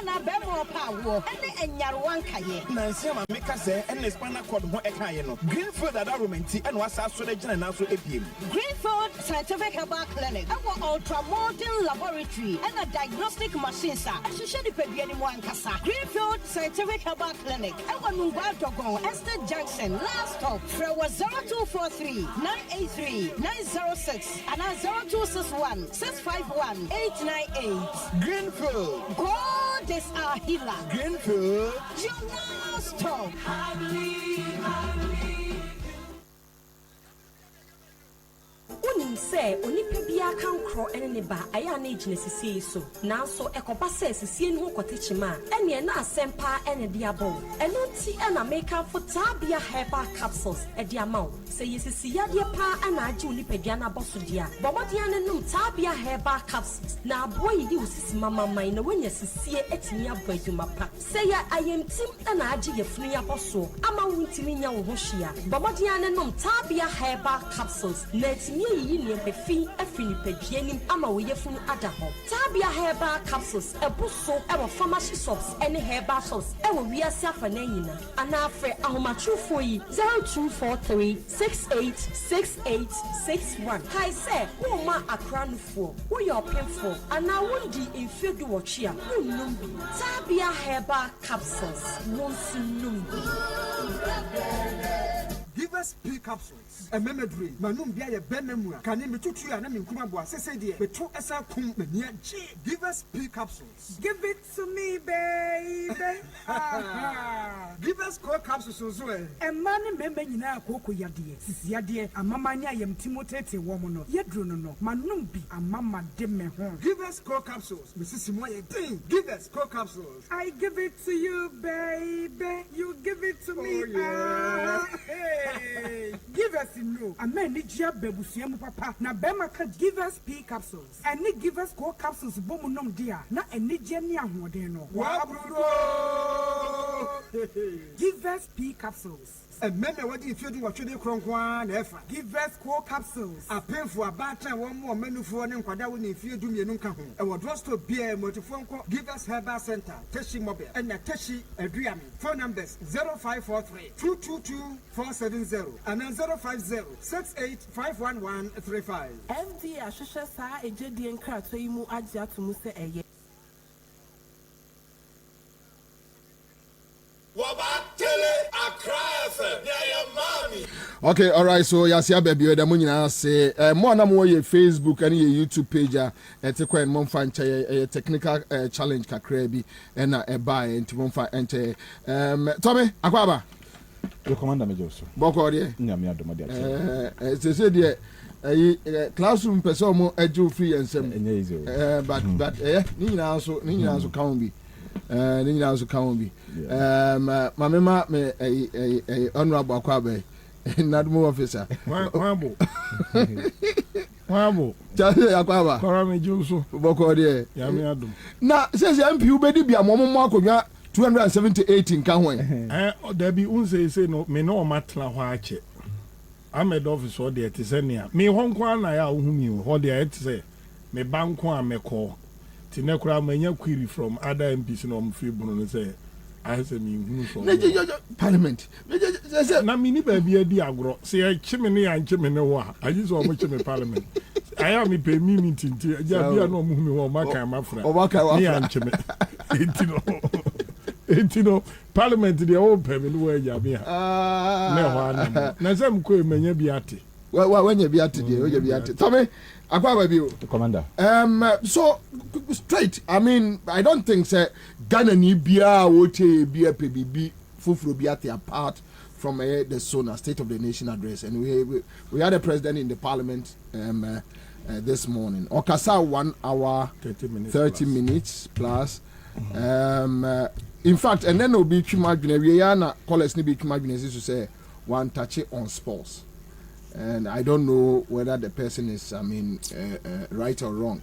na bemo pa wo ene enyarewan kaye Nancy ma meka say ene spinal cord ho ekaye no Greenfield Adoromenti ene wasa so de gina na so ebiem Greenfield Scientific Herbal Clinic our ultra modern laboratory and a diagnostic machines are the pedie ni kasa Greenfield Scientific Herbal Clinic our Numba Dogon Estate Junction last stop for 0243 983 906 and 0261 651 898 Greenfield God is our healer Greenfield you now stop I believe Unim say onipa bia kan kro ene ne ba aya na ejine sisi so nanso ekoba se sisi ne ho kotechima ene na asempa ene dia bo eno ti na make for tabia herbal capsules e dia maw se yesisi ya dia pa ana age onipa dia na boso dia bobodia ne num tabia herbal capsules na aboyi di usisi mama mai na wanya sisi etimi abaduma pa se ya ayemtim na age yefunu ya boso ama wuntimi nya wo ho hia bobodia ne num tabia herbal capsules na etimi yi ne befi afini pedienim ama wo yefunu adaho tabia herbal capsules ebuso ewo pharmacy shops any herbal shops ewo wiase afana nyina ana afre ahomatrufo yi 0243 686861 hi say wo ma akranufo wo your painful ana wondi infedu wo chia wonnum bi tabia herbal capsules wonsunum Give us P capsules. A memory. Manum bia ye benemu. Kani mitutu ya na minkuma bo asese de. Beto esa kum menia G. Give us P capsules. Give it to me, baby. Give us core capsules so eh. E mane meme nyina akoko yade. Sisi yade amamanya yem timotete wo mo no. Yedru no no. Manum bi amama de me ho. Give us core capsules. Mrs. Moye ding. Give us core capsules. I give it to you, baby. You give it to me. Oh, yeah. Hey. Give us no. A man need ya bebusiamu papa. Na bema ka give us P capsules. And ni give us core capsules bomu nom dia. Na eni jeni ahode no. Wabrudo. Give us P capsules. A meme wadi if you do what you do kronkwa na efa. Give us core capsules. A painful about one more menufu ne nkwada woni if you do me nunka ho. E wo drugstore bia motifonko Give us Herbal Center, Teshi Mobile, and na Teshi Adriami. Phone numbers 0543 222 470 and 050 68 FD Ashosha sa ejedi enkrato yi mu agye atomu se eye. Okay, all right. So yasia baby, we da munyina say more na mo ye Facebook and ye YouTube page te kwa mo fa nche technical challenge kakra bi na e buy enti mo fa nche Tommy akwaba your commander major so boko de nya me adoma de se de classroom person mo eju free ensem but ni nyina so count bi ni nyina so count bi mama me honorable akwaba Nadmo officer. Wabo. Jase akwaba. Parame Juso. Boko de. Yami adum. Na says MP ubedi bia momo akonwa 278 in kanwen. There be unse say no me no matla ho ache. Ahmed office or there te say nia. Me honkwa na ya ohumi ho there te say me banko ameko. Ti ne kura manya query from other MPs no mfiri bunu no say I say me hunu so. Parliament. Na me ni ba bia di agro. Say chime ne ya chime ne wo a. Ayi so mo chime parliament. I am me pay me meeting ti. Ja bia no mo humi wo maka mafra. O maka wa. Ni ya chime. Etino parliament dey o pay me no ya bia. Ne ho ana. Na sem ko emenya biate. Wanya biate dey, o ya biate. Tommy Akwaba bi o. Commander. So straight, I mean, I don't think say Ghana ni bia wote bia PBB fufuro biate apart from the SONA State of the Nation address, and we had a president in the parliament this morning. Okasa 1 hour 30 minutes plus. In fact, and then will be Chimagine Rihanna college ni be Chimagine to say one touch it on sports. And I don't know whether the person is, I mean, right or wrong.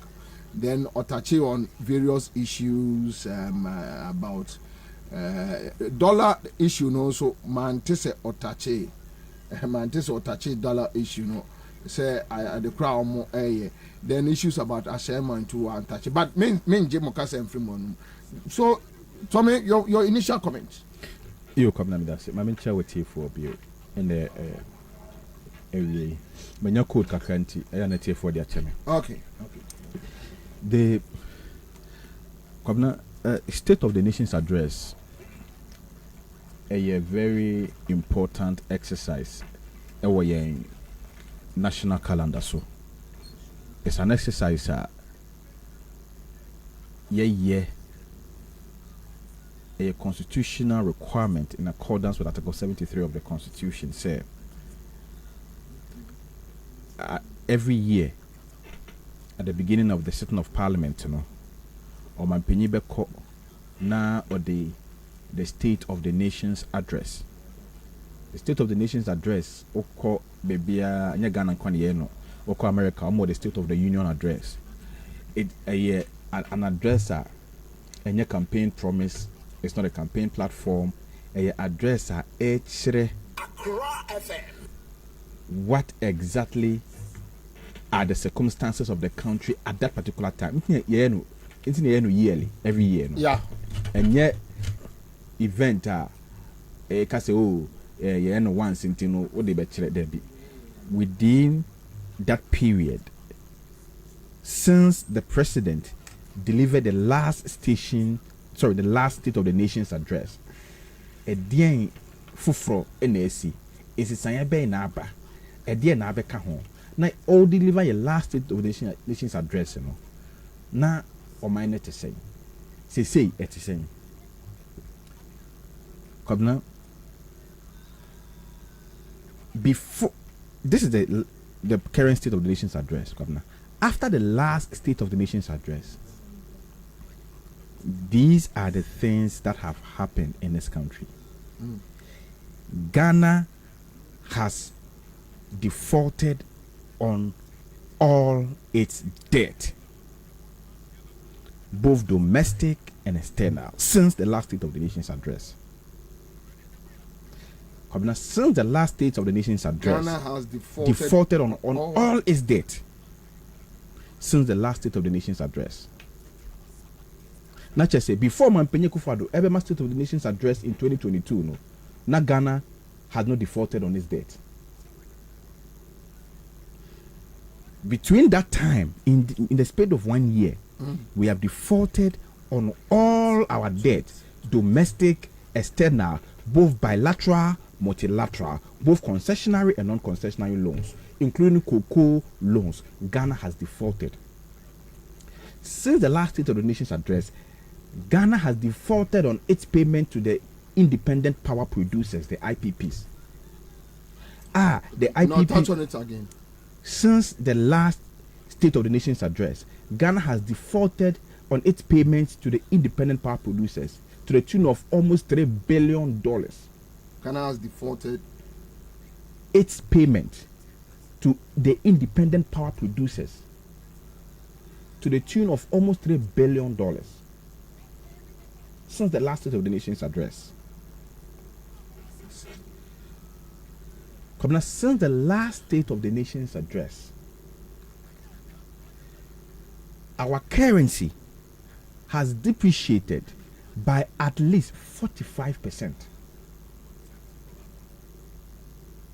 Then Otachi on various issues about dollar issue, no. So Mantese Otachi dollar issue, no. Say the crowd more. Then issues about Ashema and to Antachi, but main Jemokasa and Fremont. So, Tommy, your initial comments. You come now, that's it. My main chair with you for bill in the area. When your code kakranti, I am a for the chairman. Okay. The State of the Nation's address a very important exercise in national calendar. So it's an exercise a constitutional requirement in accordance with Article 73 of the Constitution. Say every year at the beginning of the sitting of Parliament, or my penibeko na or the State of the Nation's address. The State of the Nation's address, oko bebia nya Ghana kwani oko America, or the State of the Union address. It an address a campaign promise. It's not a campaign platform. A address what exactly are the circumstances of the country at that particular time? It's yearly, every year. Yeah. And yet, event once into what they be within that period, since the president delivered the last State of the Nation's address, a dear fufro NAC is a Sanya na aba, a dear Nabeka home. Now, all deliver your last State of the Nation's address, Now, or my net to say, say, it is saying. Come now. Before this is the current State of the Nation's address, come now. After the last State of the Nation's address, these are the things that have happened in this country. Ghana has defaulted on all its debt, both domestic and external, since the last State of the Nation's address. Since the last State of the Nation's address, Ghana has defaulted on all its debt. Since the last State of the Nation's address. Not just say before Mampenye Kufado ever State of the Nation's address in 2022, Ghana had not defaulted on its debt. Between that time, in the span of 1 year, we have defaulted on all our debt, domestic, external, both bilateral, multilateral, both concessionary and non-concessionary loans, including cocoa loans. Ghana has defaulted. Since the last State of the Nation's address, Ghana has defaulted on its payment to the independent power producers, the IPPs. The IPP. Now touch on it again. Since the last State of the Nation's address, Ghana has defaulted on its payments to the independent power producers to the tune of almost $3 billion. Ghana has defaulted its payment to the independent power producers to the tune of almost $3 billion since the last State of the Nation's address. Since the last State of the Nation's address, our currency has depreciated by at least 45%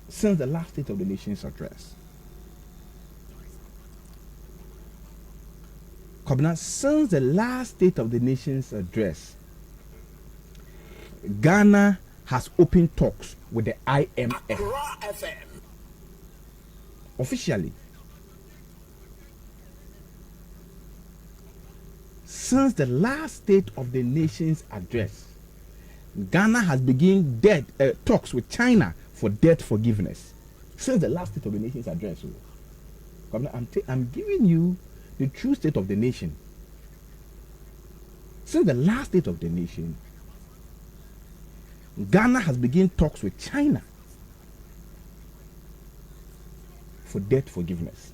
since the last State of the Nation's address. Since the last State of the Nation's address, Ghana has opened talks with the IMF officially. Since the last State of the Nation's address, Ghana has begun talks with China for debt forgiveness. Since the last State of the Nation's address, I'm giving you the true state of the nation. Since the last State of the Nation, Ghana has begun talks with China for debt forgiveness.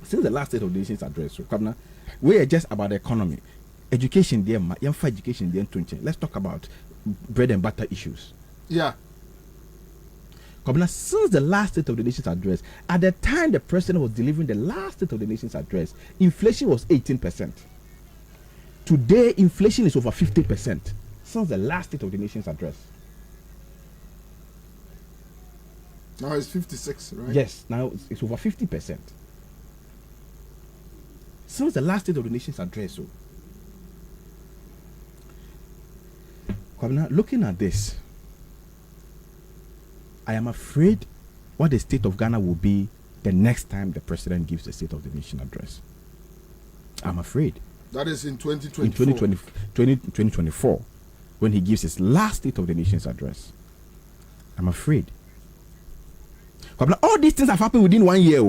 Since the last State of the Nation's address, we are just about the economy, education. Education. Let's talk about bread and butter issues. Yeah. Since the last State of the Nation's address, at the time the president was delivering the last State of the Nation's address, inflation was 18%. Today, inflation is over 50% since the last State of the Nation's address. Now it's 56, right? Yes, now it's over 50%. Since the last State of the Nation's address. So, Kwabena, looking at this, I am afraid what the state of Ghana will be the next time the president gives the State of the Nation address. I'm afraid. That is in 2024. In 2024, when he gives his last State of the Nation's address. I'm afraid. All these things have happened within 1 year.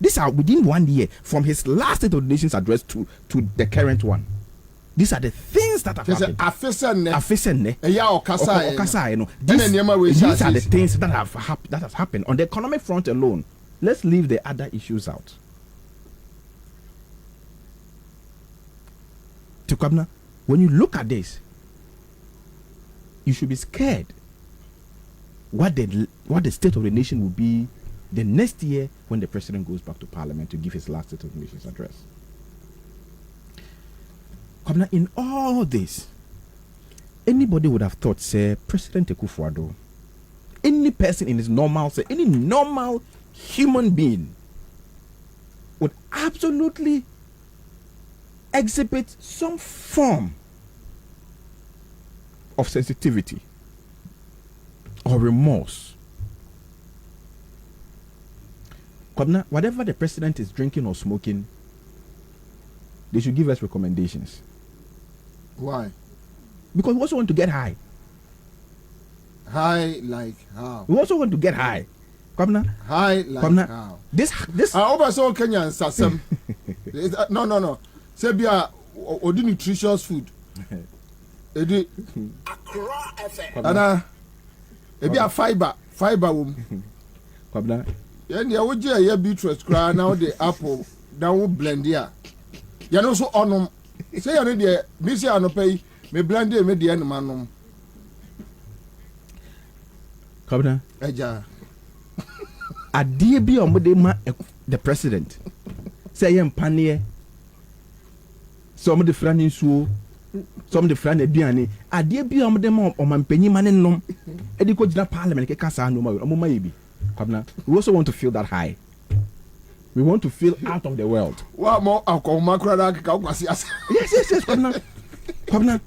These are within 1 year from his last State of the Nation's address to the current one. These are the things that have happened. These are the things that have happened on the economic front alone. Let's leave the other issues out. Kwabena, when you look at this, you should be scared what the State of the Nation will be the next year when the president goes back to Parliament to give his last State of the Nation's address. Kwabena, in all this, anybody would have thought, say, President Akufo-Addo, any person in his normal, say, any normal human being would absolutely exhibit some form of sensitivity or remorse. Kwabena, whatever the president is drinking or smoking, they should give us recommendations. Why? Because we also want to get high. High like how? We also want to get high. Kwabena, high like Kwabena, how? This. I hope so Kenya and Sasem. No. Say be a nutritious food. Edi. Ana. Ebi a fiber Kwabena. Yen ya woje ya beetroot kra now the apple now blend ya. Ya no so onum. Say ya no de me say anopai me blend me de no manom. Kwabena. Eja. Adie bi omode ma the president. Say yem panie. Some the friend nsuo. Some the friend aduane. Adie bi omode ma omampanyi ma ne nom. Edi ko gina parliament ke kasa no ma omoma yebi. Kwabena, we also want to feel that high. We want to feel out of the world. What more alcohol Yes, Kwabena,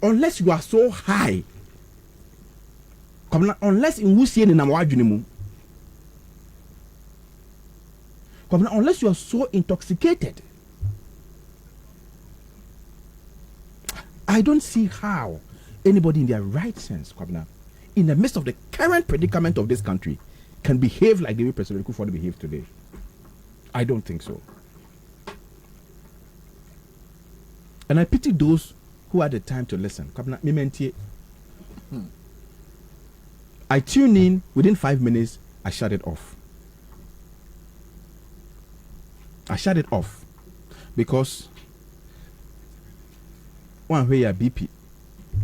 unless you are so high. Kwabena, unless in wusie ni na mwadwene mu. Kwabena, unless you are so intoxicated. I don't see how anybody in their right sense, Kwabena, in the midst of the current predicament of this country, can behave like the way President Akufo-Addo behaved today. I don't think so. And I pity those who had the time to listen. I tune in, within 5 minutes, I shut it off. Because one way a BP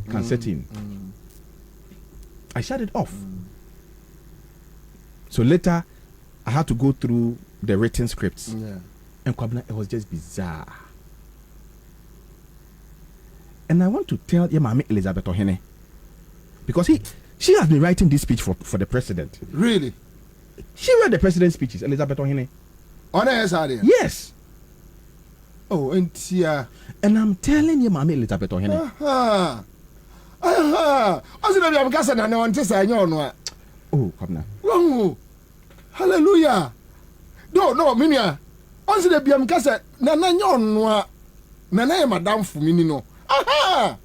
can set in. I shut it off. So later, I had to go through the written scripts. Yeah. And Kwabena, it was just bizarre. And I want to tell Yemami Elizabeth Ohene, because she has been writing this speech for the president. Really? She read the president's speeches, Elizabeth Ohene. Yes. Oh, and I'm telling Yemami Elizabeth Ohene. Oh, Kwabena. Oh, hallelujah. No, Minia. Once the Biam Cassa, Nana Yon, Nana, Madame Fumino. Aha!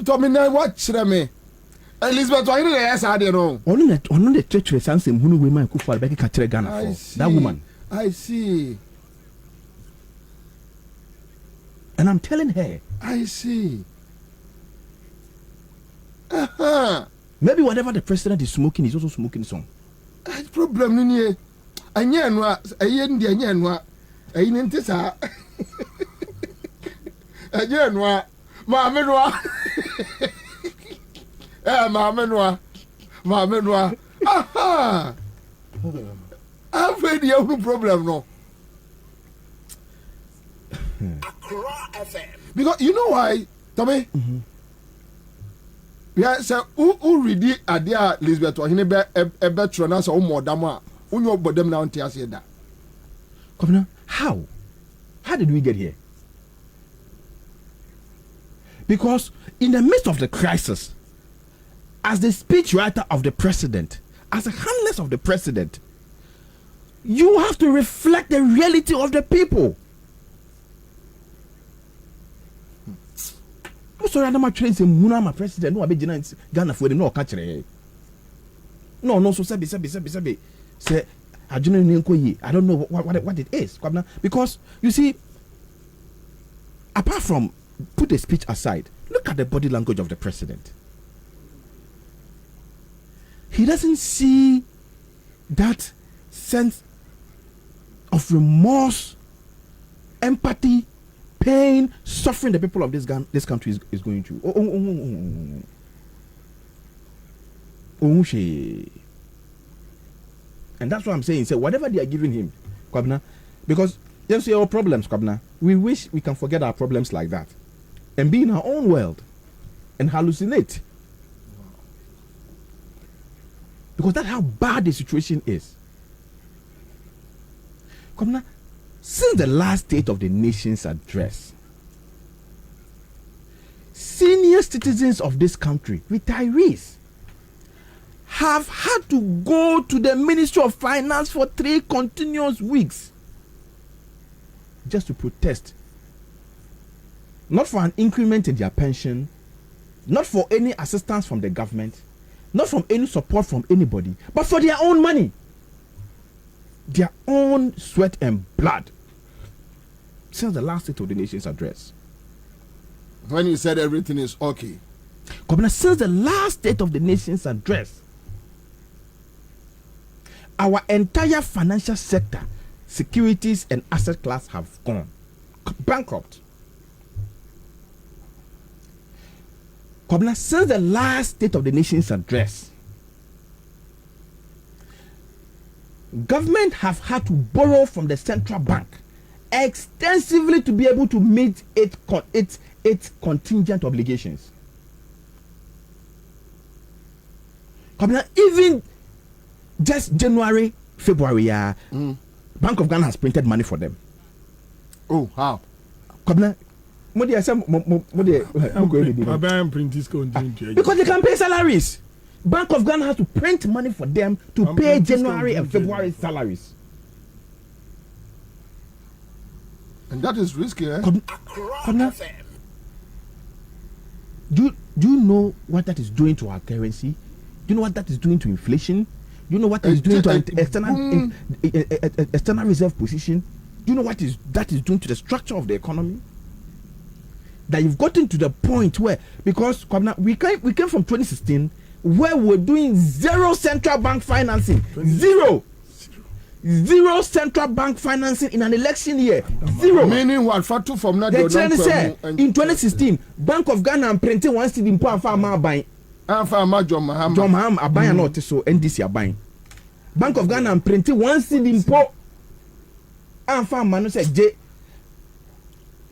Domina, watch me. Elizabeth, I don't know. Only the treacherous answer who women could fall back at Ghana. That woman. I see. And I'm telling her. I see. Maybe whatever the president is smoking, he's also smoking some. Problem in here. I know. I Aha! I've heard the problem, no. Because you know why, Tommy? Yeah, so who read the idea, Elizabeth, or he never a better answer or more dama. Who know about them now and tell that? Kwabena, how? How did we get here? Because in the midst of the crisis, as the speechwriter of the president, as a handler of the president, you have to reflect the reality of the people. Sorry, I'm not trying to say my president. No, I be Ghana for the no catcher. No, so say say I don't know what it is, because you see, apart from put the speech aside, look at the body language of the president. He doesn't see that sense of remorse, empathy, pain, suffering the people of this country is going through. And that's what I'm saying. So whatever they are giving him, Kwabena, because you see our problems, Kwabena, we wish we can forget our problems like that and be in our own world and hallucinate. Because that's how bad the situation is. Kwabena, since the last State of the Nation's address, senior citizens of this country, retirees, have had to go to the Ministry of Finance for 3 continuous weeks just to protest. Not for an increment in their pension, not for any assistance from the government, not from any support from anybody, but for their own money, their own sweat and blood. Since the last State of the Nation's address. When you said everything is okay. Kwabena, since the last State of the Nation's address, our entire financial sector, securities and asset class have gone bankrupt. Kwabena, since the last State of the Nation's address, government have had to borrow from the central bank extensively to be able to meet its contingent obligations. Kwabena, even just January, February, Bank of Ghana has printed money for them. Oh, how? Kwabena, because they can pay salaries. Bank of Ghana has to print money for them to pay January and February salaries. And that is risky, eh? Kwabena, do you know what that is doing to our currency? Do you know what that is doing to inflation? Do you know what is doing to external reserve position? Do you know what that is doing to the structure of the economy? That you've gotten to the point where, because Kwabena, we came from 2016 where we're doing zero central bank financing. Zero central bank financing in an election year. Zero. Meaning what? From now, they say in 2016, Bank of Ghana printing one cedi in Farmer buying. John Maham are buying not so NDC are buying. Bank of Ghana printing one cedi in po. And Farmer no say J.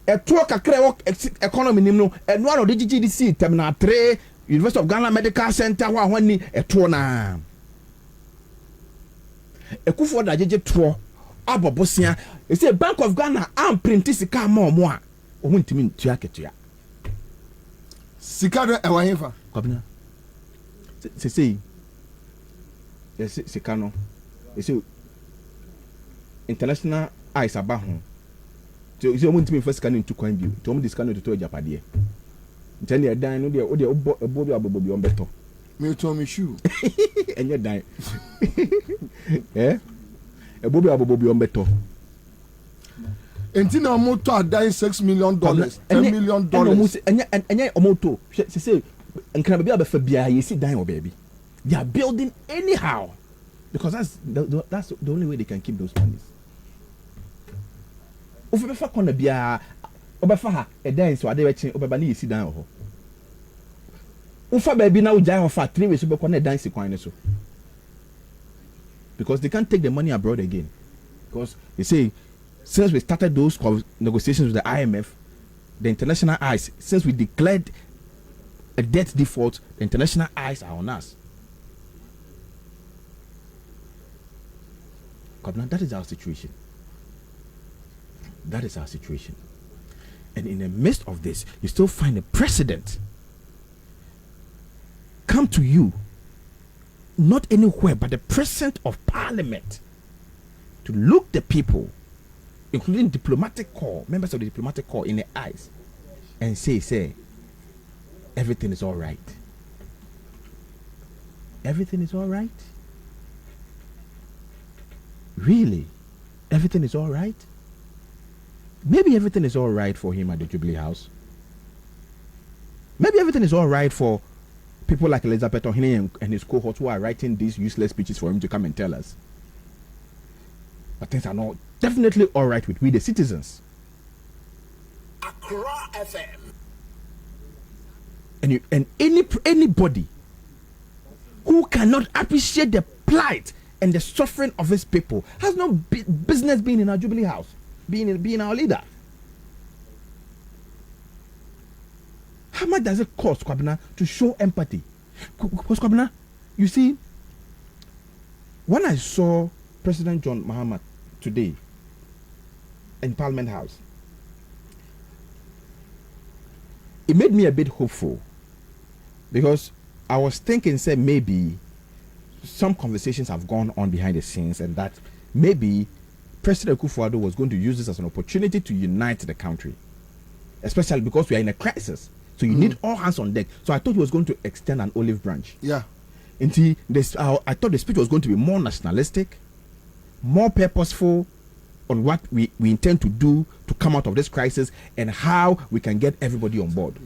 A talk a creo economy no and one of the GGDC terminal 3 University of Ghana Medical Center one ni a tour na. A kufu da jeje tour abobosia. You say Bank of Ghana am print sika mo a ohuntimi ntua ketua. Sika do e wa hefa. Kwabena. Say yes sika no. You say international eyes aba ho. So you say ohuntimi first scan into coin view. To omu scan to Japade. Tell you dan no dey Bobie on beto. Me to me shoe. And you die. Eh? A Bobie on beto. Entina moto die $6 million, $10 million. And moto. She say, and can be able to be you see dying, baby. They are building anyhow. Because that's the only way they can keep those monies. If you ever want to be a obefa a dance so I dey watching obebani sit down ho. Ufa baby now jai of 3 weeks be connect dance kwan so. because they can't take the money abroad again. Because they say, since we started those negotiations with the IMF, the international eyes, since we declared a debt default, the international eyes are on us. Kwabena, that is our situation. That is our situation. And in the midst of this, you still find a president come to you, not anywhere but the president of parliament, to look the people, including diplomatic corps, members of the diplomatic corps, in the eyes and say, everything is all right. Everything is all right? Really? Everything is all right? Maybe everything is all right for him at the Jubilee House. Maybe everything is all right for people like Elizabeth Ohene and his cohorts who are writing these useless speeches for him to come and tell us. But things are not definitely all right with we the citizens. Accra FM. And anybody who cannot appreciate the plight and the suffering of his people has no business being in our Jubilee House, being our leader. How much does it cost, Kwabena, to show empathy? Because, Kwabena, you see, when I saw President John Mahama today in Parliament House, it made me a bit hopeful, because I was thinking, say, maybe some conversations have gone on behind the scenes, and that maybe President Akufo-Addo was going to use this as an opportunity to unite the country, especially because we are in a crisis. So you need all hands on deck. So I thought he was going to extend an olive branch. Yeah. And I thought the speech was going to be more nationalistic, more purposeful on what we intend to do to come out of this crisis and how we can get everybody on board.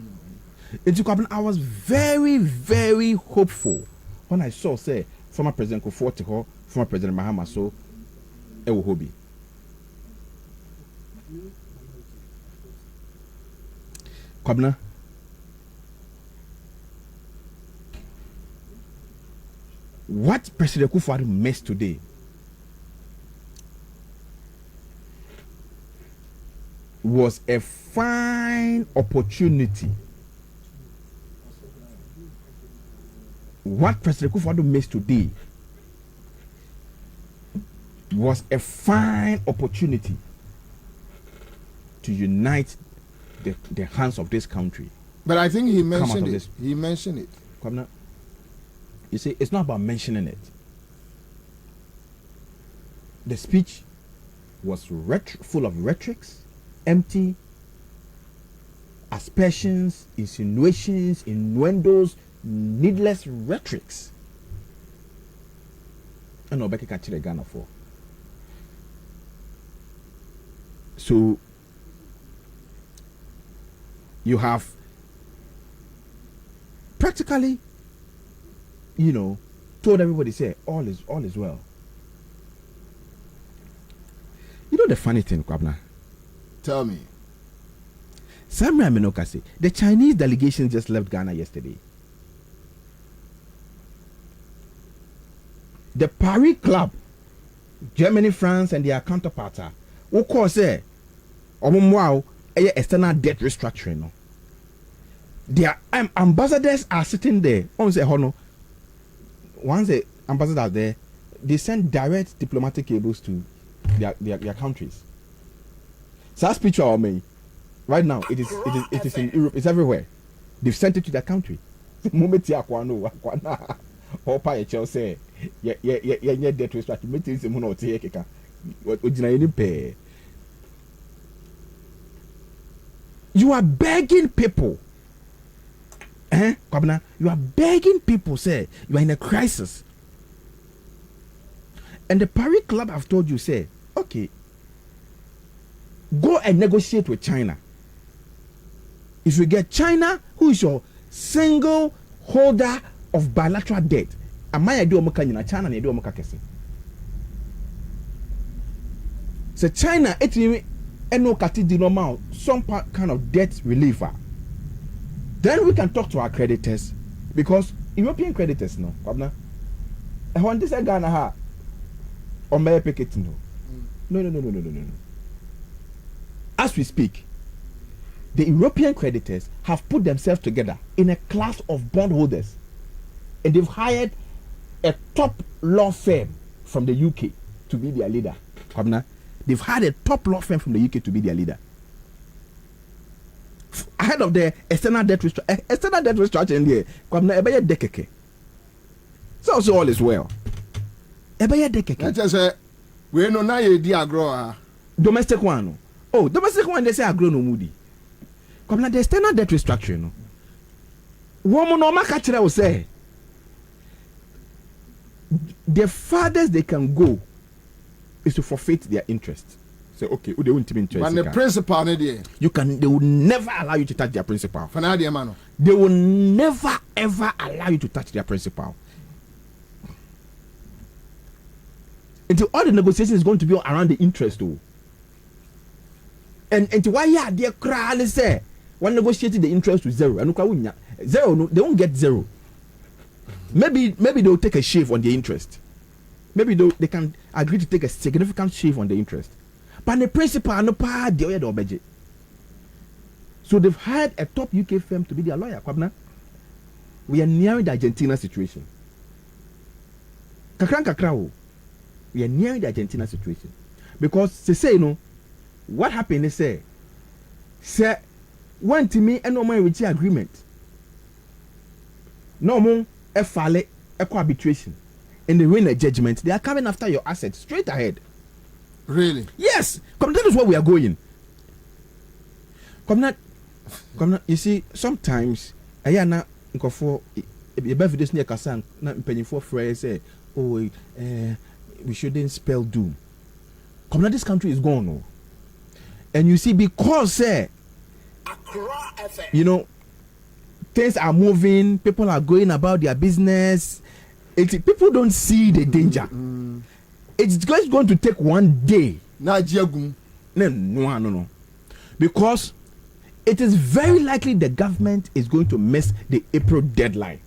I was very, very hopeful when I saw, say, former President Kufuor, former President Mahama So, Ewohobi. Kwabena, what President Kufuor missed today was a fine opportunity. What President Kufuor missed today was a fine opportunity to unite the hands of this country. But I think he mentioned it. He mentioned it. Kwabena, you see, it's not about mentioning it. The speech was full of rhetorics, empty aspersions, insinuations, innuendos, needless rhetorics. And Obeke can tell Ghana for. So you have practically, told everybody, say all is well. You know the funny thing, Kwabena? Tell me. Samra Minoka say the Chinese delegation just left Ghana yesterday. The Paris Club, Germany, France, and their counterparts are who call say external debt restructuring. No? Their ambassadors are sitting there. Once the ambassadors are there, they send direct diplomatic cables to their countries. So that picture of me right now, it is in Europe, it's everywhere. They've sent it to their country. The moment you akwana Opa Chelsea, yeah, debt restructuring. You are begging people. Kwabena, you are begging people, say, you are in a crisis. And the Paris Club have told you, say, okay, go and negotiate with China. If you get China, who is your single holder of bilateral debt, China so China, some kind of debt reliever. Then we can talk to our creditors, because European creditors, no, Kwabena. And when this Ghana on my picket no. No. As we speak, the European creditors have put themselves together in a class of bondholders, and they've hired a top law firm from the UK to be their leader. Kwabena, they've hired a top law firm from the UK to be their leader. Ahead of the external debt restructuring there, Kwabena, ebeye dekeke. So all is well. Ebeye dekeke. That's say we no na ye di agro domestic one. Oh, domestic one they say agro no moody. Kwabena, the external debt restructuring no. Woman no makachira will say the farthest they can go is to forfeit their interest. Say, okay, they won't be interested. But the principal, they will never allow you to touch their principal. They will never ever allow you to touch their principal. Until all the negotiation is going to be around the interest, though. And until why they cry, they say, one negotiated the interest to zero. And zero, no, they won't get zero. Maybe they'll take a shave on the interest. Maybe they can agree to take a significant shave on the interest. But the principal no part the other budget. So they've hired a top UK firm to be their lawyer. Kwabena, we are nearing the Argentina situation. Kakra. We are nearing the Argentina situation. Because they say, what happened is say one to me and no man reach agreement. No more a file a arbitration. And they win a judgment. They are coming after your assets straight ahead. Really? Yes. Come, that is where we are going. Come not. You see, sometimes I am not for a birthday near Kasan, not penny for phrase say, oh, we shouldn't spell doom. Come now, this country is gone, no. And you see, because things are moving, people are going about their business. People don't see the danger. It's just going to take one day. No. Because it is very likely the government is going to miss the April deadline.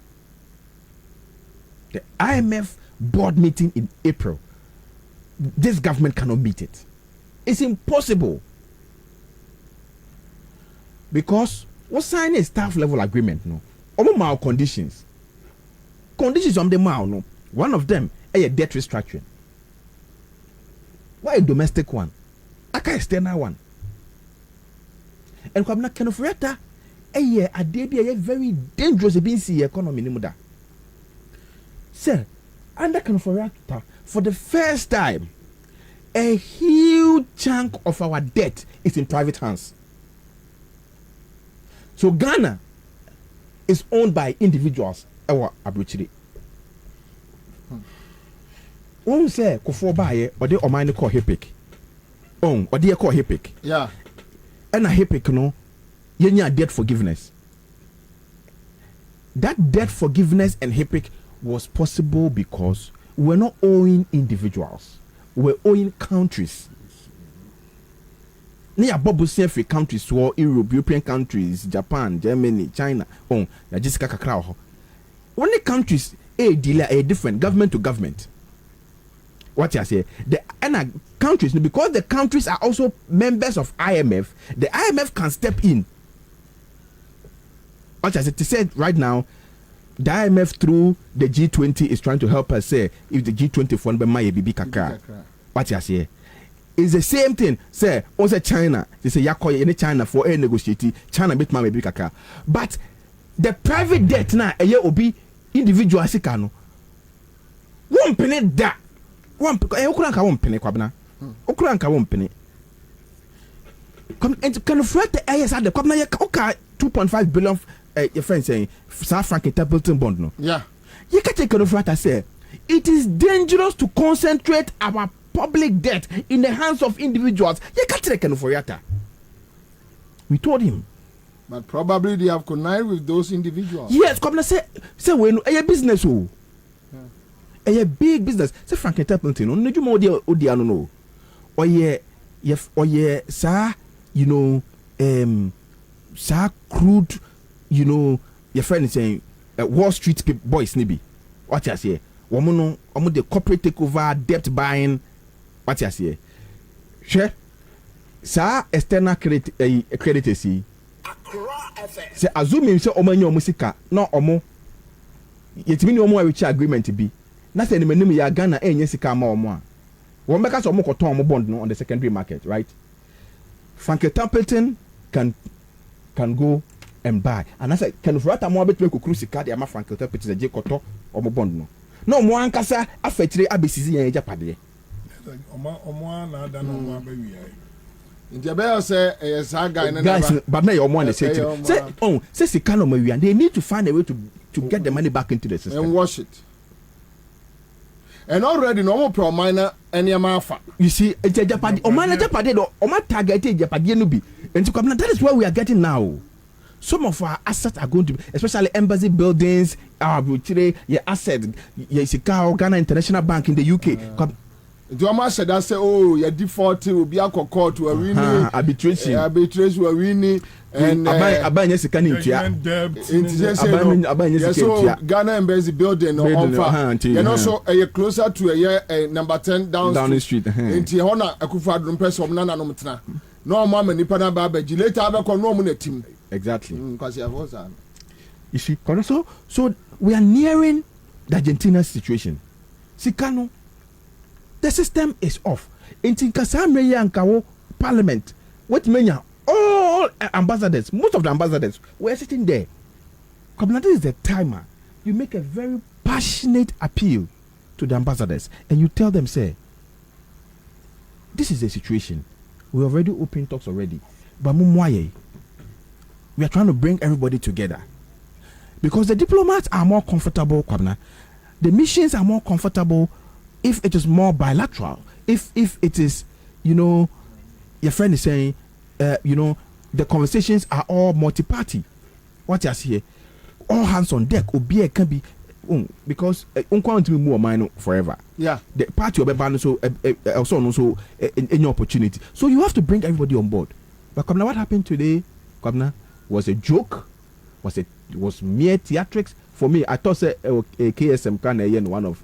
The IMF board meeting in April. This government cannot meet it. It's impossible. Because what sign a staff level agreement? No. All conditions. Conditions on the mouth, no. One of them is a debt restructuring. Why a domestic one? I can external one. And Kwabena kind of reta a very dangerous economy nimuda. Sir, under kind of reta, for the first time, a huge chunk of our debt is in private hands. So Ghana is owned by individuals. Abuchiri. One say kofo baye or they omine call HIPIC. Or they call HIPIC. Yeah. And a HIPIC no yenya debt forgiveness. That debt forgiveness and HIPIC was possible because we're not owing individuals. We're owing countries. Near Bobu free countries or European countries, Japan, Germany, China. Oh, just kakra. Only countries a different government to government. What you say? The countries, because the countries are also members of IMF, the IMF can step in. What I said right now, the IMF through the G20 is trying to help us say if the G20 fund by my BB kaka. What you say? It's the same thing. Say, also China. They say yakoye in China for a negotiate. China bit my BB kaka. But the private debt now a year will be individual sikano. One penny that one ukuranka one penny Kwabena. Ukuranka one penny. Come and can afford the AS at the Kwabena okay 2.5 billion your friend saying South Frank Templeton bond no. Yeah. You can take I say it is dangerous to concentrate our public debt in the hands of individuals. You can take we told him. But probably they have connived with those individuals. Yes, come and say when a business a big business. Say Frank Templeton, no you more dear no. Or yeah, sir, sir crude, your friend is saying Wall Street boys nibi. What you say? Woman the corporate takeover, debt buying, What you say? Share. Sa external creditors see. Say assuming say omanyo musika no omo. Yetimi ni omo a reach agreement bi. Na say ni ya Ghana enye sika ma omo a. Wo make us omo koton omo bond no on the secondary market, right? Frank Templeton can go and buy. And I said, can Frata more bet me kukuru sika de ama Frank Templeton a je koto omo bond no. No mo ankasa afetire abesizi yan ejapade. Omo na da no mo abawi ai. India say yes, guy guys, but now you're more the same. Say sika no mawi and they need to find a way to get the money back into the system and wash it. And already no more pro minor any amafa. You see, it's a Japade, or man Japade, or my target Japade no be. And to come that is where we are getting now. Some of our assets are going to be, especially embassy buildings, your asset, your Ghana International Bank in the UK. Do you said that say oh your default will be a court to a winning arbitration will winning and abanye sika ni ntia so Ghana embassy building no offer and also a closer to a number 10 down the street nti hona akufa dum person na na no mtena no mama nipa na ba baji later abekọ no mu na team exactly because you have you see so we are nearing the Argentina situation sikano. The system is off. In Tinkasamre Yankawo Parliament, what mania all ambassadors, most of the ambassadors were sitting there. This is the timer. You make a very passionate appeal to the ambassadors and you tell them, say, this is the situation. We already open talks already. But we are trying to bring everybody together. Because the diplomats are more comfortable, Kwabena. The missions are more comfortable if it is more bilateral, if it is, your friend is saying, the conversations are all multi-party. What you see here, all hands on deck. Obi can be, because to be more mine forever. Yeah, the party of ban also any opportunity. So you have to bring everybody on board. But Kwabena, what happened today, Kwabena, was a joke. Was mere theatrics. For me, I thought KSM can one of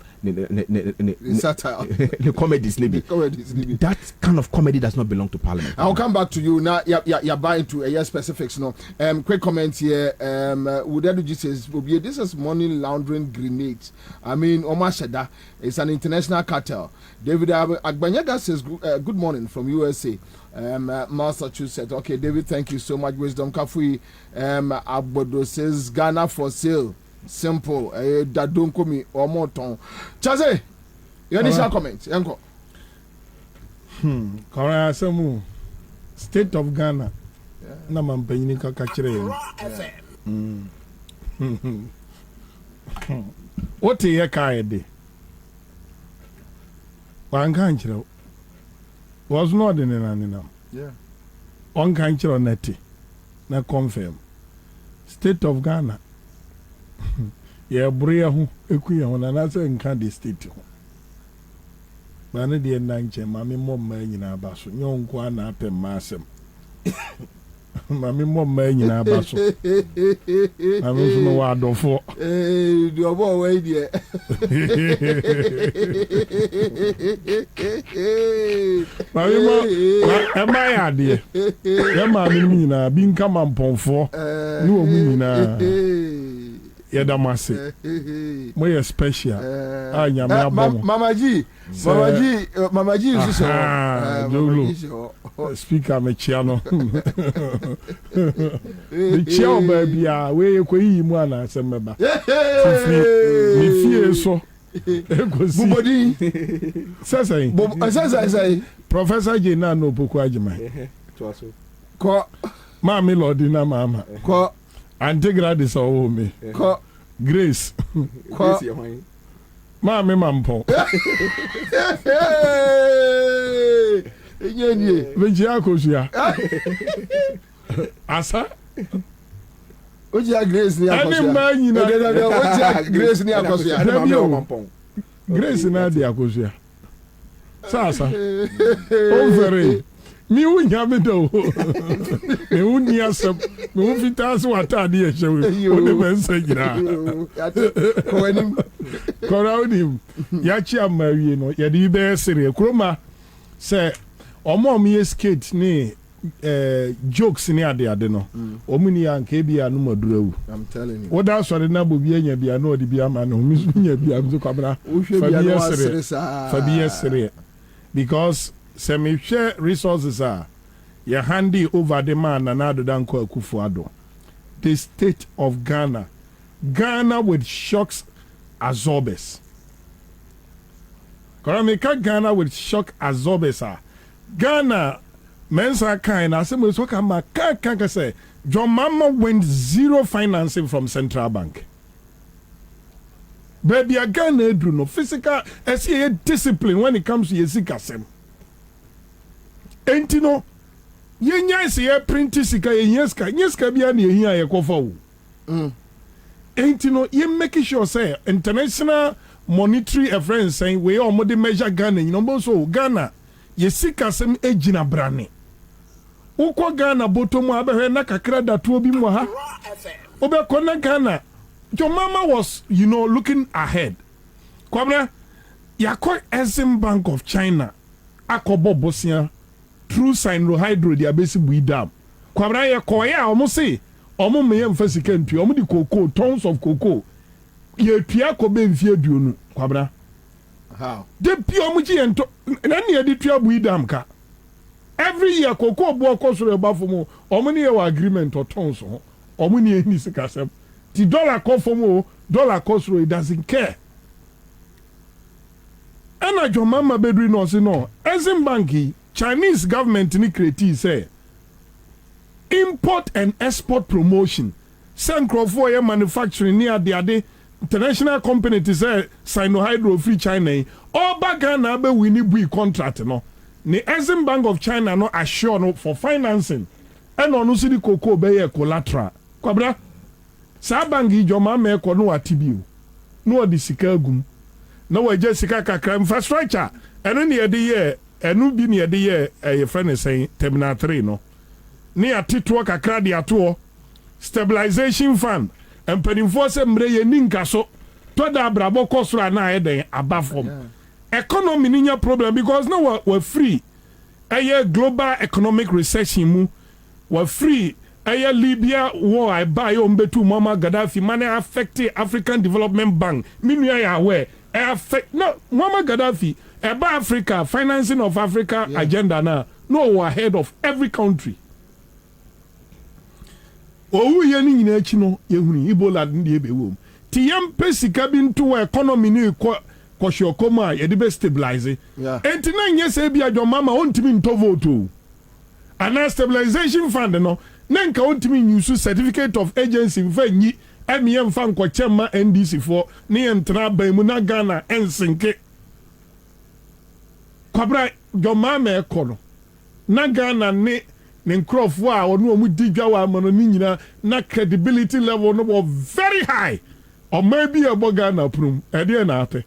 satire. The comedies, maybe. That kind of comedy does not belong to Parliament. I'll come back to you now. You're buying to a specifics. No, quick comment here. Would says, this is money laundering grenades. I mean, Omar Shada is an international cartel. David Agbanyaga says, good morning from USA. Massachusetts. Okay, David, thank you so much. Wisdom Kafui. Abodo says, Ghana for sale. Simple. That don't come me or more ton. Chaze, your initial comment. Yanko. Kora State of Ghana. Na mampeni kakachire. What ye kaide? Wan kanchiro. Was not in an yeah. On kanchiro neti. Na confirm. State of Ghana. Yeah, Bria who equia on another and candy state. Banadi and Nanche, Mammy Mom man in our basso, young Kwan up and massam. Mammy Mom man in our basso. I don't know what I don't for. You're more way, dear. Am I idea? Mammy, being come on pon for. You mean, Yadamasi. More special. Mama G is so. Speaker Mechiano. The chair baby, where you could eat one as a member. Me fear so. Says Professor Jena no Pukwajima. Mammy Lordina Mama. Antigra is all me. Grace. Mammy Mampo. Vigiacosia. Ansah. Grace near Grace near Grace Nadia Cosia. Sasa. Over. Me wouldn't have it though. Me wouldn't have some. Me wouldn't fit what I did. Show you. Correct him. Yachi am marrying. Yadi be serious. Kroma. say omo me skate ni jokes ni ade no omu ni anka bia no madurawu. I'm telling you. Oda so na Bobie anya bia no odi bia ma no mi so nya bia mi so kwabra Fabia sere because say me share resources are you handy over the man and Nana Danko Akufo-Addo. The state of Ghana with shocks absorbers. Karamika Ghana with shock absorbers are Ghana mensa kind as we so can say John Mama went zero financing from central bank. Baby a Ghana do no physical SEA discipline when it comes to Yesikasem. Ain't no yenya se print sika yenyeska bia na ehia ye kofa wo. Ain't no ye make sure say international monetary reference saying we all mode measure Ghana you know so Ghana yesika sem ejina brane. Ukwa Ghana bottom abehwe na kakra datuo bi mo ha. Obekona Ghana. Your mama was, looking ahead. Kwabena, yakwa Exim Bank of China, akobo bosia, through Sinohydro, the abesi bui dam. Kwabena yakoya, almost say, omo meye mfasika npi, omo di cocoa, tons of cocoa. Ye pia kobe mfie duonu, kwabena. How? De pia omo ji ento, nani ye di pia bui dam ka. Every year cocoa bo kosoro bafomo, omo ni ye wa agreement or tons ho, omo ni ye ni sikasem. The dollar cost for more, dollar cost for it doesn't care. And I John Mama Bedri no say no. Exim Banki, Chinese government ni create say import and export promotion. Send for manufacturing near the international company to say Sinohydro free China. All back Ghana be we need bui contract no. The Exim Bank of China no assure no for financing. And on see the cocoa be collateral. Kwabra. Sa bangi joma me ko no atibio no odi sika gum na waje sika kakra infrastructure eno ne yede ye eno bi ne yede ye ye friend say terminal 3 no ne atito kakra de ato stabilization fund empanimfo se mre ye ninka so to da brabo kosoro na eden abafom economy ninya problem because now we free global economic recession mu we free Libya war I buy on betu Mama Gaddafi money affected African Development Bank. Meanwhile, aware affect no Mama Gaddafi about Africa financing of Africa agenda now. No, ahead of every country. Oh, ye ni chino yehuni Ebola ndi ebe wom. Tiyam pesi kabin to economy ni kwasho koma ye be stabilize. Enti na nye se bia jo mama ontimi ntovo to. Ana stabilization fund no. Nenka ontimi use certificate of agency fa nyi emiem fa nkochema NDC for ne entra ban mu na Ghana ensinke kwabra jomama ekono na Ghana ne nkrofo a onu omu digwa wa amano ni nyina na credibility level no was very high or maybe abo Ghana prum ede na ape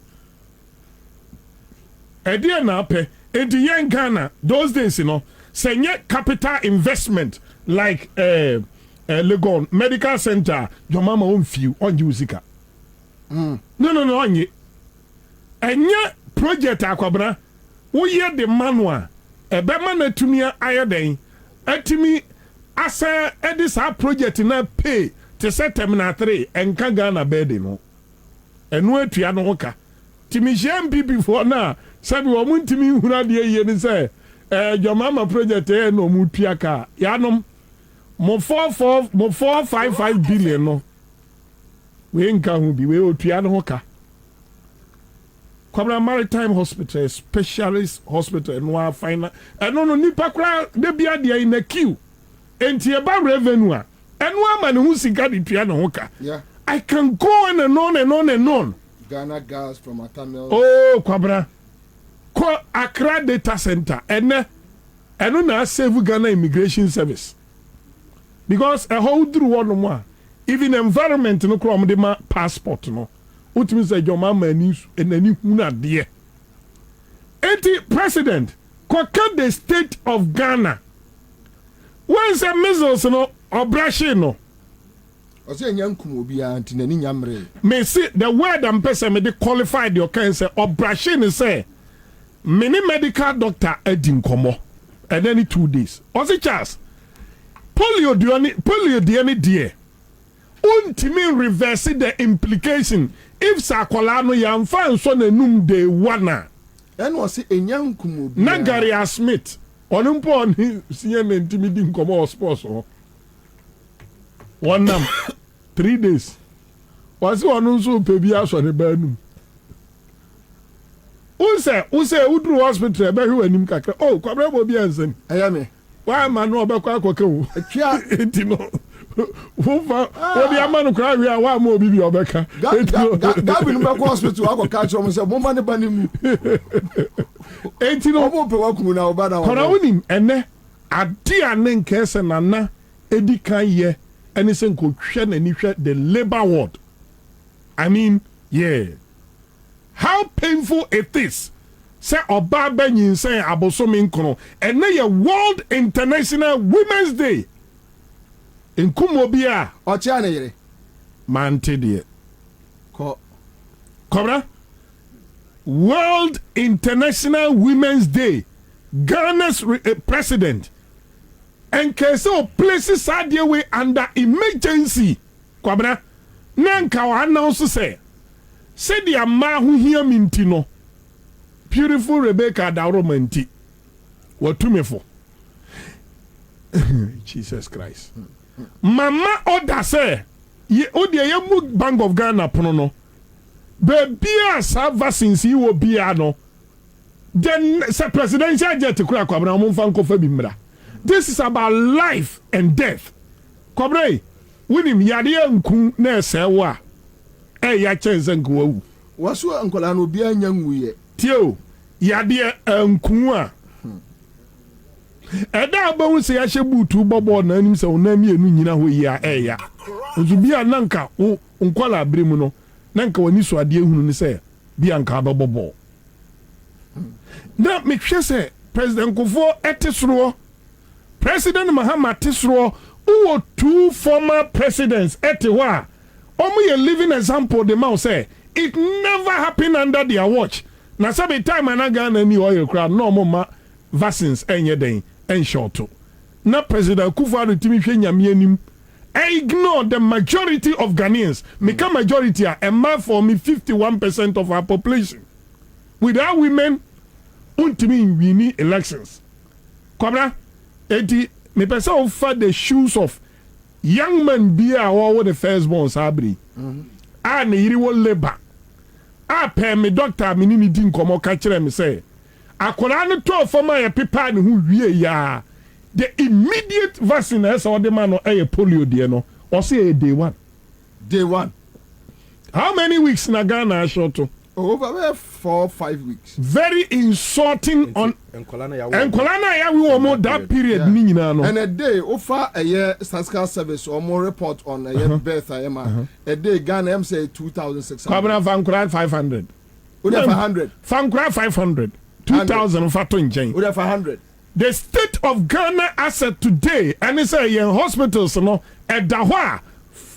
enti yen Ghana those days senye capital investment like Legon Medical Center, your mama won't feel on Usika. No, onye. Enya project Kwabena, we hear the manual, a beman to me iodine, etimi asa edis our project in a pay to set terminal 3 and Kagana bedino. And where Trianoka. Timi Jambi before now, Sabi woman to me who had the year and say, your mama project no mutiaka, Yanum. Mo 455 billion no. We nka hu bi we otua no hoka. Kwabena Maritime Hospital, specialist hospital no a final. No nipa kra de bia de in the queue. Enti e ba revenue a. Eno ama ne hu sika de tua no hoka. Yeah. I can go on and on and on and on. Ghana gas from Atamel. Oh, Kwabena. Ko Accra Data Center eno na save Ghana Immigration Service. Because a whole through one more, even environment no crom de ma passport no. Ultimately say your mama news and any huna dear. 80 president cut the state of Ghana. When's a missiles no or brushing no? I say yankum obi anti nani nyamre. Me see the word I'm person me they qualified your can say or brushing say many medical doctor Eddie Nkomo, and then 2 days. Also, Charles, polio the dear. Untimi reverse the implication if Sakolano yam fan son enum de wana. And was it a young kumu? Nagaria Smith, on CNN intimidating Nkomo sports. 1 num 3 days. Was one also pebias on the burnum. Unse udru hospital be hu anim kakra. Oh, Kwabena Bobie Ansah. Ayame. Why man no be kwa kwaka. Etino. Wofa odi amanu kra wi a wa ma obi bi obeka. Gabi no be hospital akọ catch am say mo ma ne ba ne mu. Etino obo pe wa kumu na oba na. Kora wonim ene ade ane nkese nana edi kan ye ene se nkotwe na ni hwe the labor ward. I mean, yeah. How painful it is. Say oba benyin say abosomi nkono. And na ye World International Women's Day. In Kumobia. Ocha na yere. Mante de. Ko. Kobra. World International Women's Day. Ghana's president. And so places are the way under emergency. Kobra. Nanka wa announce say. Say the ama who hear minti no. Beautiful Rebecca Dauromanti. What to me for? Jesus Christ. Mama order say, ye odia ye mu Bank of Ghana pono no. Baby asa vaccines yi wo bia no. Then say presidential jet kura Kwabena mo fa nkofa bi mra. This is about life and death. Kwabena, winim yade nku na esewa. Ya chense nku wu. Waso ankola no bia nyanwu ye. Tio, yade nku a. Eda abawu se ya shebutu bobo na anim se onami enu nyina ho yi a eya. Nzu bia nanka nkola abremu no. Nanka wani so ade ehunu ni se bia nka bobo. Na me hwe se President Kufo etesro. President Mahama tesro who 2 former presidents etewa. A living example the man say it never happened under their watch. Na sabe time anaga na ni oil crowd no more vaccines enye den en short. Na President Kufuor timi hwe nyame anim. Ignore the majority of Ghanaians. Make a majority a man for me 51% of our population. Without women, untimi we need elections. Kwabena, eti me pesa offer the shoes of young men be our the firstborn sabri. Ah, ne yiri wo labor. Ah, pay me doctor me ni din komo ka kire me say. Akola ne to former ya pepa ne hu wie ya. The immediate vaccine as or the man or polio de no. Or say day 1. Day 1. How many weeks na Ghana short to? Over 4 or 5 weeks. Very insulting on Enkolana ya we almost that period ni nyina no. And a day offer a year statistical service or more report on a year birth a day Ghana M say 2,600. Kwabena Vankura 500. Would have 500. Vankura 500. 2,000 fatun chain. Would have 500. The state of Ghana asset today and it's a hospitals no at Dahwa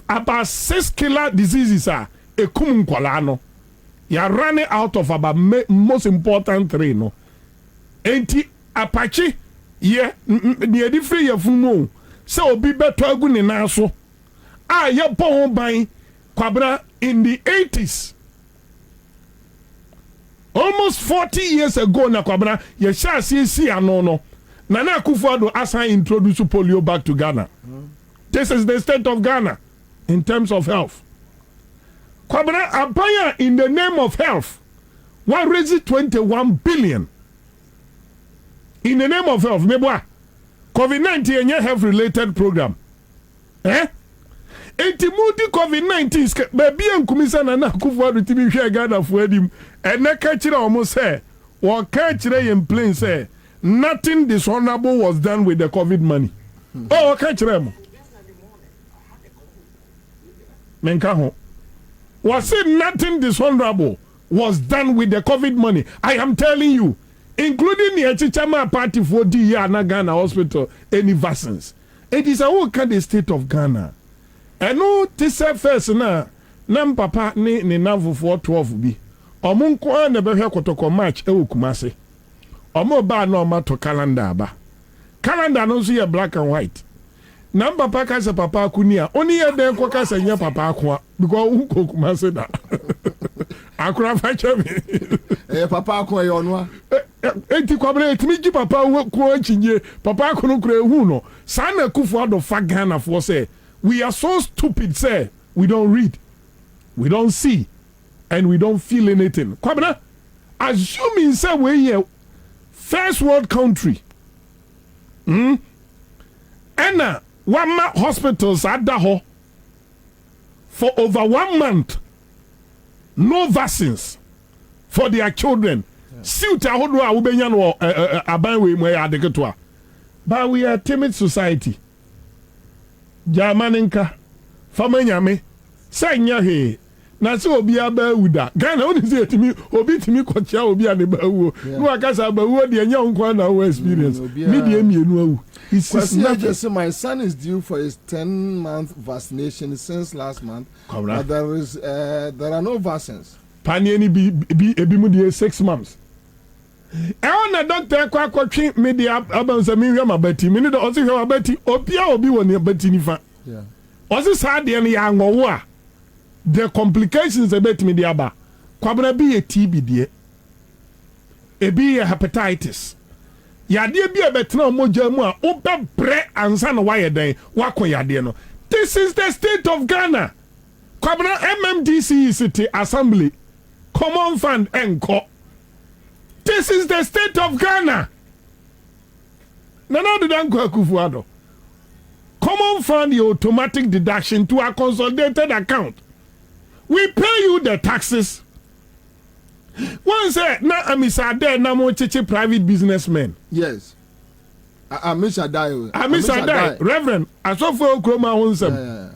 about 6 killer diseases are a kumunkwalano. You are running out of about most important 3 no. Enti Apache ye near the free of no. So be better agu na so. Ah ye bon ban Kwabena in the 80s. Almost 40 years ago na Kwabena ye sha see no. Nana Akufo-Addo Ansah introduce polio back to Ghana. This is the state of Ghana in terms of health. Kwabena Abaya in the name of health. Why raise it 21 billion? In the name of health, meboa. COVID-19 and health related program. Enti mudi COVID-19 baby and kumisa Nana Akufo-Addo timi hwe Ghana for edim. And na ka kire omo say, wo ka kire in plain say nothing dishonorable was done with the COVID money. Oh, ka kire mo. Menka ho. Was it nothing dishonorable was done with the COVID money? I am telling you, including the Chichama party for the Yana Ghana hospital, any vaccines. It is a whole kind of state of Ghana. And no, this first na nam papa ni navu for 12 bi. Omunko na be hwe kotoko match e Kumase. omo ba no mato calendar ba calendar no so ye black and white na papa ka se papa akunia oni ye den ko ka se nye papa akwa because who ko kuma se da akura fa chemi papa akwa ye onwa enti kwabere etimi ji papa ko achinye papa akunu kura ehu no sana kufu ado fa Ghana for say we are so stupid say we don't read, we don't see, and we don't feel anything. Kwabena, assuming say we are first world country, and one hospitals at Daho for over 1 month, no vaccines for their children. But we are a timid society. Jamaninka, Famanyame, Sanya he. Na se obi aba uda Ghana oni say timi obi timi kwacha obi aneba wo no akasa ba wo de nya nkwa na wo experience me de mienu awu. My son is due for his 10-month vaccination since last month. But there are no vaccines. Pani ni bi ebi mu de 6 months. E ona doctor kwa kwatwe me de abanza me hwe mabati me ne de osi hwe mabati obi woni abati nifa. Yeah. Osi sa de ne ya ngowo a the complications about me diaba kwabena bi a TB die e bi a hepatitis yade bi a betena moja mu a obebre ansa na waye den wakọ yade no. This is the state of Ghana. Kwabena MMDC City Assembly Common Fund enko. This is the state of Ghana. Nana do dan kwa Kufuado. Common Fund the automatic deduction to a consolidated account. We pay you the taxes. One say na Amisa there na mo chichi private businessmen. Yes. Amisa die. Reverend Asofo Okroma Honsam.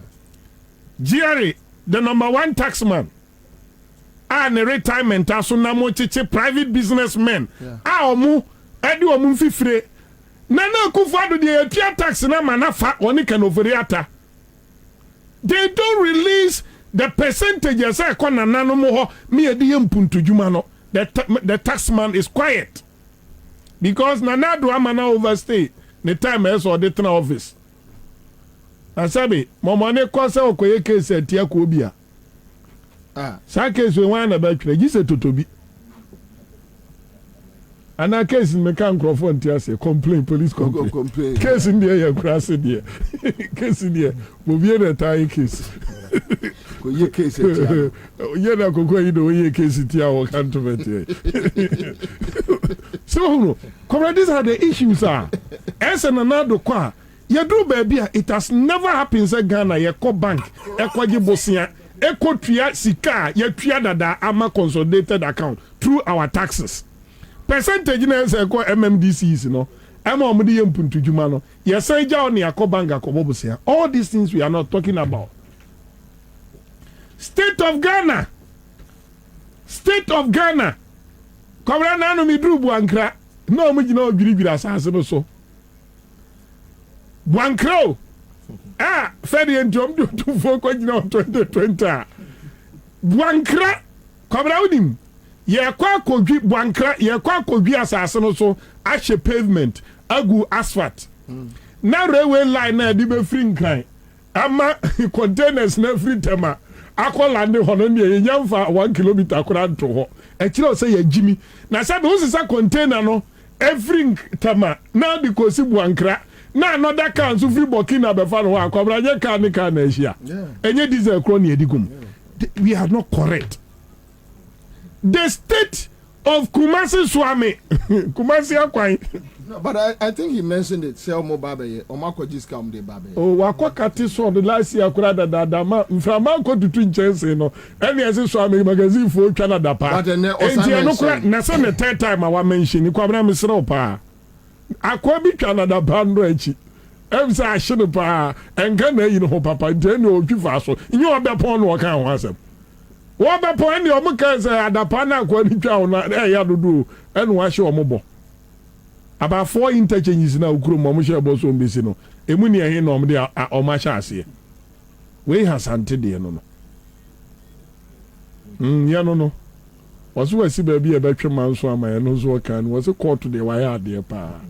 Jerry, the number 1 taxman. And retirement aso na mo chichi private businessmen. Omu edi omu fifire. Nana Akufo-Addo dey pay tax na manafa oni kan overiata. They don't release the percentages I call nano more me a diem puntu jumano. The taxman is quiet because nana do amana overstay the time else or the office. Asabi, momane kosa okoye case etia kobia. Sa case we wan about register to be. And a case in mechanical tia say complain police complain. Case in the air crash there. Case in there. Bobie the tie case. Ye case tia. Ye na kokwa you know ye case tia o cantonment. So these are the issues are. Ese na na do kwa. Ye do baby it has never happened in Ghana ye ko bank e ko gibosia e ko tua sika ye tua dada ama consolidated account through our taxes. Percentage na say ko MMDCs no am omudi yempuntu juma no ye say ja on ya ko bank akobobosia. All these things we are not talking about. State of Ghana kobra na no mi dru buankra no mu gina ogirigiri asase no so buankra fedi entom do to fo ko gina 2020 buankra kobra udim ye kwa kodwi buankra ye kwa kodwi asase no so ahye pavement agu asphalt na railway line na di be free nkran ama containers na free tema akola ne hono ne ye nyamfa 1 kilometer akora nto ho e kire o say ya jimi na sabe wo sisa container no every tema na di kosi buankra na another can so free Burkina be fa no akobra nye ka ne ka na ehia enye diesel kro ne edigum. We are not correct. The state of Kumasi Swami Kumasi Akwai. No, but I think he mentioned it. Sell more babe. Omako just come the babe. Oh, wako kati so the last year kurada da ma mframa ko tutu nchese no. Any as Swami magazine for Canada pa. But then na say the third time I mention ni kwabra misro pa. Akwa bi Canada bando echi. Emsa ahye pa enga na yi no papa nteni o twifa so. Nyi obepon no kan ho asem. Wobepon ni o muka say adapa na akwa ni twa na ya dodo enu wa hye o mobo. About 4 interchanges na ukuru mo share boss on besi no emu ni ehe no de o ma sha ase we hasante de no no ya no was where see baby a better man so my nose work and was a court to the wire dear pa.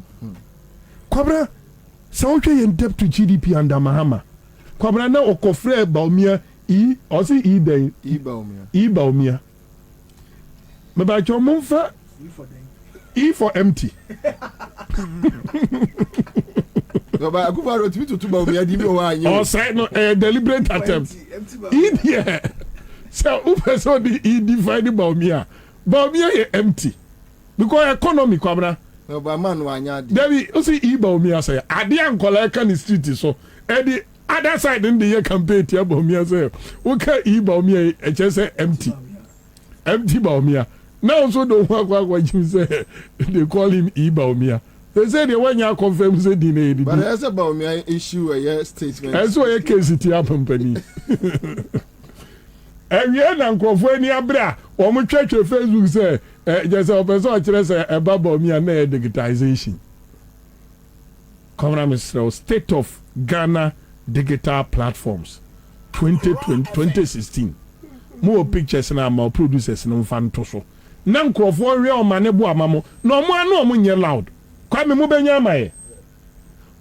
Kwabena, so okay in debt to GDP under Mahama. Kwabena na okofre Baumia E or see E day E Baumia. E Baumia. Me ba cho monfa E for empty. But I go for to Baumia di wa. Or say no deliberate attempt. E yeah. So who person the E divide Baumia. Baumia is empty. Because economy Kwabena. No, but man wanya. Debbie, you see E Baumia say adi ankola kan street so the other side in the year campaign tia Baumia say okay E Baumia e just say empty Baumia. Now so don't what you say they call him E Baumia. They say they want you confirm say the but as a Baumia issue a statement. As so a case it company. And yeah, nkrofo ani abra o mo twetwe Facebook say just a person kire say e baba mi na digitization. Come Mr. State of Ghana Digital Platforms 2016. More pictures na ma producers no fan to so. Na nkrofo we o ma ne bo amamo. No mo anu o mo nye loud. Kwa me mo benya amaye.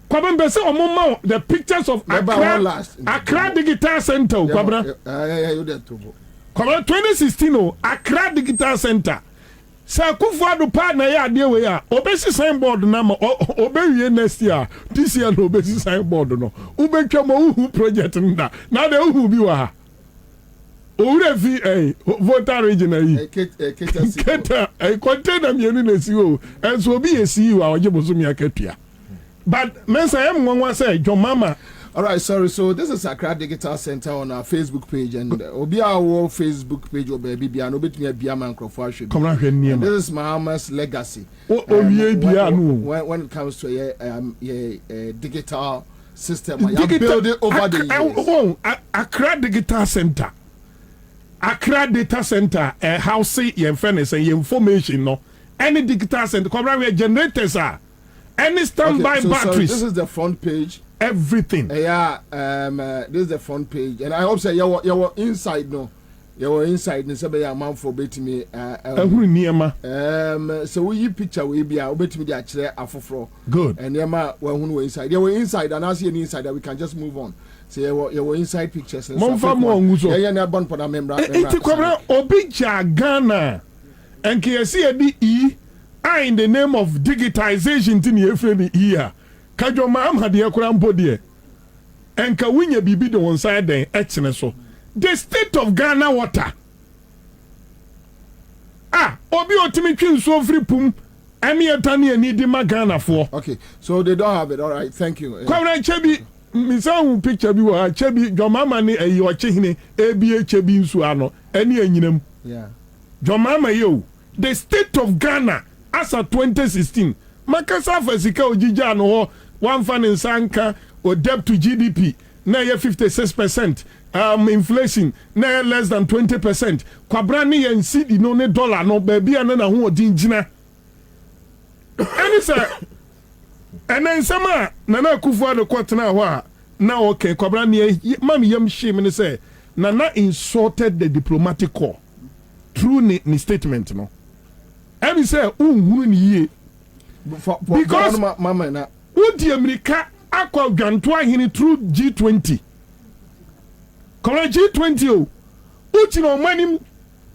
Kwabena be say omo the pictures of Accra Digital Center Kwabena. Kwabena 2016 Accra Digital Center. Sa Kufuado pa na ya ade we ya obesi signboard na ma obewie next year this year no obesi signboard no ubetwa mo uhu project nda na de uhu bi wa ha owure fi voter region yi keta container mienu na si o enso obi yesi wa oje bosumi akatua. But Mensa M one say John Mama. All right, sorry. So this is Accra Digital Center on our Facebook page, and Obi our Facebook page or baby and Obi me Bia man crofaship. Come on, this is Mahama's legacy. When it comes to digital system, I build it over the years. Accra Digital Center, Accra Data Center, housing your fairness and information. No, any digital center, come around where generators are. Any standby batteries. This is the front page. Everything. This is the front page, and I hope say you inside no. You were inside. And say be a man for bet me. So we picture we be a bet me the actually afofro. Good. And yama when we inside. You were inside, and I see an inside that we can just move on. So you were inside pictures. Yeah, na born for that member. Obija Ghana, and KSC in the name of digitization tin ye free here kajo ma am hade ekura mbodie enka winya bibi de won side den echene so the state of Ghana water obi otimi twin so free pum emi etane ani di ma Ghana for. Okay, so they don't have it. All right, thank you. Kwabena chebi misawu picture bi wa chebi jomama ni eyi o chehine ebie chebi nsu ano eni anyinam. Yeah, jomama yo the state of Ghana as of 2016, Makasa Fasika Ojija no one fan in Sanka or debt to GDP, now 56%, inflation, now less than 20%. Kwabrani and CD no dollar, no baby, and then who dinjina. And sir, and then some Nana Kufuado Quatana wa now okay, Kwabrani, Mammy Yam shame and say, Nana insulted the diplomatic corps through ni statement, no. And say, ye because Mama na the America aqua gantwa hini through G20. Come G20 Uchino money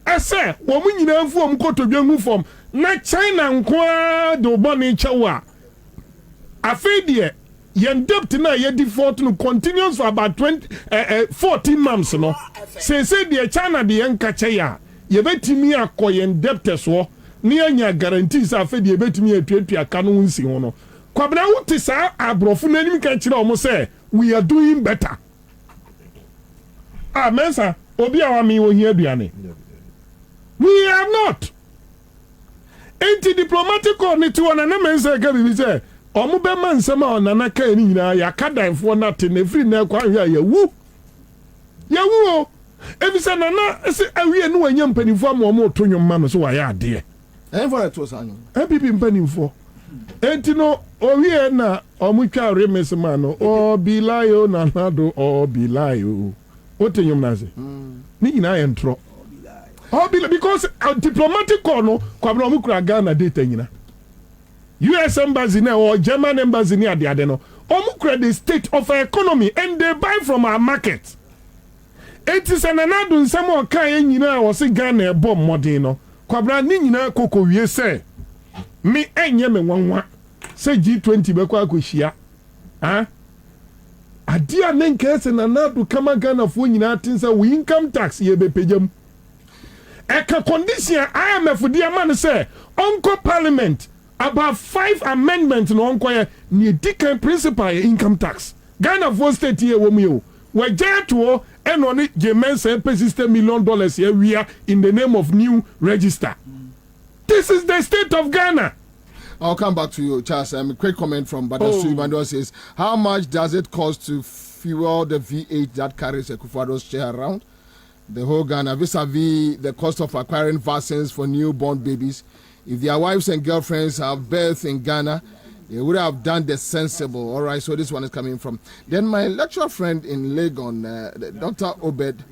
I say, woman in a form go to young form, not China and Kwa do bonny chawa. A fade yen debt na ye default no continues for about 14 months no. Say the China the Yankachaya, ye bet me a coyen debtors war. Ni anya guarantees afa de betumi atuatua ka no nsi ho no Kwabena wuti sa abrofo nanim ka kire omo say we are doing better. Mensa obi awami wo hia aduane we are not anti diplomatic on it one na Mensa ga bi say omo be man nsema onana ka ni nyina ya kadanfo na te na free na kwa hia ya wu o ebisa nana se awie no wanya mpanifo am omo to nwom no so wa ya ade for it was anyo people mpanifo entino owie na omutwa remes man no o bilayo na nado o bilayo otenyom na se ni nyina ye ntro Because diplomatic call no Kwabena omukura Ghana data nyina. US embassy na or German embassy ni ade no. Omukura the state of our economy and they buy from our market. It is an anadu nsem o kan nyina wo se Ghana e bom modern no. Kwabena ni nyina koko wie se me enye me wanwa se G20 bekwa akohia. Ah? Adia nenkese na nadu kama Ghana fo nyina tinsa we income tax ye be pejam. Eka condition IMF dia man say onko parliament about 5 amendments no onko ye dikan principal income tax. Ghana for state here wo mi o. We jato and on it Jemen say pay $60 million here we are in the name of new register. This is the state of Ghana. I'll come back to you, Charles. A quick comment from Badasu Imando says, how much does it cost to fuel the V8 that carries a Kufado's chair around the whole Ghana vis-a-vis the cost of acquiring vaccines for newborn babies? If their wives and girlfriends have birth in Ghana, they would have done the sensible. All right, so this one is coming from. Then my lecturer friend in Legon, Dr. Obed,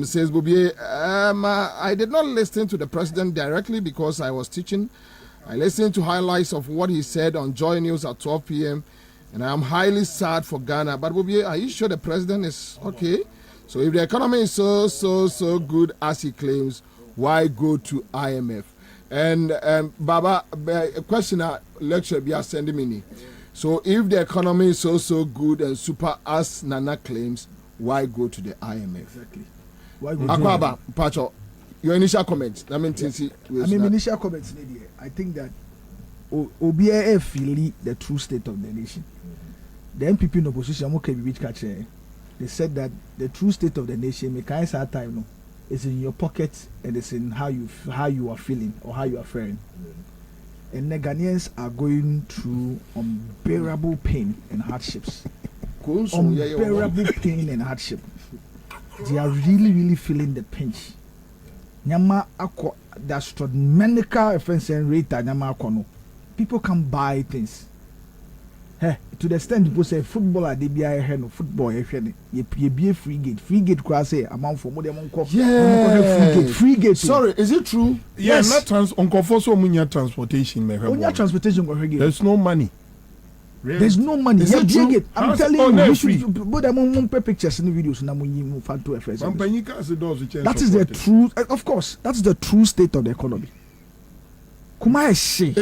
says, Bobie, I did not listen to the president directly because I was teaching. I listened to highlights of what he said on Joy News at 12 p.m. and I am highly sad for Ghana. But Bobie, are you sure the president is okay? So if the economy is so good as he claims, why go to IMF? And Baba, a question lecture be sending me. So if the economy is so good and super as Nana claims, why go to the IMF? Exactly. Why go Akwaba, Pacho, your initial comments. Initial comments, I think that OBA feel the true state of the nation. The MPP in opposition, they said that the true state of the nation, time, is in your pocket and it's in how you are feeling or how you are faring. And the Ghanaians are going through unbearable pain and hardships. Unbearable pain and hardship. They are really feeling the pinch. Nyama ako the astronomical offense rate nyama akono. People can buy things. Hey, to the extent people say footballer they be no football you be a free gate cross say amount for more than free gate. Sorry, is it true? Yes, not transportation. There's no money. Really? There's no money. Is it true? I'm telling you, we should put them on pictures in the videos and that is the true. Of course, that's the true state of the economy. Kumaishi.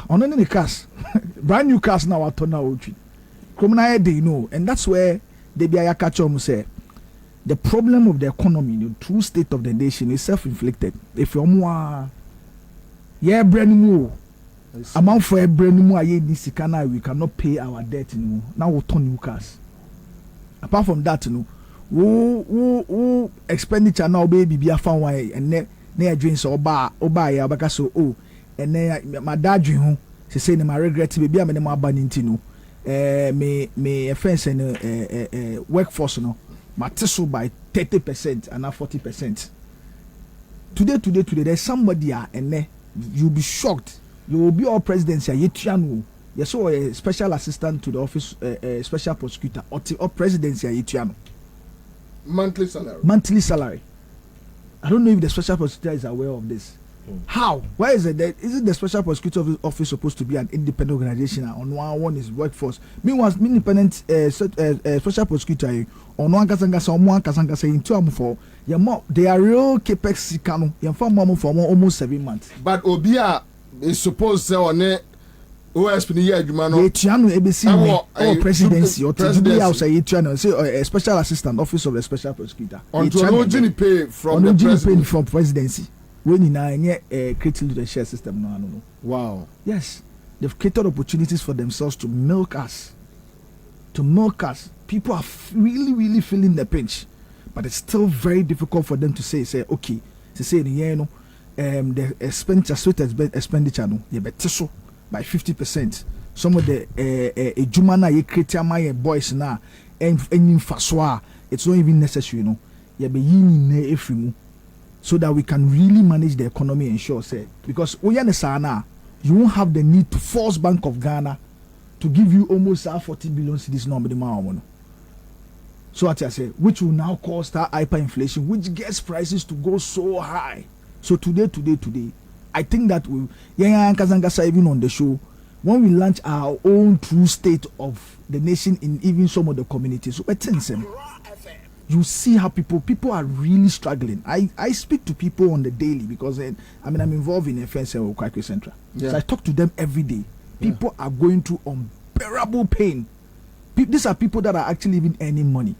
On any cars, brand new cars now at Tona. They know, and that's where they be a catch on say the problem of the economy, the true state of the nation is self-inflicted. If you're more, yeah, brand new. Amount for a brand new we cannot pay our debt anymore. Now we'll turn new cars. Apart from that, who expenditure now baby be a fun way and near drinks or bar ya bakaso and then my dad dream she say my regret baby I'm in my banintino me offense and workforce no my tissue by 30% and now 40%. Today there's somebody and you'll be shocked. You will be our presidency. You saw a special assistant to the office, special prosecutor, or presidency. Monthly salary. I don't know if the special prosecutor is aware of this. How? Why is it that? Is it the special prosecutor office supposed to be an independent organization? On one is workforce. Meanwhile, independent special prosecutor on one kasanga saying two for they are real capex kanu. You inform for almost 7 months. But Obia is supposed to on it. OSP ni adwuma no presidency or to outside say a special assistant office of the special prosecutor on to pay from the president from presidency when in creating the share system no. Wow. Yes, they've created opportunities for themselves to milk us. People are really feeling the pinch, but it's still very difficult for them to say okay to say the expenditure no you better so by 50%. Some of the Jumana ye create my boys now and in Faswa, it's not even necessary, so that we can really manage the economy and ensure say because you won't have the need to force Bank of Ghana to give you almost 40 billion cedis no. So what I say, which will now cause that hyperinflation, which gets prices to go so high. So today, I think that we, even on the show, when we launch our own true state of the nation in even some of the communities, so you see how people are really struggling. I speak to people on the daily because I'm involved in FNC or Kwabena Central. Yeah. So I talk to them every day. People are going through unbearable pain. These are people that are actually even earning money.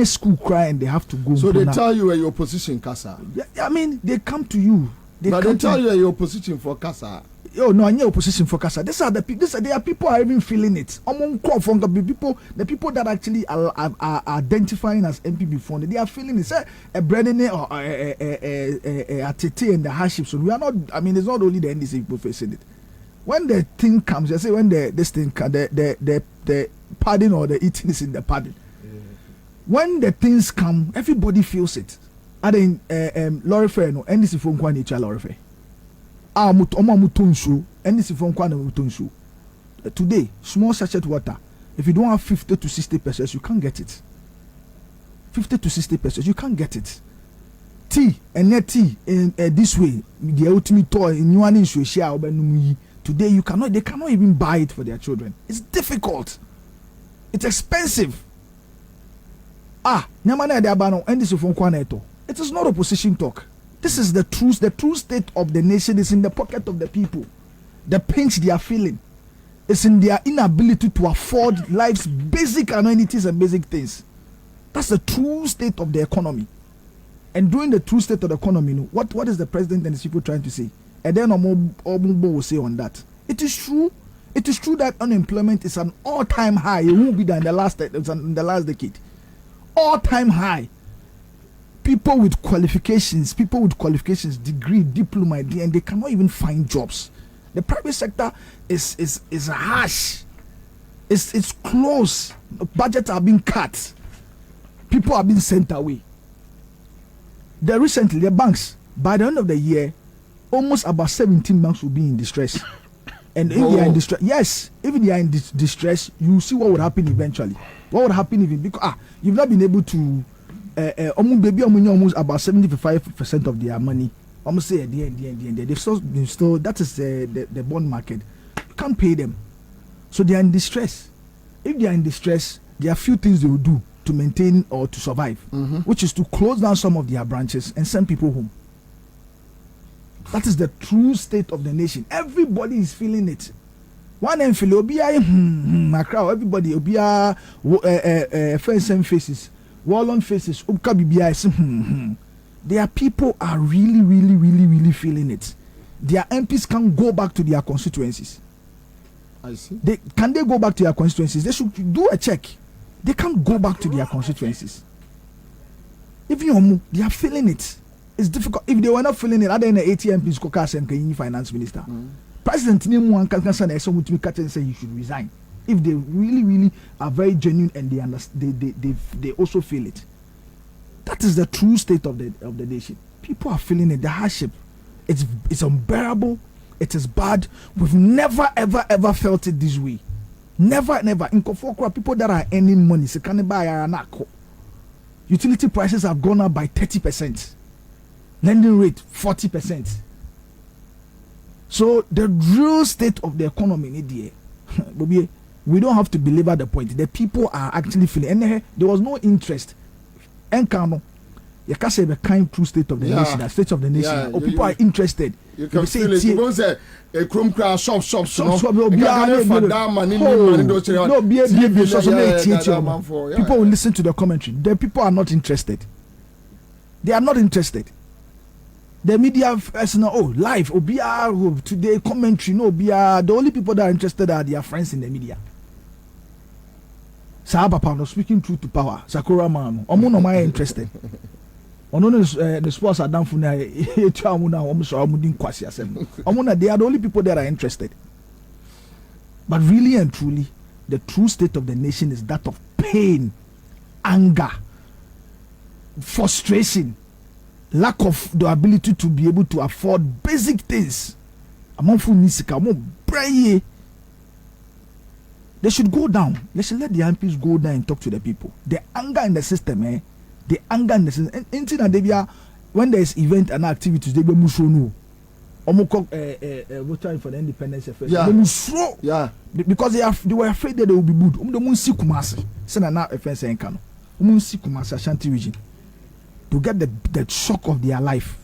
School cry and they have to go. So they tell you your position, Kasa. Yeah, I mean, they come to you. They tell you your position for Kasa. Oh no, I need opposition for Kasa. These are the people. There are people are even feeling it. The people that actually are identifying as MP before, they are feeling it. Say a Brennan or a Tete and the hardships. So we are not. I mean, it's not only the NDC people facing it. When the thing comes, I say when the pardon or the eating is in the pardon. When the things come, everybody feels it. I think lorry fare no NDC phone kwa nature lorry fare. NDC phone kwa mutonsu. Today, small sachet water. If you don't have 50 to 60 pesos, you can't get it. 50 to 60 pesos, you can't get it. Tea and net tea in this way, the ultimate toy in one issue share. Today they cannot even buy it for their children. It's difficult. It's expensive. It is not opposition talk. This is the truth. The true state of the nation is in the pocket of the people. The pinch they are feeling is in their inability to afford life's basic amenities and basic things. That's the true state of the economy. And during the true state of the economy, what is the president and his people trying to say? And then Omumbo will say on that. It is true. It is true that unemployment is an all-time high. It won't be there in the last decade. All-time high. People with qualifications, degree, diploma, and they cannot even find jobs. The private sector is harsh. It's close. Budgets are being cut. People are being sent away. Recently, the banks, by the end of the year, almost about 17 banks will be in distress. And if they are in distress, yes, if they are in distress, you see what would happen eventually. What would happen even because you've not been able to almost about 75% of their money. Almost say at the end. They've still that is the bond market. You can't pay them, so they are in distress. If they are in distress, there are few things they will do to maintain or to survive, which is to close down some of their branches and send people home. That is the true state of the nation. Everybody is feeling it. One and feel my crowd. Everybody face faces, wall on faces. Their people are really feeling it. Their MPs can't go back to their constituencies. I see. Can they go back to their constituencies? They should do a check. They can't go back to their constituencies. Even they are feeling it. It's difficult. If they were not feeling it, other than the ATMPs, Kokas and finance minister, President Nimu can say he should resign. If they really are very genuine and they understand, they also feel it. That is the true state of the nation. People are feeling it. The hardship, it's unbearable. It is bad. We've never ever felt it this way. Never. In Kofokra, people that are earning money, so can buy a utility prices have gone up by 30%. Lending rate 40%. So the real state of the economy in the Bobie, we don't have to belabor the point. The people are actually feeling, and there was no interest. Enkano, you can't say the kind true state of the nation, the state of the nation. People are interested. You can feel it. You don't say a chrome crash shop. People will listen to the commentary. The people are not interested. They are not interested. The media, live, today commentary, the only people that are interested are their friends in the media. Papa speaking truth to power. Sakura man, no interested. The sports are done for now. They are the only people that are interested. But really and truly, the true state of the nation is that of pain, anger, frustration, lack of the ability to be able to afford basic things. They should go down. They should let the MPs go down and talk to the people. The anger in the system, the anger in the system. When there is event and activities, they be mushonu. Voting for the independence first. Yeah. Because they were afraid that they will be booed. The Munsi Kumasi. Send an offense and Kano. Munsi Kumasi Ashanti region. To get the shock of their life.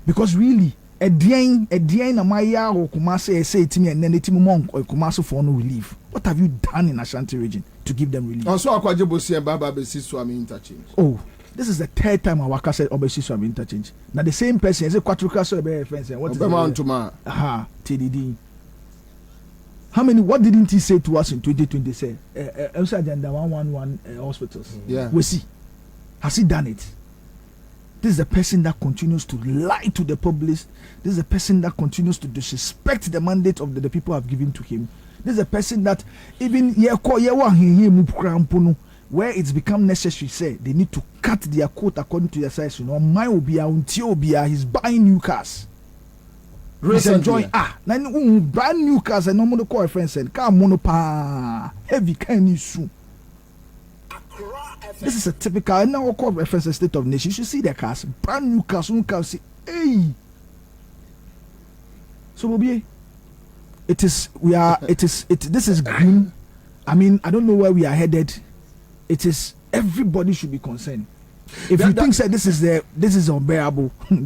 Because really, a drain na maya or Kumasi say to me and then the team monk or Kumasi for no relief. What have you done in Ashanti region to give them relief? Also, Akwajibosi and Baba Besi Swami interchange. Oh, this is the third time Awaka said Obesi Swami interchange. Now the same person, say Quatruka so be fence. What is the aha, TDD. What didn't he say to us in 2020? Say, Ansah agenda 111 hospitals. Yeah. We see. Has he done it? This is the person that continues to lie to the public. This is the person that continues to disrespect the mandate of the people have given to him. This is a person that even where it's become necessary, say they need to cut their coat according to their size. Mine will be he's buying new cars. He's enjoying brand new cars and normal call friends and car monopa heavy kind of soon. This is a typical now call reference state of nation. You should see their cars, brand new cars, say, hey. So Bobie, this is green. I mean, I don't know where we are headed. It is everybody should be concerned. If you think that this is unbearable, between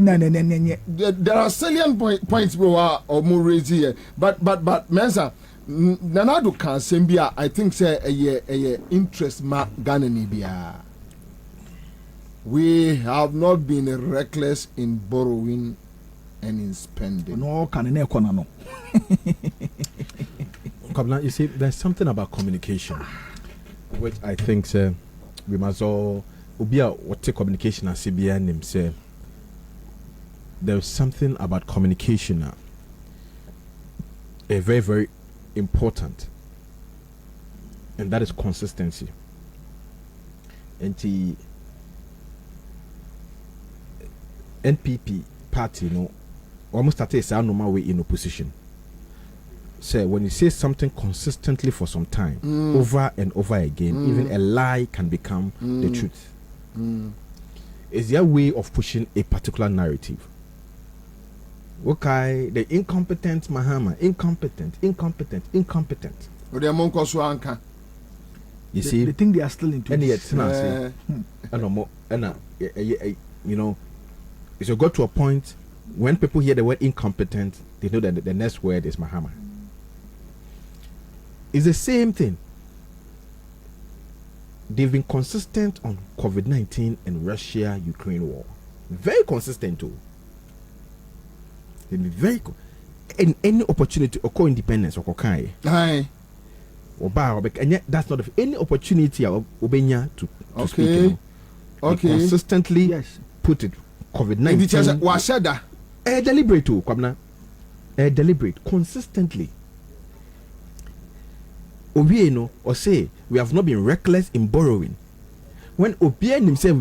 now and there are salient points we are or more raised here. But Mensa, Nanado can Sembia, I think say a interest ma Ghana Nibia. We have not been reckless in borrowing and in spending. No, can no. Kwabena, you see, there's something about communication, which I think we must all what take communication as CBN name say. There's something about communication a very, very important, and that is consistency. And the NPP party, almost started a normal way in opposition. Say when you say something consistently for some time, over and over again, even a lie can become the truth. It's their way of pushing a particular narrative. Okay, the incompetent Mahama, incompetent. You see, they think they are still into this. You know, if you go to a point when people hear the word incompetent, they know that the next word is Mahama. It's the same thing. They've been consistent on COVID-19 and Russia-Ukraine war. Very consistent too. They've been very in any opportunity or co-independence or co-kai. And yet that's not any opportunity Obenya to speak. Okay. Consistently put it COVID-19. Was said that deliberate too, Kwabena. Deliberate consistently. Obieno or say we have not been reckless in borrowing. When Obien himself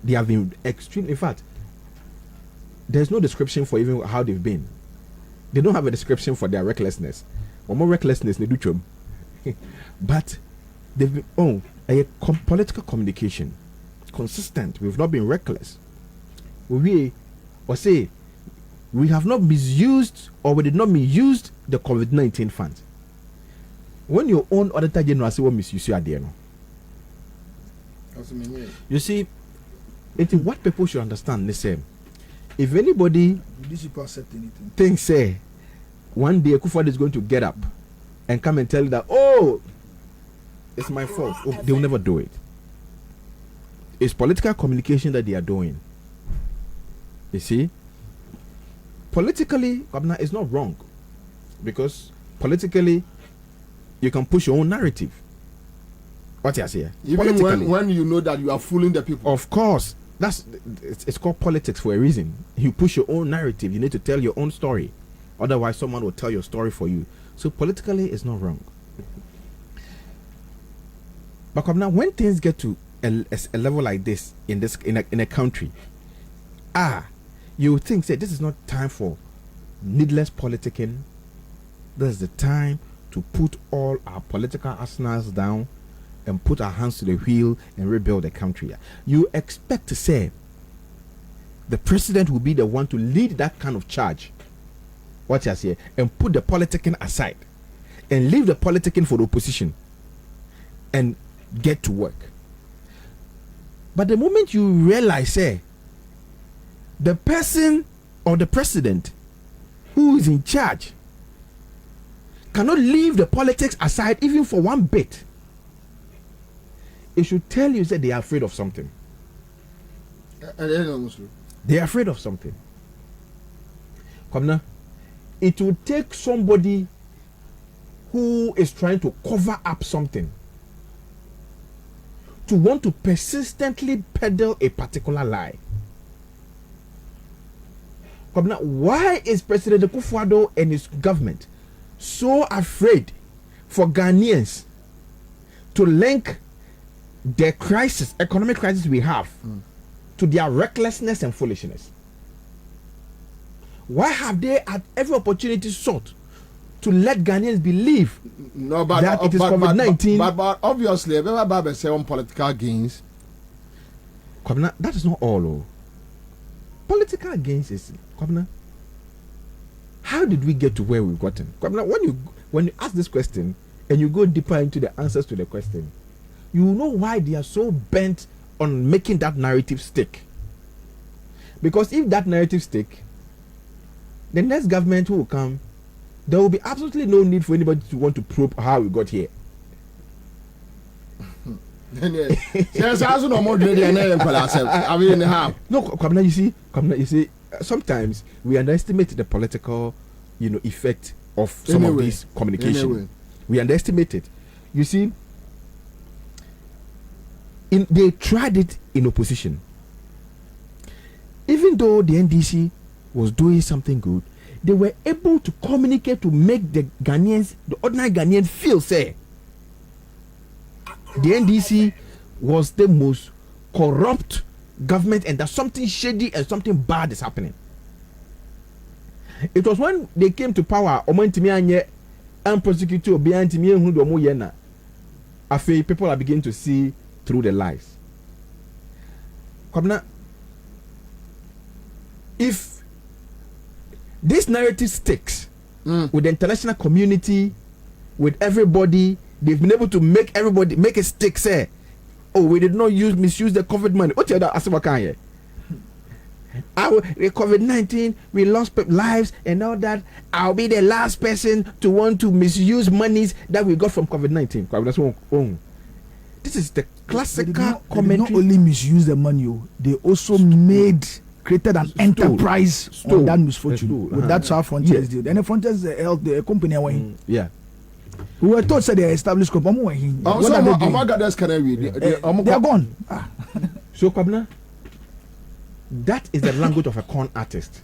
they have been extreme. In fact, there's no description for even how they've been. They don't have a description for their recklessness. Or more recklessness they do. But they've been political communication. Consistent. We've not been reckless. We have not misused or we did not misuse the COVID-19 funds. When your own auditor general say what misuse you are there, you see, what people should understand the same. If anybody thinks one day Akufo is going to get up and come and tell you that it's my fault, they will never do it. It's political communication that they are doing. You see, politically, Kwabena is not wrong, because politically you can push your own narrative. What you say? Even when you know that you are fooling the people. Of course, it's called politics for a reason. You push your own narrative. You need to tell your own story. Otherwise, someone will tell your story for you. So politically, it's not wrong. But now, when things get to a level like this in a country, you think that this is not time for needless politicking. this is the time to put all our political arsenals down and put our hands to the wheel and rebuild the country. You expect to say the president will be the one to lead that kind of charge. What you say, and put the politicking aside and leave the politicking for the opposition and get to work. But the moment you realize, the person or the president who is in charge cannot leave the politics aside even for one bit, it should tell you that they are afraid of something. They are afraid of something. Come now. It will take somebody who is trying to cover up something to want to persistently peddle a particular lie. Come now, why is President Akufo-Addo and his government so afraid for Ghanaians to link the crisis, economic crisis we have, to their recklessness and foolishness? Why have they at every opportunity sought to let Ghanaians believe that it is COVID-19? But obviously, everybody say on political gains. That is not all. Political gains is how did we get to where we've gotten? When you ask this question and you go deeper into the answers to the question, you know why they are so bent on making that narrative stick. Because if that narrative stick, the next government who will come, there will be absolutely no need for anybody to want to probe how we got here. No, you see, sometimes we underestimate the political, effect of some of these communication. We underestimate it. You see, they tried it in opposition. Even though the NDC was doing something good, they were able to communicate to make the Ghanaians, the ordinary Ghanaians, feel say the NDC was the most corrupt government and that something shady and something bad is happening. It was when they came to power, and prosecutor people are beginning to see through the lies. If this narrative sticks with the international community, with everybody, they've been able to make everybody make a stick. Say, oh, we did not misuse the COVID money. What the other COVID-19, we lost lives and all that. I'll be the last person to want to misuse monies that we got from COVID-19. This is the classical commentary. They not only misuse the money, they also created an enterprise on that misfortune. With that's how Frontiers did. And the Frontiers held the company away. Yeah. We were told that they established company. They are gone. So Kwabena, that is the language of a con artist.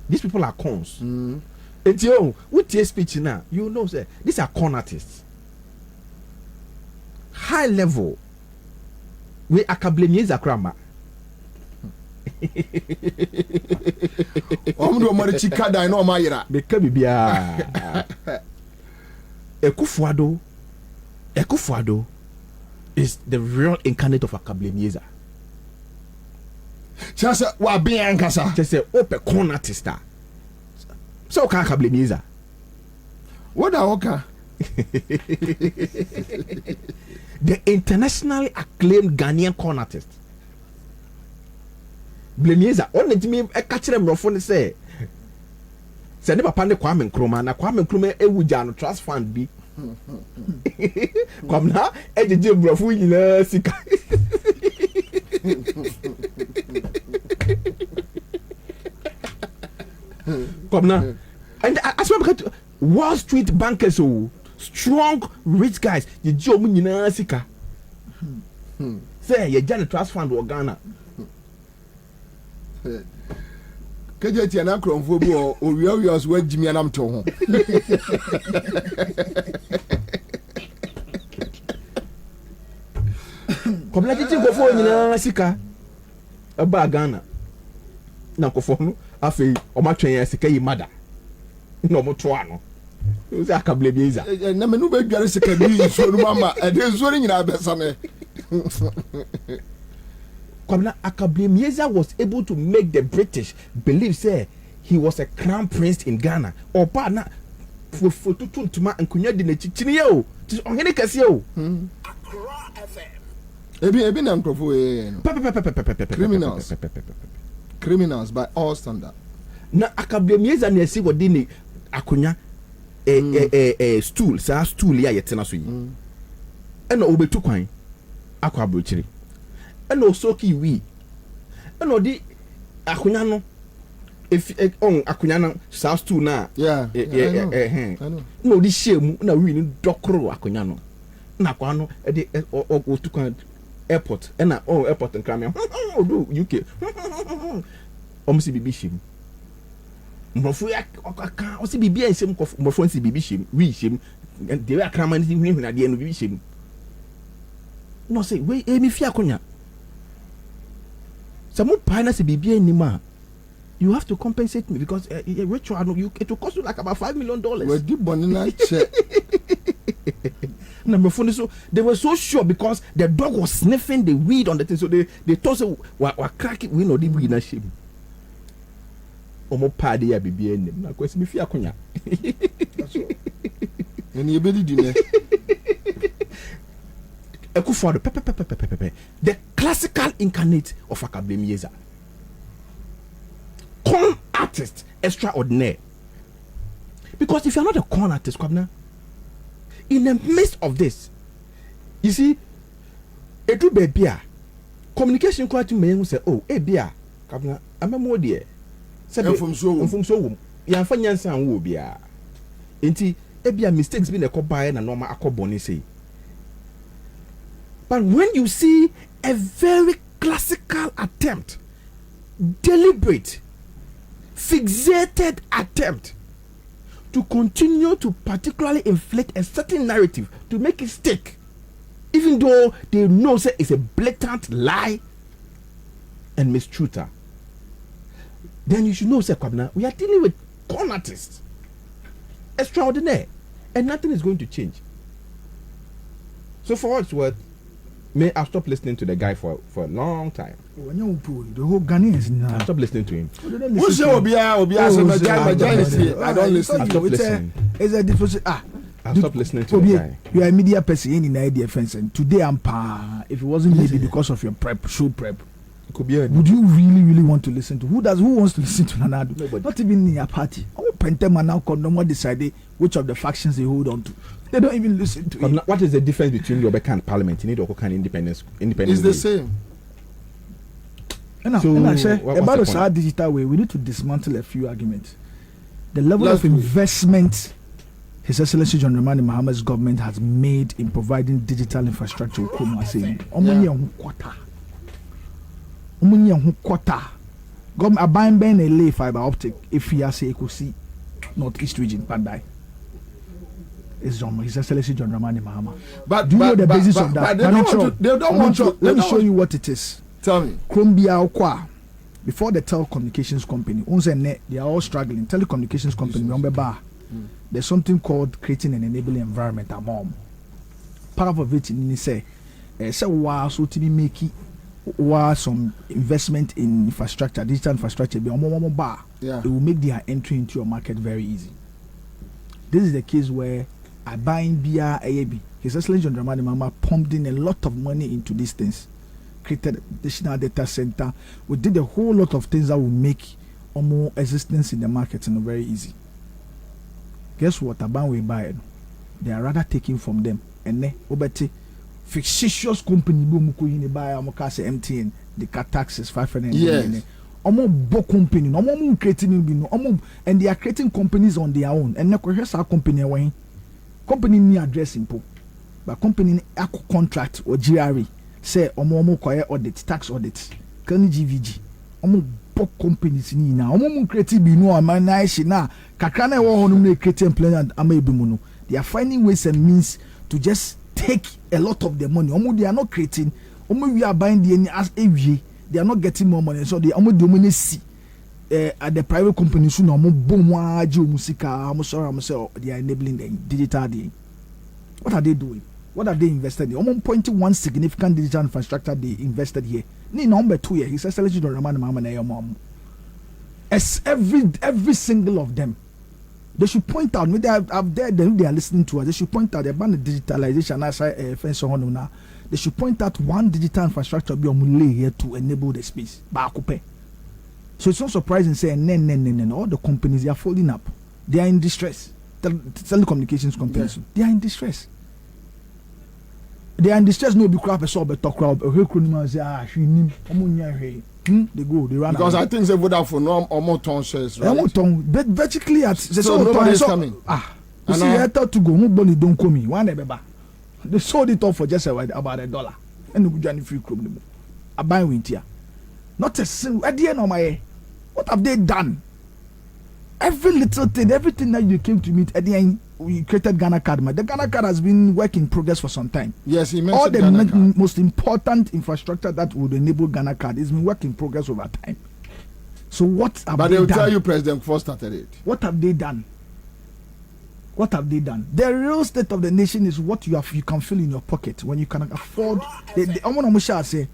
These people are cons. And with your speech now, you know, say these are con artists. High level. We are Kwabena Zakrama. Akufo-Addo is the real incarnate of a Kwabena. Just what being Ankasa? Just say open con artist. So can Kwabena. What are Oka? The internationally acclaimed Ghanaian con artist. Kwabena only me a catch them rough on say never pande Kwame Nkrumah na Kwame Nkrumah ewuja no trust fund bi Kwabena ejeje brofu nyina sika Kwabena and as well Wall Street bankers, strong rich guys, you job nyina sika say you jana trust fund or Ghana. Kejeti na kromfo bi o wiawias wa jimi anam to ho. Kwabena titi gofo nyina sika aba Ghana na kofo no afei o ma twen sika yi mada na o mo to ano Who's a Akablemieza? Never knew baby is a Canadian, so Mama, and there's one in our best. Kwabena Akablemieza was able to make the British believe, say, he was a crown prince in Ghana. Or partner for Tuma and Kunya Dine Chinio. On any Casio. Accra FM. Criminals by all standard. Na Akablemieza ne si wodini akonya stool stool ya yetena so yi. Ena obetu kwan akwa abrochire. Ena osoki wi. Ena odi akonya no on akonya no stool na I know. Na odi shemu na wi ni dokro akonya no. Na kwa no de otu kwan airport ena airport nkram odu UK. Omusi bibi shim. Mofo ya okaka osi bibi ensem mofo nsi bibi shim wi shim de ya krama ni hwehwena de no bibi shim. No say we emi fi akonya. Some partner se bibi anima. You have to compensate me because ritual no it will cost you like about $5 million. We do bonina check. Number phone so they were so sure because the dog was sniffing the weed on the thing, so they thought so wa crack it we no the weed na shame. Omo party ya bibi enim na kwesi mi fi akonya. Eni ebedi dine. Ekufodo the classical incarnate of Akablemieza. Con artist extraordinaire. Because if you're not a con artist, Kwabena, in the midst of this, you see, a true baby, communication quite to me say, oh, a beer, Kwabena, I'm a more dear. From so, young Fanyansa and Wobia. Inti, a beer mistakes been a combine and normal acoboni say. But when you see a very classical attempt, deliberate, fixated attempt to continue to particularly inflate a certain narrative to make it stick, even though they know say it's a blatant lie and mistruth, then you should know, say, Kwabena, we are dealing with con artists, extraordinaire, and nothing is going to change. So for what it's worth, may I stop listening to the guy for a long time. The whole Ghanaians now. I stop listening to him. Who's I don't listen. I stop listening. It's a difference. I stop listening to the guy. You are a media person in idea fence, and today I'm if it wasn't maybe because of your show prep. Could be would you really want to listen to who wants to listen to Nanado? Nobody. Not even in your party. Our Pentema now condom decided which of the factions they hold on to. They don't even listen to it. What is the difference between your and parliament? You need to kind independence. It's the same. And I say about our digital way, we need to dismantle a few arguments. The level of investment His Excellency John Dramani Mahama's government has made in providing digital infrastructure. Government abang ben a lay fiber optic if he has a see northeast region Pandai. It's His Excellency John Dramani Mahama. But do you know the basis of that? They don't want to. Let me show you what it is. Tell me. Colombia Okwa, before the telecommunications company, they are all struggling. Telecommunications company, there's something called creating an enabling environment at mom. Part of it in say wow, so to be making some investment in infrastructure, digital infrastructure, it will make their entry into your market very easy. This is the case where I buying beer AAB. His Excellency John Dramani Mahama pumped in a lot of money into these things, created additional data center. We did a whole lot of things that will make more existence in the market very easy. Guess what? About we buy it, they are rather taking from them. And then obeti fictitious company buy MTN, they cut taxes 500. Yes. Book company, creating and they are creating companies on their own. And our company ni address impo, but company contract or GRE say audit, tax audit, can GVG. Book companies ni na creative na kakana creating plan and they are finding ways and means to just take a lot of the money. They are not creating. We are buying the as AV. They are not getting more money, so they do money see. at the private companies soon no more boom musika almost sorry they are enabling the digital day. What are they doing? What have they invested in? Almost 0.1 significant digital infrastructure they invested here. Ni number 2 year. He says select the Roman mama na your mom. As every single of them, they should point out. Maybe they are listening to us. They should point out the digitalization as I they should point out one digital infrastructure be on here to enable the space. So it's not surprising saying no. All the companies they are folding up. They are in distress. Telecommunications companies they are in distress. They are in distress. No be crap. So be talk crowd. They go. They run. Because I think they would have for no or more ton shares. Right? But vertically at so nobody is coming. You see, I thought to go. Nobody don't come in. One ever. They sold it off for just about $1, and we join free club. I buy winter. Not a single. At the end of my year, what have they done? Every little thing, everything that you came to meet at the end, we created Ghana card. The Ghana card has been work in progress for some time. Yes, he mentioned all the Ghana card. Most important infrastructure that would enable Ghana card is been work in progress over time. So what have but they will done? tell you President Kufo started it. What have they done? What have they done? The real state of the nation is what you can feel in your pocket when you can afford. The say,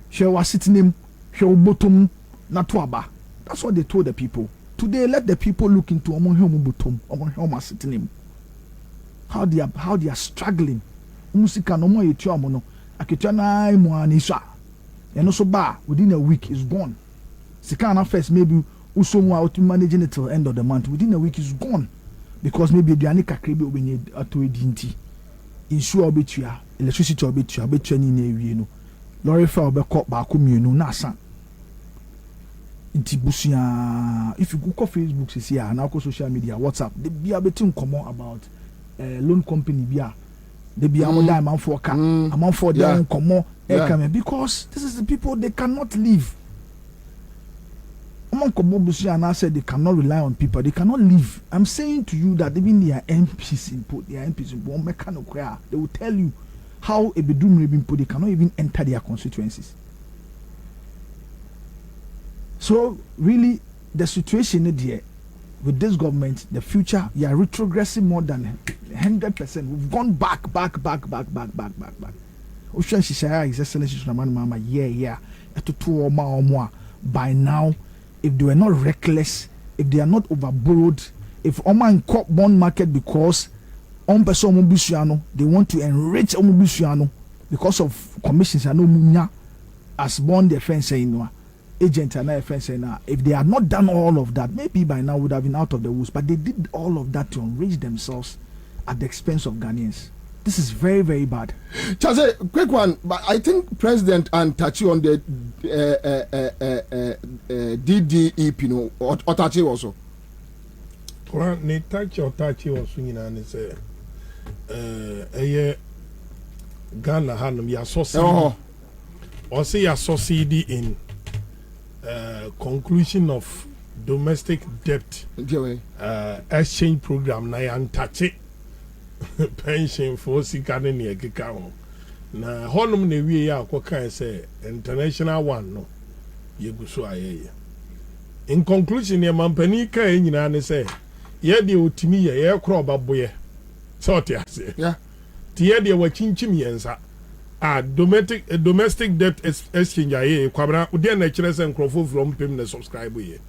"She was sitting in, she bottom not to aba." That's what they told the people. Today, let the people look into sitting in. How they are struggling. Musika no more no. Akitana mo anisha. And also bar within a week is gone. Sikana first maybe usomu out managing it till end of the month. Within a week is gone. Because maybe the anika krebe obenye ato edinti. Insure obetua, electricity obetua ni na ewie no. Lorry fare obekọ baako mienu na asan. Inti busia if you go Facebook see and now social media WhatsApp they be abetin komo about loan company bia they be among that amount for car amount for their own komo because this is the people they cannot live. Among komo busia and I said they cannot rely on people, they cannot live. I'm saying to you that even their MPs input they will tell you how a bedroom input they cannot even enter their constituencies. So really, the situation there with this government, the future, you are retrogressing more than 100%. We've gone back. Ocean Shishaya is Excellency Mama, yeah. By now, if they were not reckless, if they are not overborrowed, if Oman caught bond market because they want to enrich Omubusiano because of commissions and no munya as bond defense agent and FNC now, if they had not done all of that, maybe by now would have been out of the woods. But they did all of that to enrich themselves at the expense of Ghanaians. This is very, very bad. Chaze, quick one. But I think President and Tachi on the DDEP, you know, or Tachi also. Well, ne Tachi or Tachi also, you know, and say, Ghana Hanum, you associate, or say associate in. Conclusion of domestic debt exchange program na yantache pension for sikane ne ekeka ho na honum na wie ya akokan say international one no yeguso ayeye in conclusion ye mampani ka enyina ne say ye de otimi ye kro baboye so te ase yeah te ye de wachinchim yensa domestic debt exchange aye Kwabena udi na kire se nkrofo from pem na subscribe ye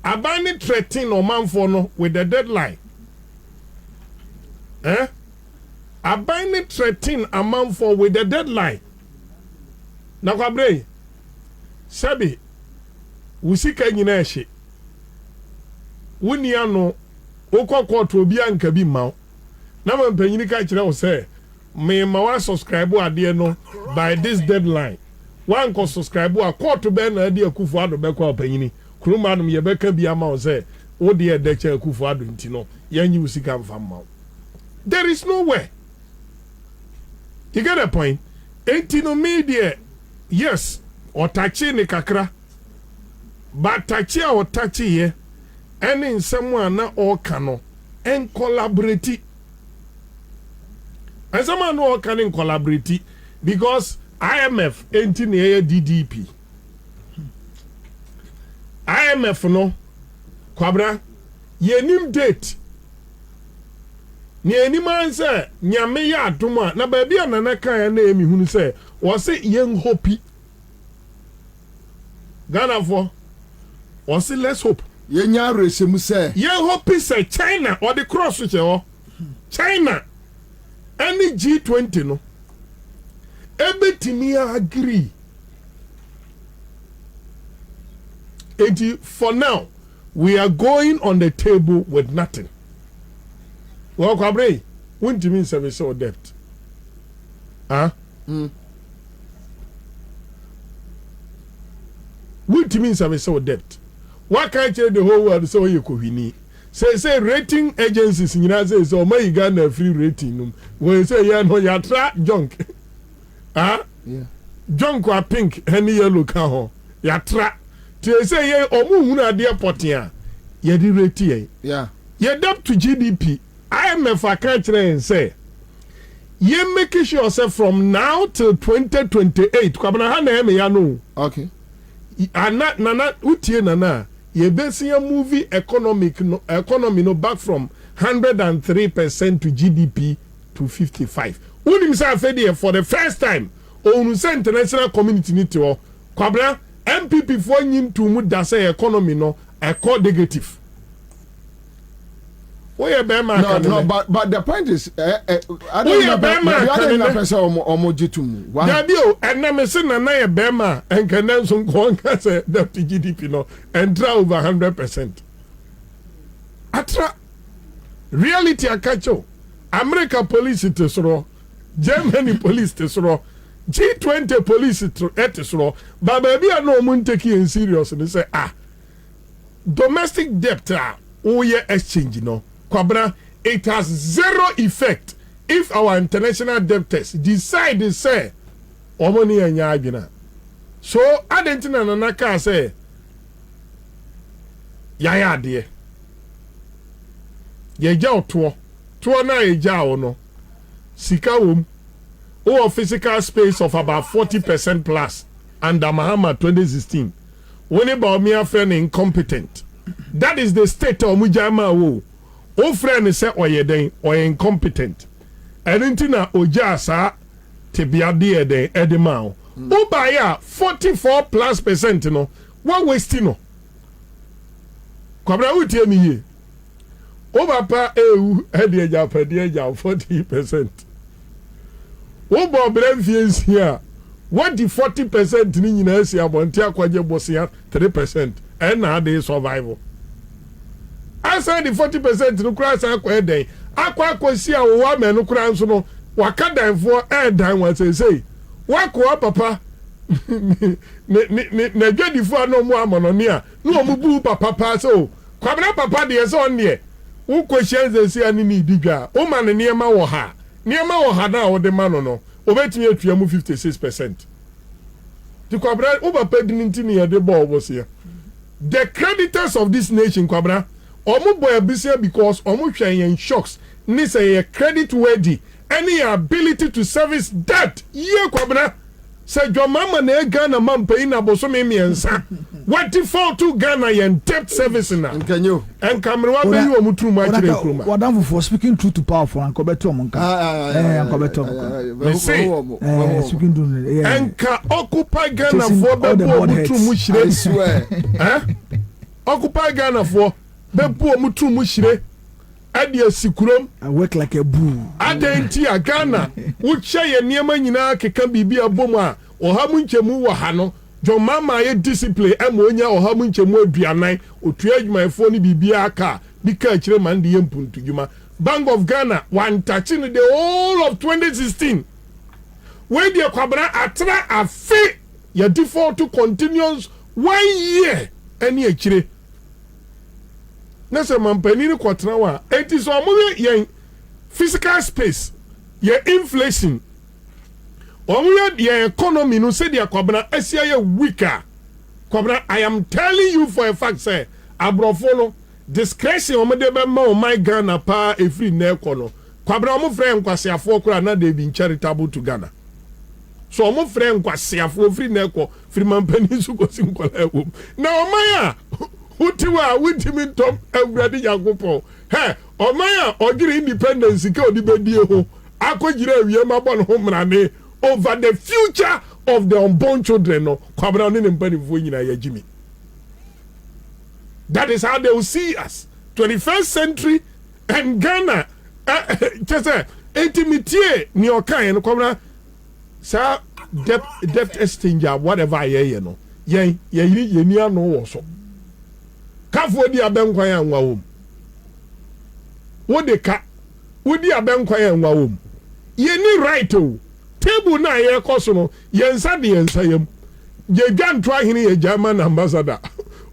abani threatening o manfo no with the deadline abani threatening a manfo with the deadline na Kwabena sabi usika nyina ehye woni ano okokọ to obi anka bi mawo na mampanyini ka kire wo se me ma wa subscribe ade no by this deadline one ko subscribe a court be na ade akufo ado be kwa panyini kuruma no ye be ka bi ama o say wo de e de cha akufo ado nti no yanyi usika mfa ma. There is nowhere. You get a point? Entino media yes otachi ni kakra but tachi a otachi ye any nsemu na o kano en collaborate. And someone who can collaborate because IMF ain't in the DDP. IMF no Kwabena yenim date ni eniman say nyame ya adoma na ba bia na kan na emi hunu say wo se yen hope Ghana for wo se let's hope yenya resemu say yen hope say China or the cross which China any G20 no ebetimi agree and for now we are going on the table with nothing. Well, Kwabena, what do you mean service or debt? Huh? What do you mean service or debt? Why can't you the whole world so you could win? Say rating agencies in United States or may Ghana free rating. When you say yeah no you try junk. Huh? Yeah. Junk or pink any yellow car. You try. To say ye omu huna dia potia. Ye di rate. Yeah. Ye debt to GDP. IMF akachre and say ye make sure say from now till 2028 Kwabena ha na me ya no. Okay. Nana utie nana ye base movie economy no back from 103% to GDP to 55. Unim say afedi for the first time onu say international community ni to Kwabena MPP for nyim to mu da say economy no eco negative. No, but the point is, I don't know. And I'm saying that na Bema and can then some say that GDP no and draw over 100%. Atra reality a catch you. America police it is raw, Germany police it is raw, G20 police it is raw. But baby, I know mun take you serious and they say domestic debt exchange no. Kwabena, it has zero effect if our international debtors decide to say omoni anya agina. So adentina nanaka say yaya de ye jaw to na ye jaw no sika wom o physical space of about 40% plus under Mahama 2016 when about me friend incompetent. That is the state of mujama wo. O friend say oyeden or incompetent. Entina oja sa tebiade eden edema. O baya 44+% no. What waste no. Kwabena utie mi ye. O papa edi eja 40%. O bo bremfies here. What the 40% ni nyina sia bonti akwaje bosia 3% and na dey survival. Answer the 40% no cry san kwa den akwa si a wo ame no cry nso no waka dan for dan wa say wakwa papa na dwadi fo no mo amononi a no mo bu papa so Kwabena papa de so on ne wo kwehia si ani ni digwa o ma ne niema wo ha na wo de ma no obetimi atua mu 56%. The Kwabena o papa dinti ne de ball was here. The creditors of this nation Kwabena omu boy abisia because omu hwen yen shocks ni say ye credit worthy any ability to service debt ye Kwabena say your mama na Ghana man pay na boso me miensa what default to Ghana yen debt service na nkanyo en kamera be yi omu tru ma kire kroma wadam for speaking truth to power for ankobeto omonka ankobeto speaking truth enka occupy Ghana for be omu tru mu hire occupy Ghana for bebu omutu mu hire ade asikurom I work like a boo adenti a Ghana wo che ye niema nyina keka bibi abomu a ohamu nchemu wo ha no jo mama ye discipline onya ohamu nchemu aduanan otua adwumayefo ni bibi aka bika kire man de yempuntu dwuma Bank of Ghana one touching the whole of 2016 when the Kwabena atra afi your default to continuous 1 year any akire nese mampani ni kwatena wa enti so omo ye physical space ye inflation omo ye economy no se dia Kwabena asia ye weaker Kwabena I am telling you for a fact say abrofo no discretion omo de be ma o my Ghana pa efri na ekono Kwabena omo frɛ nkwasiafo kura na de be charitable to Ghana so omo friend kwasiafo free na ekọ free man pani su kosi nkola ewo na omaya utiwa witimi tom awurade yagopo he omaya ogiri independence ke odibedie ho akojire awie mabon ho mrane over the future of the unborn children no Kwabena ne mpanifo nyina ya jimi. That is how they will see us. 21st century and Ghana just say intimate ni okan no Kwabena sa debt exchange whatever ye no ye ni ano wo so kafo di abenkwan anwa wo wo de ka wo di abenkwan anwa wo ye ni right o table na ye koso no ye nsa de ye nsa yam ye dwantwa hene ye German ambassador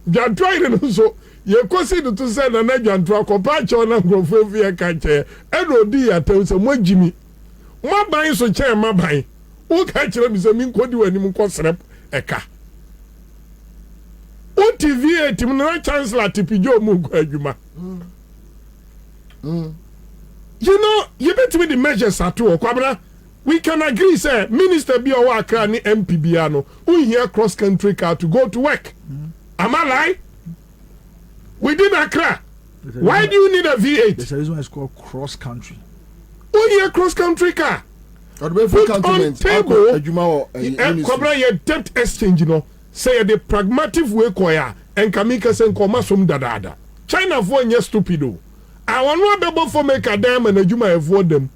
dwantwa hene no so ye kosi to say na dwantwa ko pa cho na ngrofo fi ye ka che e no di ya tem se mo jimi mo ban so che ma ban wo ka kire mi se mi nkodi wani mu ko srep eka o TV team na chancellor tipijo mu ko adwuma you know you bet me the measures at all Kwabena. We can agree, sir. Minister be our Accra ni MP Biano. We hear cross country car to go to work. Am I lying? Within Accra. Why do you need a V8? There's a reason why it's called cross country. We hear cross country car. Put on table. Kwabena ye debt exchange, you know. Say the pragmatic way koya and kamika sen koma sum dadada. China for nye stupido. I want no bebo for make a dam and a juma avoid them.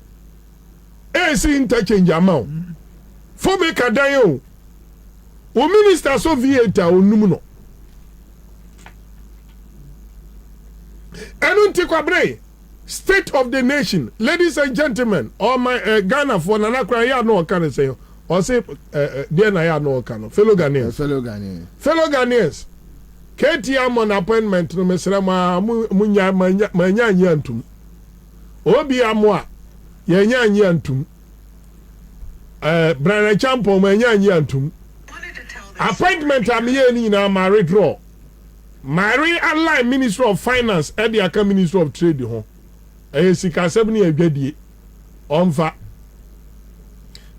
See interchange amount. For make a dayo. O minister so V8 o numuno. Enu Kwabena, state of the nation, ladies and gentlemen, all my Ghana for nanakra ya no can say. Or say dear na ya no can. Fellow Ghanaians. KTM on appointment no mesra ma munya manya nyantum. Obi amwa yenya nyantum. Brana Champo manya nyantum. Appointment am ye ni na Mary draw. Mary align Minister of Finance and the Aka Minister of Trade ho. Sika 7 adwadie. Onfa.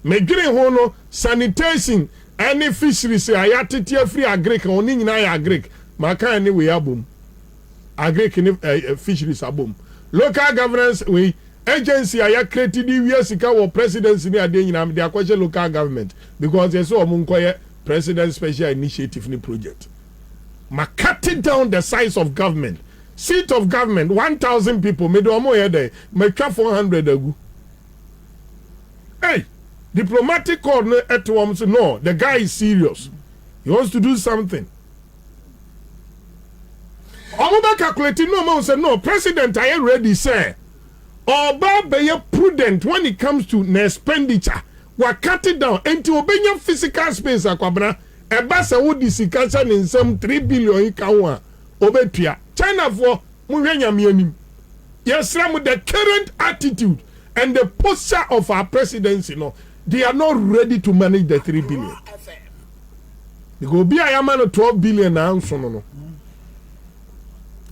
Megire ho no sanitation any fisheries ayatete free agric oni nyina ya agric. Maka any we abom. Agric ni fisheries abom. Local governance we agency aya created the sika wo presidency ni ade nyina dey akwaje local government because they so omunkoye president special initiative ni project. Ma cutting down the size of government. Seat of government 1,000 people me do omo here there me twa 400 agu. Hey, diplomatic call no etwom say no, the guy is serious. He wants to do something. Omo calculating no man say no, president I ready say. Oba be prudent when it comes to expenditure. We cut it down into obenya physical space Kwabena. Eba se wo discussion in some 3 billion ikawa obetua. China for muhwenya mianim. Yes, the current attitude and the posture of our presidency, they are not ready to manage the 3 billion. Because be a yaman 12 billion now, so no.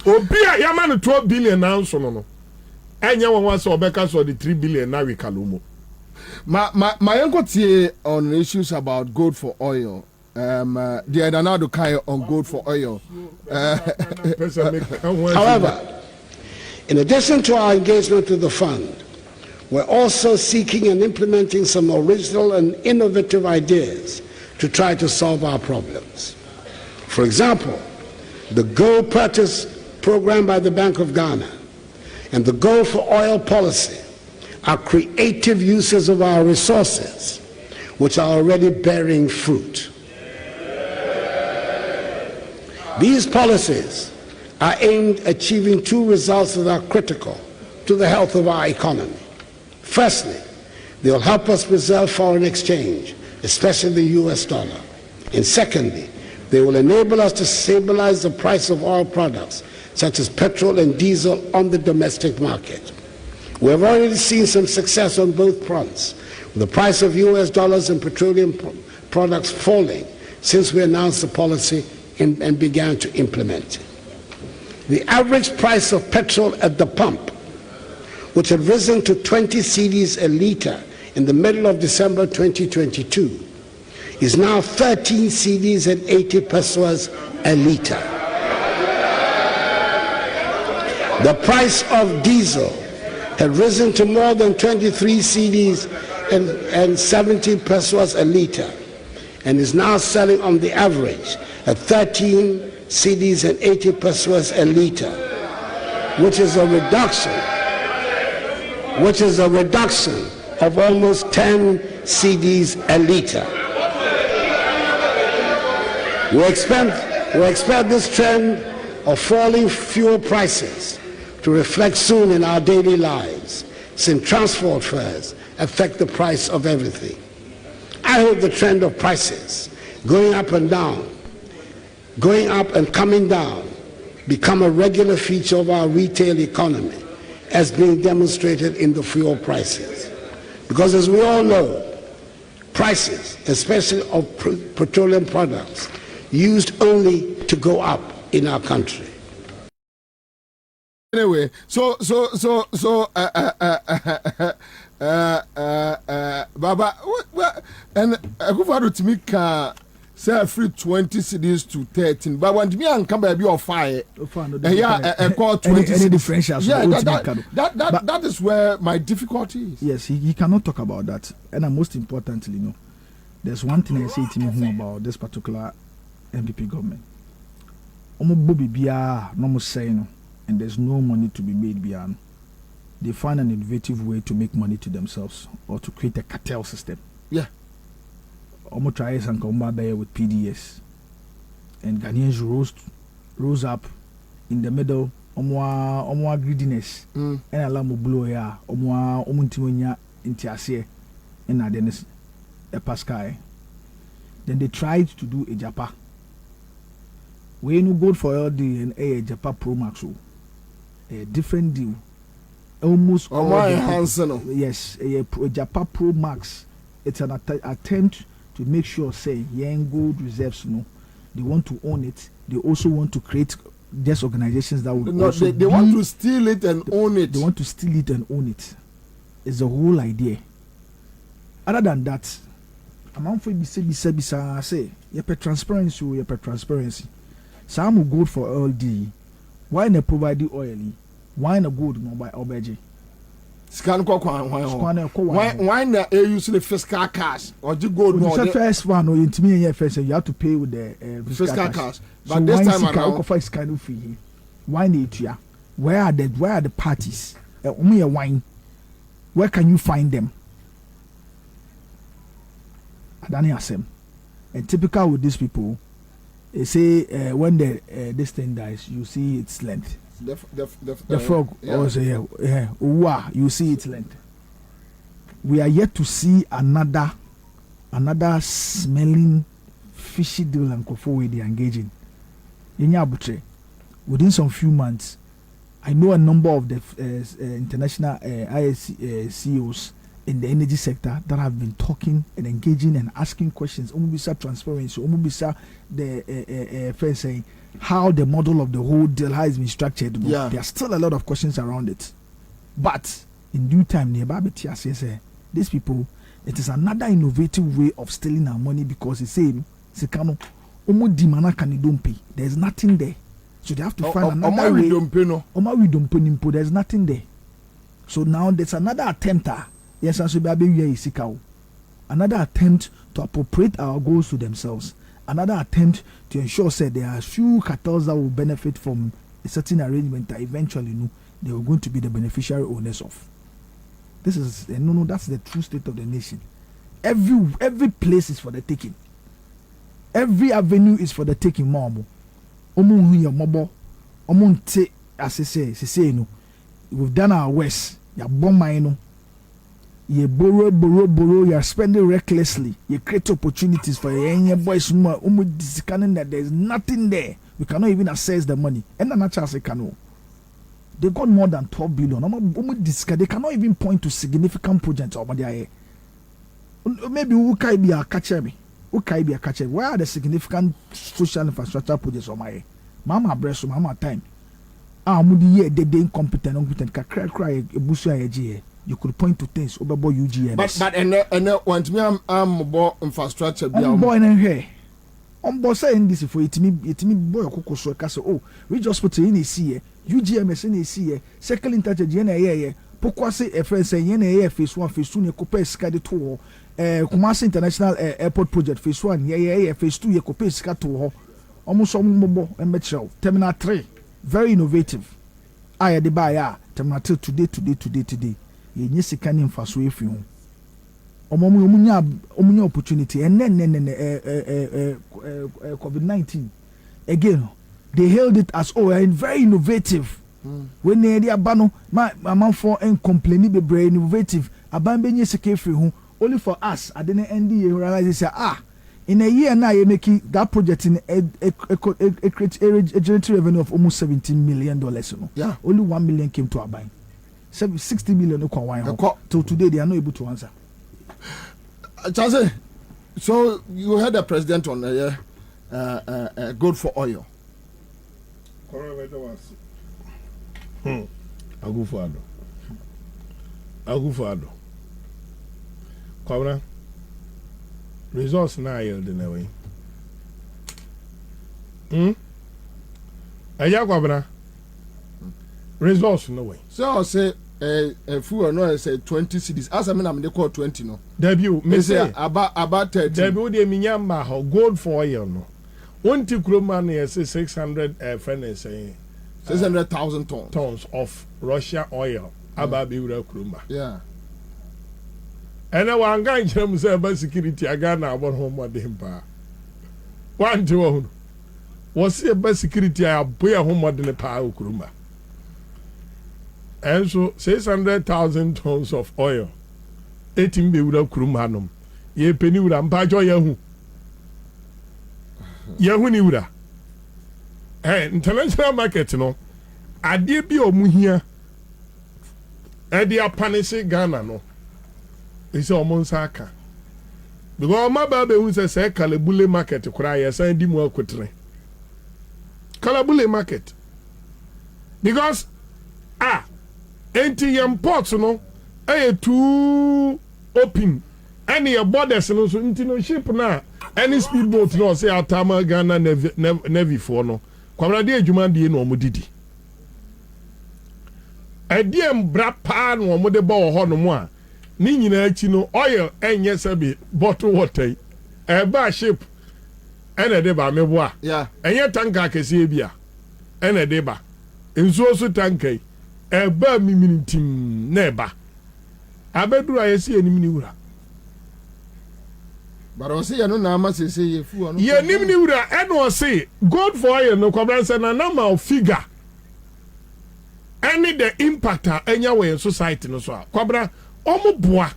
Or be a yaman 12 billion now, so no. And you want to Obeka so the 3 billion now we kalumo. My uncle T on issues about gold for oil. The Adanado Kai on gold for oil. However, in addition to our engagement with the fund, we're also seeking and implementing some original and innovative ideas to try to solve our problems. For example, the gold purchase program by the Bank of Ghana and the gold for oil policy are creative uses of our resources, which are already bearing fruit. These policies are aimed at achieving 2 results that are critical to the health of our economy. Firstly, they will help us preserve foreign exchange, especially the US dollar. And secondly, they will enable us to stabilize the price of oil products, such as petrol and diesel, on the domestic market. We have already seen some success on both fronts, with the price of US dollars and petroleum products falling since we announced the policy and began to implement it. The average price of petrol at the pump, which had risen to 20 cedis a litre in the middle of December 2022 is now 13 cedis and 80 pesos a litre. The price of diesel had risen to more than 23 cedis and 70 pesos a litre, and is now selling on the average at 13 cedis and 80 pesos a litre, which is a reduction of almost 10 cedis a litre. We expect this trend of falling fuel prices to reflect soon in our daily lives, since transport fares affect the price of everything. I hope the trend of prices going up and coming down become a regular feature of our retail economy, as being demonstrated in the fuel prices. Because as we all know, prices, especially of petroleum products, used only to go up in our country. Anyway, so Baba, and Akufo-Addo to me can say free 20 cedis to 13, but when me and come baby of fire, yeah, call 20 any differentials. Yeah, that is where my difficulty is. Yes, he cannot talk about that. And most importantly, you know, there's one thing I say to him about this particular MPP government. Bobie biya no say no, and there's no money to be made beyond. They find an innovative way to make money to themselves or to create a cartel system. Yeah. Omo tries and come back with PDS, and Ghanaians rose up in the middle. Omo greediness and allow mo blow ya. Omo ntimonya intiase and adenes a pascal. Then they tried to do a Japa. We no go for LD and a Japa Pro Max, a different deal. Almost yes, a Japa Pro Max. It's an attempt to make sure, say, young gold reserves, no, they want to own it. They also want to create just organizations that will. No, they want to steal it and own it. They want to steal it and own it. It's the whole idea. Other than that, I'm on for bisa say, yepe transparency. Some will go for LD. Why not provide the oil? Why not gold no by Obeji? Why not use the fiscal cash or do gold? The first one or intimate first, you have to pay with the fiscal cash. But so this time around, is kind of free. Why need you? Where are the parties? Only a wine. Where can you find them? Adani Asem. And typical with these people, they say when this thing dies, you see its length. The frog also you see its length. We are yet to see another smelling fishy deal and way they are engaging. Within some few months, I know a number of the international CEOs in the energy sector that have been talking and engaging and asking questions. Omubisa transparency, Omubisa the first saying how the model of the whole deal has been structured. Yeah. There are still a lot of questions around it. But in due time, these people, it is another innovative way of stealing our money because it's saying, there's nothing there. So they have to find another way. There's nothing there. So now there's another attempt. Another attempt to appropriate our goals to themselves. Another attempt to ensure that there are few cartels that will benefit from a certain arrangement that eventually they are going to be the beneficiary owners of. This is that's the true state of the nation. Every place is for the taking. Every avenue is for the taking. We've done our worst. You borrow, you're spending recklessly. You create opportunities for your young boys that there's nothing there. We cannot even access the money. And then they got more than 12 billion. They cannot even point to significant projects. Maybe who can be a catcher me? Who can be a catcher? Where are the significant social infrastructure projects on my mama breast, mama time? Mudi ye they incompetent, cry a busu. you could point to things about UGMS. But and want me am about infrastructure. Boy and here. Saying this for it me boy koko so ka say oh which hospital in see UGMS in see second interchange na ye pokwase e friend say yen na phase 1 phase 2 ne kopa sika de to Kumasi International Airport project phase 1 ye phase 2 ye kopa sika to ho almost mbobo embetrel terminal 3 very innovative aya de ba ya terminal 3 today ye nyi sika ne mfa so efi ho omunya opportunity and then COVID-19 again they hailed it as very innovative when they abano my man for and complaining be very innovative abambenye secretary who only for us I didn't end the realize in a year now you make that project in a generating revenue of almost $17 million yeah only 1 million came to our bank 60 million till today they are not able to answer. Chase, so you had a president on good for oil. Agufado. Kwabena. Resource na yield in a way. Aya Kwabena. Resource no way. So I say fuel no say 20 cities. As I mean I'm dey call 20 no. Debut me say about 30. Debut de minyamba ho gold for oil no. One tikroma na say 600 friend say 600,000 tons of Russian oil about Biura Kruma. Yeah. And I want to say about security. I got now about home what them pa. 1 to 1. Was it about security? I buy a home what the pa Kruma. And so 600,000 tons of oil. 18 Biura Krumanum. Ye penny would ampajo Yahoo. Yahoo ni would. International market no ade bi o mu hia e dia panise Ghana no ise o mo nsaka because ma ba be hu se Kalabule market kura ye san di mu akotre Kalabule market because enti yam ports no too open any your borders no so enti no ship na any speedboat no say atama Ghana navy for no Kwabena de adwuma de no omudidi adiem bra pa no omude bo ho no mo a ni nyina achi no oil enye sabi bottle water ba ship ene de ba mebo a yeah enye tanka kese bia ene de ba ensuo so tanka ba miminim na ba abeduru ayesi enim ni wura but I say no na ma say ye fu no ye nim ni wura e no say gold for oil no Kwabena say na normal figure any the impact enya we society no so Kwabena omoboa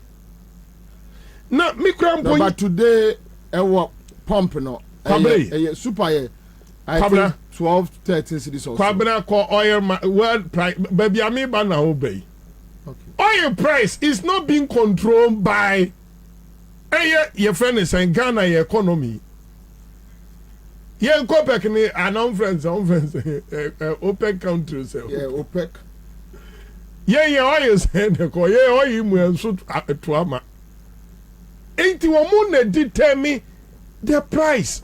na mikrampo but today pump no super I think 12-13 cities also Kwabena call oil world price baby ami ba na obey okay oil price is not being controlled by your friend is in Ghana economy. Yeah, OPEC ni friends, OPEC countries. Yeah, OPEC. Yeah, oil saying the call. Yeah, oil mu enso atuama. 81 determine the price.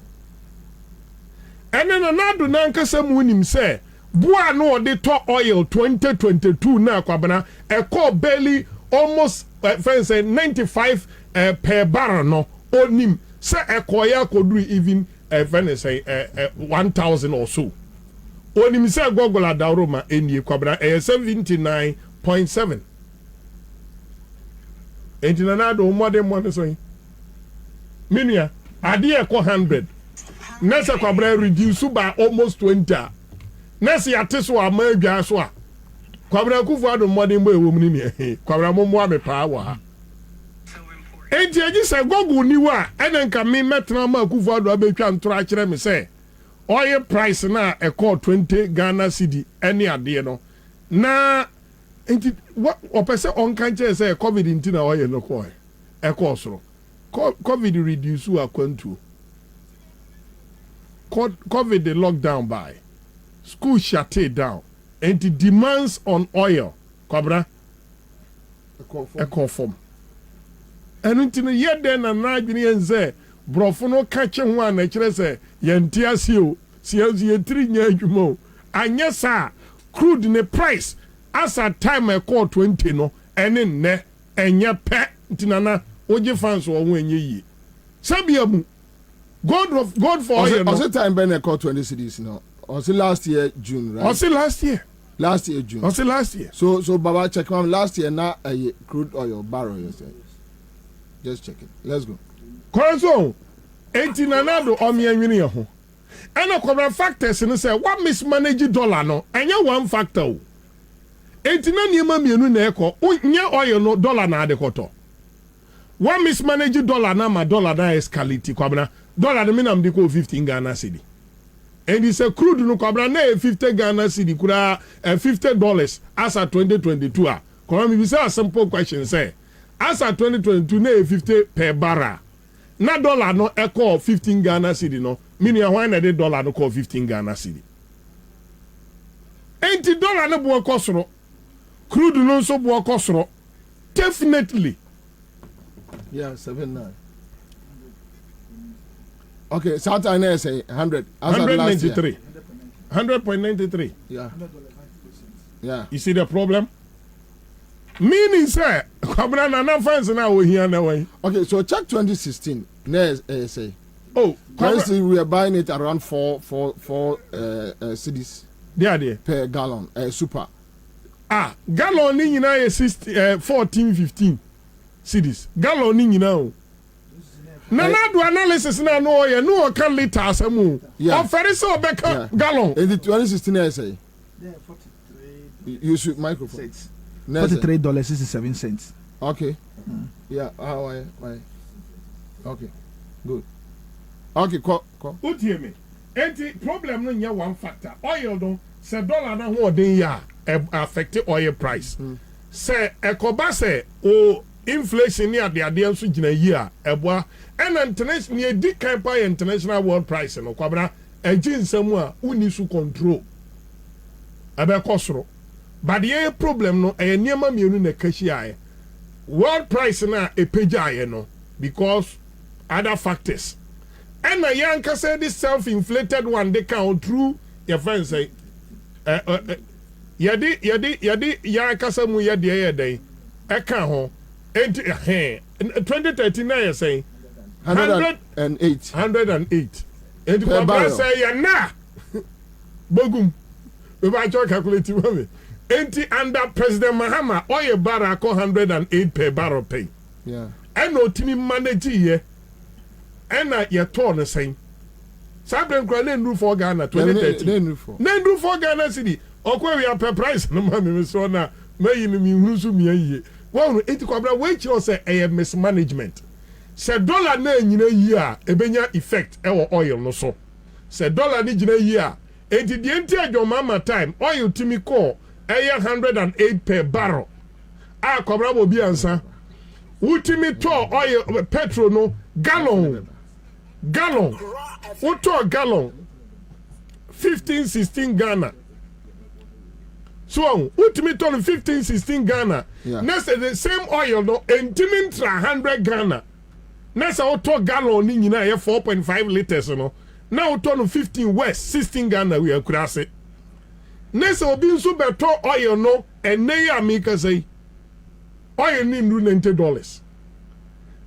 And then another nankasa mu nim say, bua no de to oil 2022 na Kwabena e call barely almost friends say 95 per barrel no onim say ekoya koduru even say 1,000 or so onim say gogola dawroma enie Kwabena 79.7 entina na do modern so minia ade e ko 100 nessa Kwabena reduce by almost 20 nessa yate so amadwa so a Kwabena kufu ado modern boy wo mni ne Kwabena momwa me pa wa ha enti agi se gogo niwa enenka me metna ma kufu ado abetwa ntora kire me se oil price na e call 20 Ghana cedi any ade no na enti what opese on kan che se covid nti na oil no ko e call soro covid reduce akwantu covid the lockdown by school shut down and the demands on oil Kwabena ɛkɔ fam ɛno nti no yɛ dɛn na n'adwene yɛn sɛ borɔfo no ka kye ho a na kyerɛ sɛ yɛnte ase o si yɛtiri nya adwuma o anyɛ saa crude ne price asa time ɛkɔɔ 20 no ɛne nnɛ ɛnyɛ pɛ nti nana wogye fans wɔ ho ɛnyɛ yie sabia mu God for oil no also time been called 20 cities no also last year June right also last year June also last year so baba check on last year now a crude oil barrel you say just check it let's go Koranso 18 nanado omianwini ho ana kwabra factors no say what mismanage dollar no anya one factor o 18 na niema mienu na ekọ nya oil no dollar na adekoto one mismanage dollar na ma dollar na escalate kwabra dollar no minam di ko 15 Ghana cedi and it's a crude no kwabra na 50 Ghana cedi kura $50 as at 2022 a come me say a simple question say as at 2022 na 50 per barrel na dollar no equal 15 Ghana cedi no meaning why na the dollar no call 15 Ghana cedi enti dollar no bo kosoro crude no so bo kosoro definitely yeah 79 okay Saturday I say 100 193 100.93 yeah you see the problem meaning say Kwabena na fans na we here na way okay so check 2016 say currently we are buying it around 4 cedis there per gallon super gallon ni nyina ye 14-15 cedis gallon ni nyina o na do analysis na no ye no can liter asamu offer so obeka gallon in the 2016 I say you should microphone $43.67 okay yeah why okay good okay ko what hear me enti problem no nya one factor oil don say dollar na ho odin ya affect oil price say ekoba say o inflation ni ade nso gina yi a eboa and international di kan pa international world price no kwabra agi nsam a uni su control abekosoro but the problem no e niema mienu na kashi aye world price na epeja aye no because other factors and a young say this self-inflated one they count through your friends say yadi ya kasa mu yadi yedai eka ho 2013 na say 108 and the say ya na bogum we ba cho calculate we enti under President Mahama oil barrel 108 per barrel pay yeah and no timi manage here and your turn the same Sabren Kralen do for Ghana 2013 then do for Ghana city okwe we are per price no mami so na me mi husu mi aye well enti kwabra we chi say a mismanagement say dollar na nyina yi a ebenya effect e wo oil no so say dollar ni nyina yi a enti die enti adwomama time oil timi call 108 per barrel a kwabra Bobie Ansah utimi to oil petrol no gallon what to gallon 15-16 Ghana so utimi to 15-16 Ghana next the same oil no entimin 100 Ghana next auto gallon ni nyina 4.5 liters no now to 15 west 16 Ghana we akurase next obi nso beto oil no ene ya mi ka say oil ni $90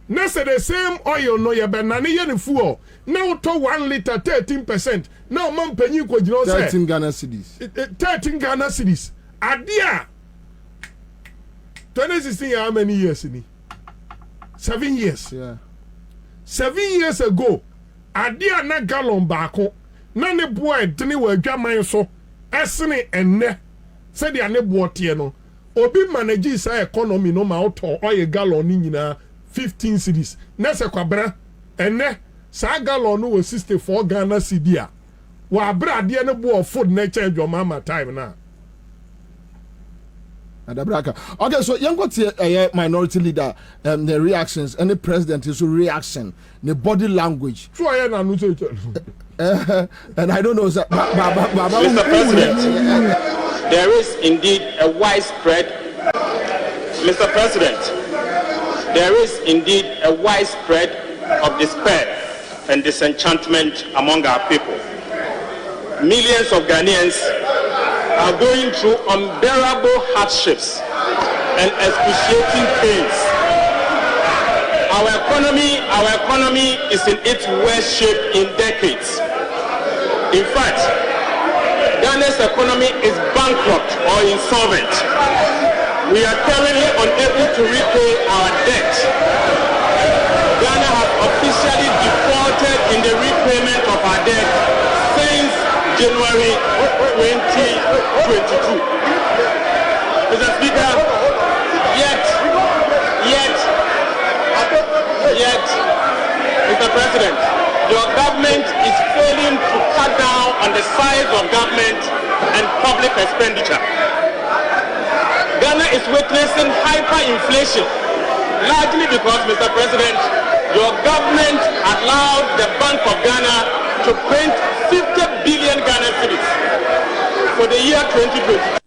next the same oil no ya be na ne ye ne fuel now to 1 liter 13% now man panyin ko gino say 13 Ghana cedis 13 Ghana cedis adia 2016 how many years ni 7 years 7 years ago adia na gallon baako na ne boy dene wa adwaman so esene enne se dia ne boatie no obi manage sa economy no ma auto oil gallon ni nyina 15 cedis na se kwabra enne sa gallon no 64 Ghana cedi a wa bra de ne bo food na change your mama time na Adabraka. Okay, so you got a minority leader, the reactions, and the president is reaction, the body language. So I am and I don't know, sir. Mr. President, there is indeed a widespread Mr. President, there is indeed a widespread of despair and disenchantment among our people. Millions of Ghanaians are going through unbearable hardships and excruciating pains. Our economy is in its worst shape in decades. In fact, Ghana's economy is bankrupt or insolvent. We are currently unable to repay our debt. Ghana has officially defaulted in the repayment of our debt since January 2022. Mr. Speaker, yet, Mr. President, your government is failing to cut down on the size of government and public expenditure. Ghana is witnessing hyperinflation, largely because, Mr. President, your government allowed the Bank of Ghana to print 50 billion Ghana cedis for the year 2020.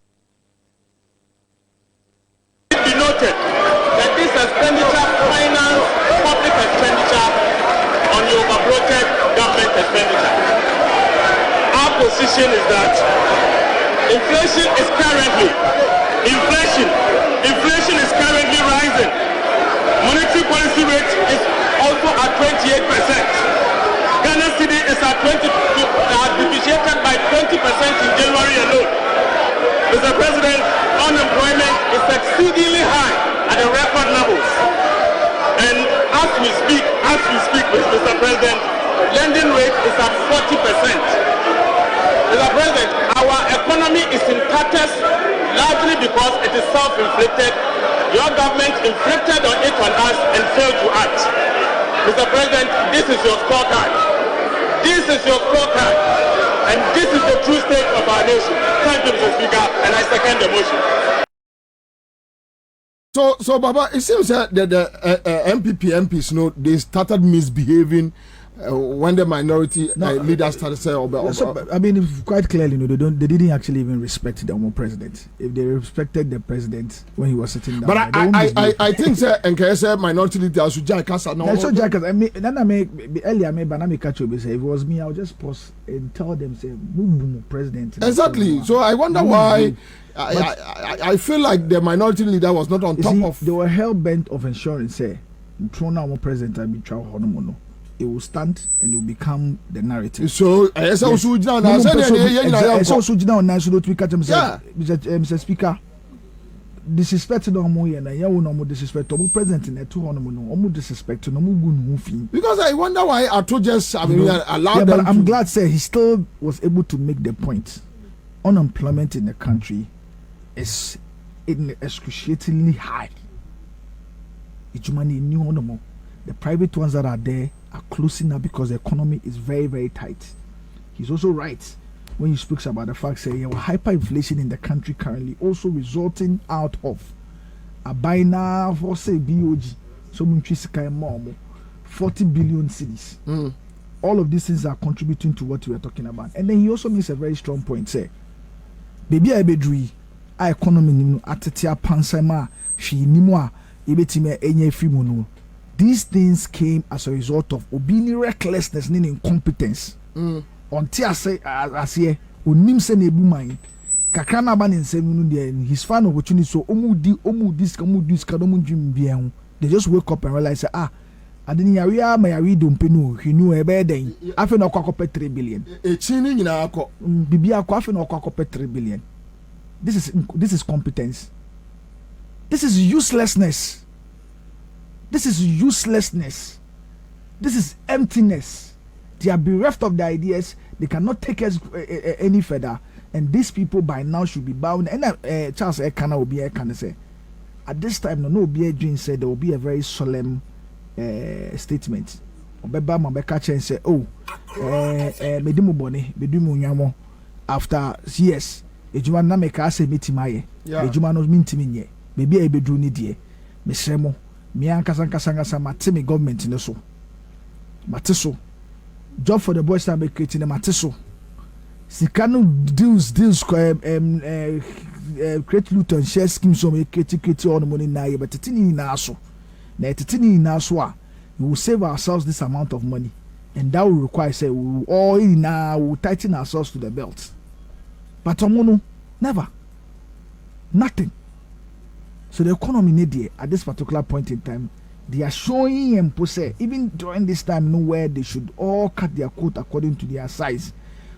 It be noted that this expenditure financed public expenditure on the overbloated government expenditure. Our position is that inflation is currently rising. Monetary policy rate is also at 28%. Ghana cedi is at depreciated by 20% in January alone. Mr. President, unemployment is exceedingly high at the record levels. And as we speak, Mr. President, lending rate is at 40%. Mr. President, our economy is in tatters largely because it is self-inflicted. Your government inflicted on us and failed to act. Mr. President, this is your scorecard. And this is the true state of our nation. Thank you, Mr. Speaker, and I second the motion. So Baba, it seems that the MPs, they started misbehaving when the minority leaders started saying, I mean, quite clearly, they didn't actually even respect the president. If they respected the president when he was sitting down, but I think that minority leaders should jack us. No, so jack us. I mean, then I make earlier, I catch you. Say if it was me, I would just pause and tell them, say, boom, president. Exactly. So I wonder why. I feel like the minority leader was not on top of. They were hell bent of ensuring, say, thrown our president and be trial honomono. It will stand and it will become the narrative. So, Mr. Speaker, disrespect no more and I will disrespect to president in a 200 disrespect to no more. Because I wonder why Ato just allowed them. But I'm glad say he still was able to make the point. Unemployment in the country is excruciatingly high. It's money new no more. The private ones that are there are closing now because the economy is very, very tight. He's also right when he speaks about the fact that hyperinflation in the country currently also resulting out of a binary for say BOG, so 40 billion cedis. All of these things are contributing to what we are talking about. And then he also makes a very strong point. Say, baby, I bedri, our economy atatia pansama, she nimwa, ebetime enye free. These things came as a result of obini recklessness and incompetence. Until I say, as ye, unim se nebu mai, kakana ban in seven there, his fan opportunity so omu this kadomu dream bien. They just wake up and realize, I didn't area my don't pay he knew a bad day. I feel no cock 3 billion. A chinning in our Bibia coffin or cock 3 billion. This is competence. This is uselessness. This is uselessness. This is emptiness. They are bereft of the ideas. They cannot take us any further. And these people by now should be bound. And Charles Ekana will be Ekana say, at this time, no be a dream said there will be a very solemn statement. Obeba Mabeka Chen say, oh, medimu boni, medimu nyamo. After yes, ejuma na meka say mitimaye. Ejuma no mintiminye. Maybe a bedru ni die. Mesremo. Me ankasa matemi government in so mateso job for the boys that be creating the mateso sikano deals create loot and share schemes so we create all the money now, but titini na so. Na titini na so we will save ourselves this amount of money, and that will require say we will all now will tighten ourselves to the belt. But omono never, nothing. So the economy need at this particular point in time, they are showing and possess even during this time where they should all cut their coat according to their size,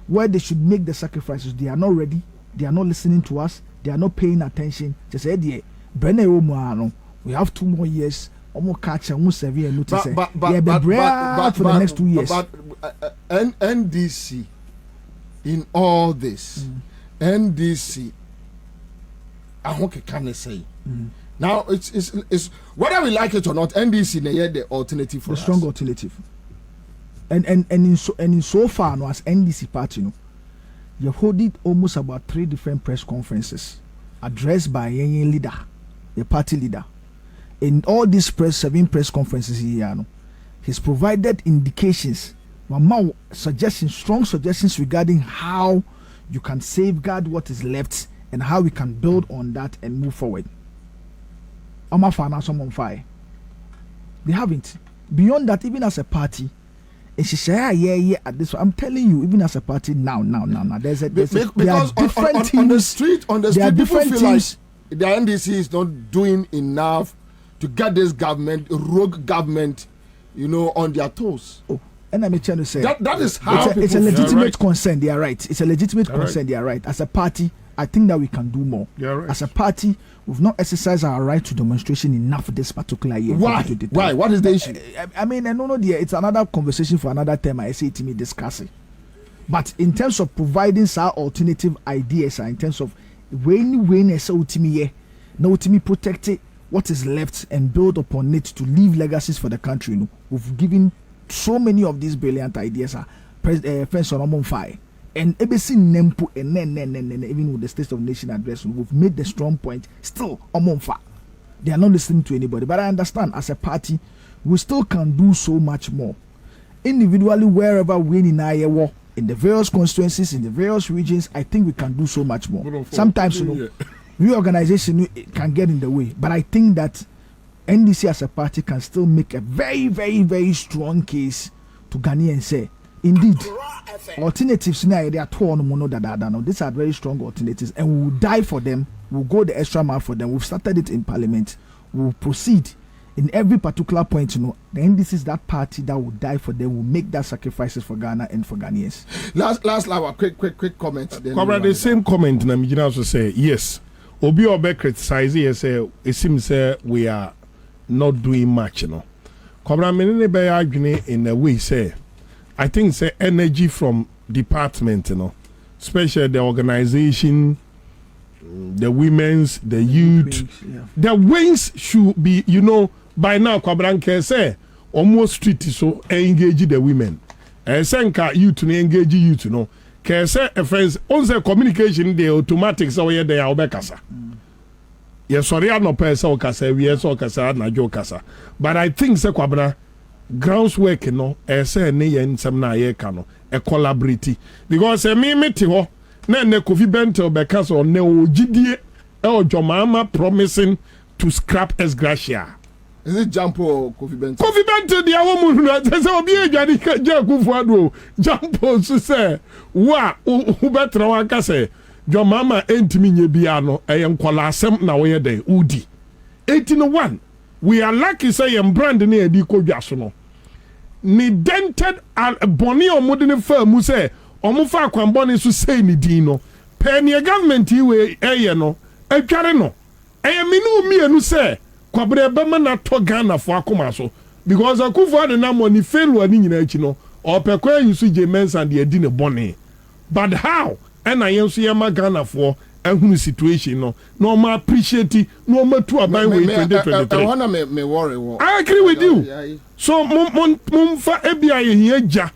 where they should make the sacrifices. They are not ready, they are not listening to us, they are not paying attention. Just say we have 2 more years, almost catch and almost severe notice. For the next 2 years. But NDC in all this, NDC, I hope can say. Now it's whether we like it or not, NDC the alternative for the strong alternative. And in so far now as NDC party, you hold it almost about 3 different press conferences addressed by a leader, the party leader. In all these 7 press conferences here, he's provided indications, strong suggestions regarding how you can safeguard what is left and how we can build on that and move forward. They haven't. Beyond that, even as a party, at this. I'm telling you, even as a party now. There are different teams on the street. People feel teams. Like the NDC is not doing enough to get this rogue government, on their toes. Oh, and I'm trying to say that is how it's a legitimate concern. They are right. It's a legitimate concern. They are right. As a party, I think that we can do more. Right. As a party, we've not exercised our right to demonstration enough this particular year. Why? What is the issue? I mean, I don't know. It's another conversation for another time. I say to me discussing. But in terms of providing some alternative ideas, in terms of when I say ultimately, no ultimately protect it, what is left and build upon it to leave legacies for the country. We've given so many of these brilliant ideas. Friends on fire. And ABC Nempo and even with the State of the Nation address, we've made the strong point. Still, they are not listening to anybody. But I understand, as a party, we still can do so much more. Individually, wherever we in Iowa, in the various constituencies, in the various regions, I think we can do so much more. Sometimes, reorganization can get in the way. But I think that NDC as a party can still make a very, very, very strong case to Ghanaians say, indeed, alternatives now they are these are very strong alternatives, and we will die for them. We'll go the extra mile for them. We've started it in Parliament. We'll proceed in every particular point. The NDC is that party that will die for them. Will make that sacrifices for Ghana and for Ghanaians. Last quick comment. The same comment. I'm also say yes. Obi Obe criticize say it seems we are not doing much. In a way say. I think it's energy from department, especially the organization, the women's, the youth. The wings should be, by now, Kwabena say almost street so engage the women. And senka youth to engage youth, say a friends, on communication, the automatic, so they are obekasa. Yes, sorry, I'm not person kasa, we are so kasa, na jo kasa. But I think say Kwabena. Groundswork say ne yen some na ye kano e collaborate because me te ho na Kofi Bento be ka so ne ogidie e ojomama promising to scrap ex gratia. Is it Jampo Kofi Bento? Kofi Bento dia wo mu na say obi adwade ka ja kufuado Jampo so say wa u betra wa ka say jomama entimi nye bia no e nkola asem na wo ye dey udi 1801. We are lucky say yam brand near di kodwaso no. Ni dented boni omodene fa mu say omufa kwamboni so say ni din no. Penny government we no. Atware no. Minu mienu say kwabre bema na to Ghana fo akoma so because akufo de na money fail ani nyina achi no. Opekwa yusu je mensa de adi ne boni. But how? And I am so yama Ghana for ehunu situation no ma appreciate no ma to aban we 2023. I wanna me worry. I agree with you. So mum fa ebia ye hia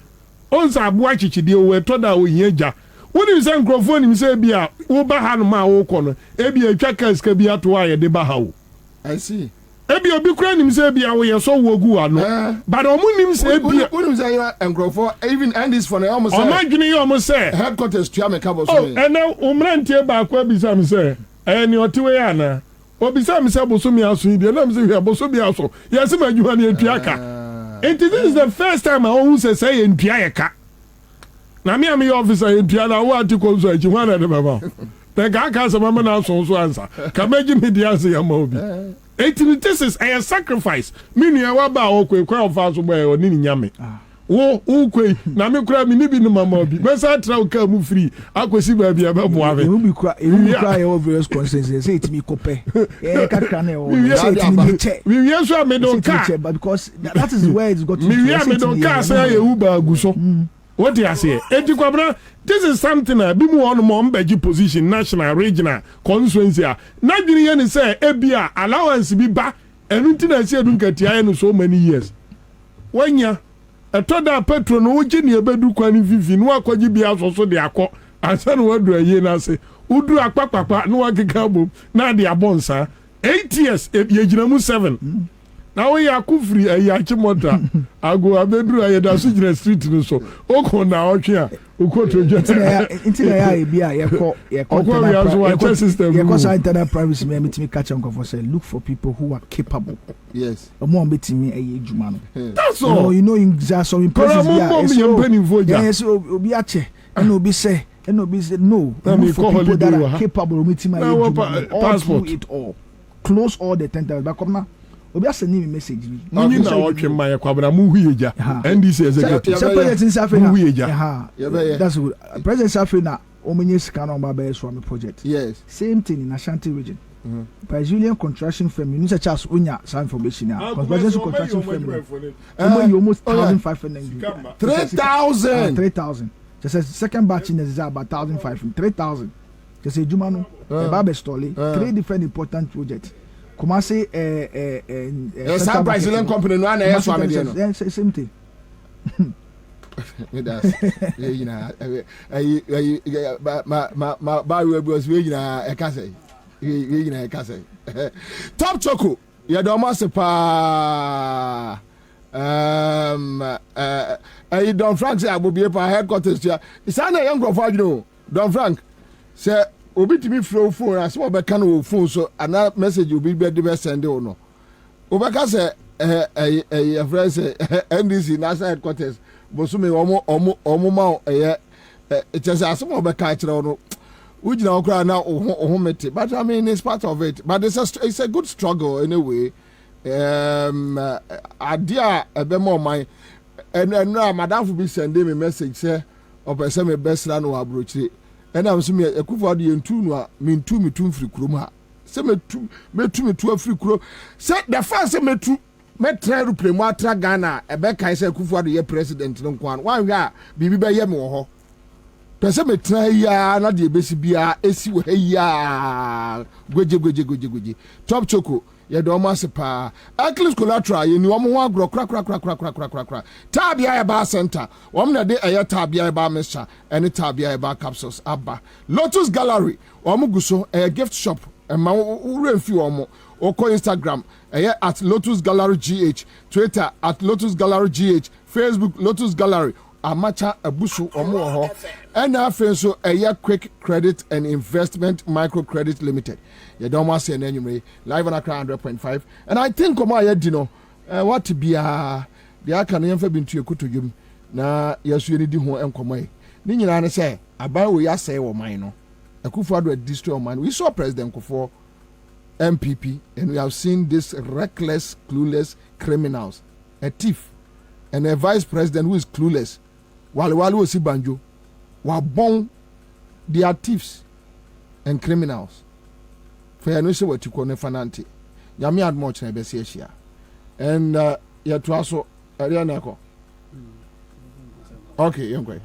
onza abo achichide o we to da o hia ja woni se microphone mi se ebia wo ba ha no ma wo ko no ebia twa kaska bia to aye de ba ha wo. I see. Ebia obi kura nim se ebia wo ye so wo gu ano but omunim se ebia woni se microphone even and this for almost o ma dwene ye o mo say headquarters to America so and now umrantie ba kwa bi sam say Any otiwe ana. Obisa me say bosomi aso ide na me say hwe bosomi aso. Yes ma adwuma na entuaka. This is the first time I who say entuaka. Na me am your officer entuaka na what to call so achi wana de baba. The guy can say mama na so answer. Can make me the answer ya ma obi. This is a sacrifice. Me nua wa ba okwe of aso boy oni nyame. Wo ukwe na me kura me ni bi no mama obi me sa tra ka mu free akwesi ba bia be mo ave e kura e obvious consensus say it me kope e kakra na e wo say it me che we so me don ka because that is where it's got to me don ka say e uba aguso what do you say enti Kwabena this is something bi mu on mo mbeji position national regional constituency na dwiri ye ni say e bia allowance bi ba enu ntina se edu nkatia no so many years wanya etoda petro no wogi ne ebedu kwani vivi no akwaji bia so de akọ ansa no wadu aye na se udu akpakpapa no wakeka bom na de abonsa 8 years ye gina mu 7 na we yakufri ayi achimota ago abedu aye da so gina street no so okọ na otwe a ukoto jeta intina ya bia ye ko internal privacy me metimi catch on for say look for people who are capable. Yes. Omo betimi aye adwuma no. That's all. You know in some places yes obi ache and obi say look for people that are capable of meeting my passport it all close all the tenders but come now obi send me message bi nyi na otwe man Kwabena mu huyeja NDC executive president Safi na huyeja that's good president Safi na omenye sika na omba be so project yes same thing in Ashanti region Brazilian construction firm you know such as unya some information now Brazilian construction firm almost 1,500 3,000 just a second batch in is about 1,500 3,000 just a juma no Babe Stoli 3 different important projects Kumasi some Brazilian company no na yes one no same thing with us you know ba we was we na e ka say we na e ka say top choco ya do ma se pa Don Frank say abobie pa headquarters ya isa na young grofo adwo Don Frank say obi timi flow phone as we be kan wo phone so ana message obi be de send o no obeka say a friend say NDC national headquarters bosume omo ma it is as we be ka kire no ujina okra na ohomete but I mean it's part of it but it's a good struggle anyway idea ebe more my and madam for be sending me message say opese me best na no abrochire and am so me ekufo de yentu no a mentu free krom ha se metu free krom se the first se metu metra aeroplane atra Ghana ebe kan se ekufo de ye president no kwan wan hwe a bibi be ye me wo ho pese metra ya na de ebesi bia esi wo ha ya gweje top choco ye do ma sepa Achilles collateral ye ni omo ho agro kra tabia e ba center wom na de eye tabia e ba mixture ene tabia e ba capsules abba Lotus Gallery omo guso e gift shop e ma uremfi omo oko Instagram eye at Lotus Gallery GH Twitter at Lotus Gallery GH Facebook Lotus Gallery amacha abusu omo ho ena afen so eye quick credit and investment microcredit limited you don't want to say anyway live on Accra 100.5 and I think omo aye di no what be the aka na yemfa bintu ekotodwom na yesu ni di ho enkomo e ni nyina ne say aban we asay wo man no Akufo-Addo destroy man we saw President Kufo MPP and we have seen this reckless clueless criminals a thief and a vice president who is clueless while osi banjo wa bon they are thieves and criminals for no say what you call ne fananti nyame ad much na be se ahia and ya to aso area na ko okay yonkwe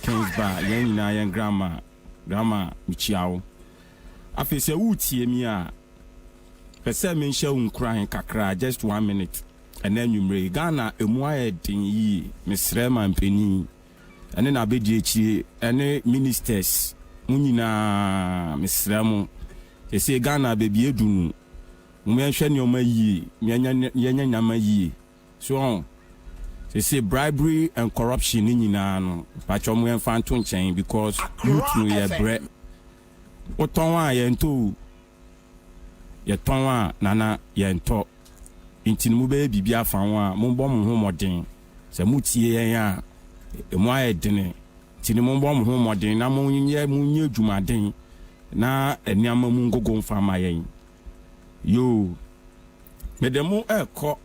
Kings bar, yen na yen grandma michiao. Afi se wutie mi a. Pese me nhye unkran kakra just 1 minute. And then you mre Ghana emu aye din yi mesre mampeni. Ene na bedi echi ene ministers munyina mesre mu. Ese Ghana bebi edunu. Mu enhwe ne oma yi, yenya nyama yi. So they say bribery and corruption in Yinano. Pachom we fan to change because youth no ye bread. Otonwa yento. Ye tonwa nana yento. Inti mube bibia fanwa mumbo mu modern. Se mutie ya emu aye dene. Tini mumbo mu modern na munye dwumaden na eniama mu ngogo mfama yen. Yo medemu eko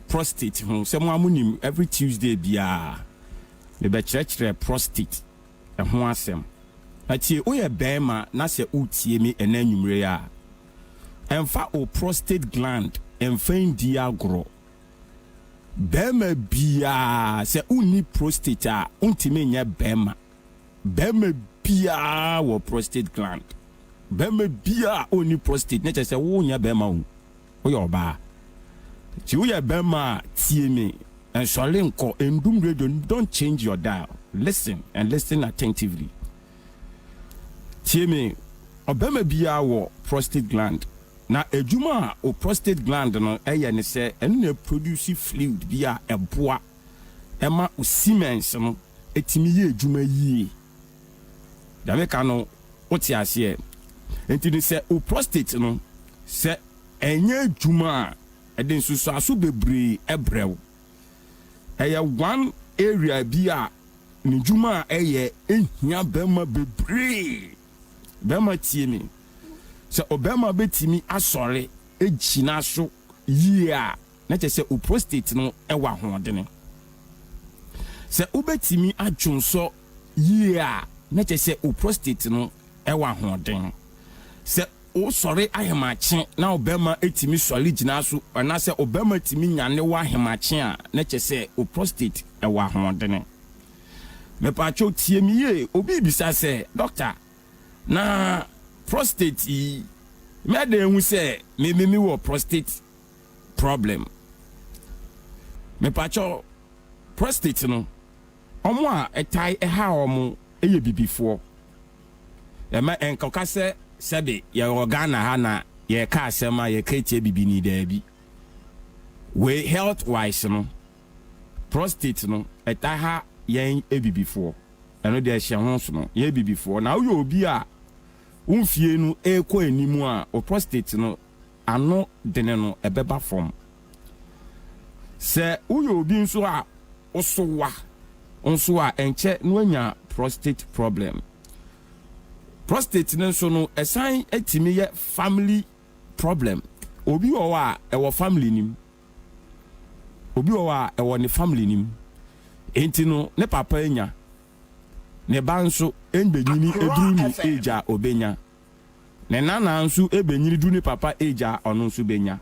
prostate so mo every Tuesday bia le be church prostate ho asem atie o ye bema na se utie mi enanwumre ya emfa o prostate gland emfa ndi agro bema bia se uni prostate a untime nya bema bia wo prostate gland bema bia oni prostate na se wo nya bema o yo ba ti wo ye bema tie me and solenko endum radio don't change your dial. Listen and listen attentively. Tie me obema bia wo prostate gland na ejuma o prostate gland no eye ne se enu na produce fluid bia eboa ema o siemens no etimi ye ejuma yi da me ka no oti ase enti ni se o prostate no se enye ejuma eden susu aso bebre ebrew eye one area bia ni juma eye ehia bema bebre bema tie me se obema betimi asore ejina so yia na che se o prostate no ewa hoodene se obetimi adwonso yia na che se o prostate no ewa hoodene se o sore ahemache na obema etimi sole gina so na se obema timi nyane wa ahemache a na che se o prostate ewa hoodene me pa cho tie mi ye obi bisa se doctor na prostate me de hu se me wo prostate problem me pa cho prostate no omo a etai eha omo eye bibifo e ma enkoka se sebe ye organa ha na ye ka asema ye ketie bibini da bi we health wise no prostate no etai ha yen ebibifo eno de hye ho so no ye bibifo na wo obi a umfie nu ekọ enimu a o prostate no ano dene no ebeba form se uyo obi nso a onso a enche no anya prostate problem prostate nso no esan etimi ye family problem obi wo a ewo family nim obi wo a ewo ne family nim enti no ne papa enya ne banso enbenyini eduru ni eja obenya ne nana nso ebenyini du ni papa eja ono nso benya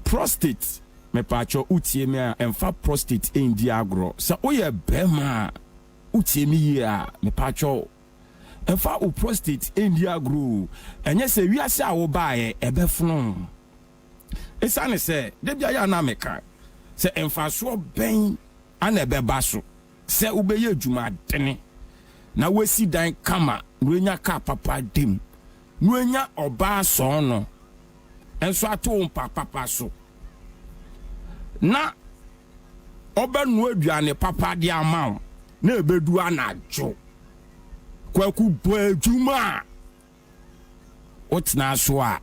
prostate me pacho utie me a emfa prostate endi agro sa oye bema utie me ye a me pacho emfa o prostate endi agro enye se wiase a wo baaye ebefuno esane se debia ya na meka se emfa so ben ana ebeba so se ubeye adwuma dene na wasi dan kama nuenya ka papa dem nuenya oba so no enso ato papa so na oba nu aduane papa de ama na ebedu anajo kwaku bo adwuma otna so a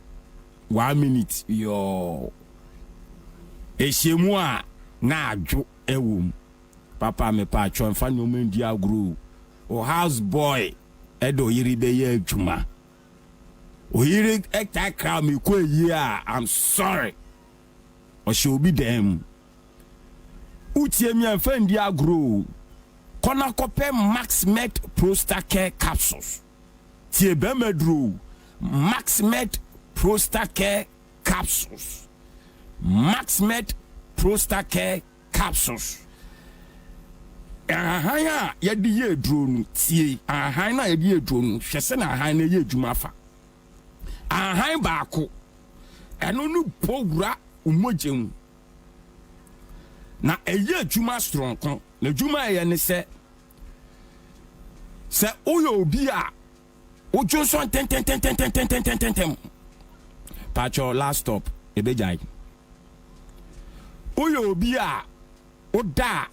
1 minute yo ehyemu a na adwo ewom papa me pa atwo mfa no mendi agro o house boy edo yiri be ye adwuma o yiri ekta kra me ko yi a I'm sorry o she obi dem utie mi amfa ndi agro kona kope Maxmed Prostate Care capsules tie be medru Maxmed Prostate Care capsules Maxmed Prostate Care capsules ahaya yedi ye drone tie ahaya na yedi ye drone hwese na ahaya na ye adwuma fa ahaya baako eno nu powura umogem na eye adwuma strong kon na adwuma ye ne se oyo obi a ojo so ten pacho last stop ebejai oyo obi a oda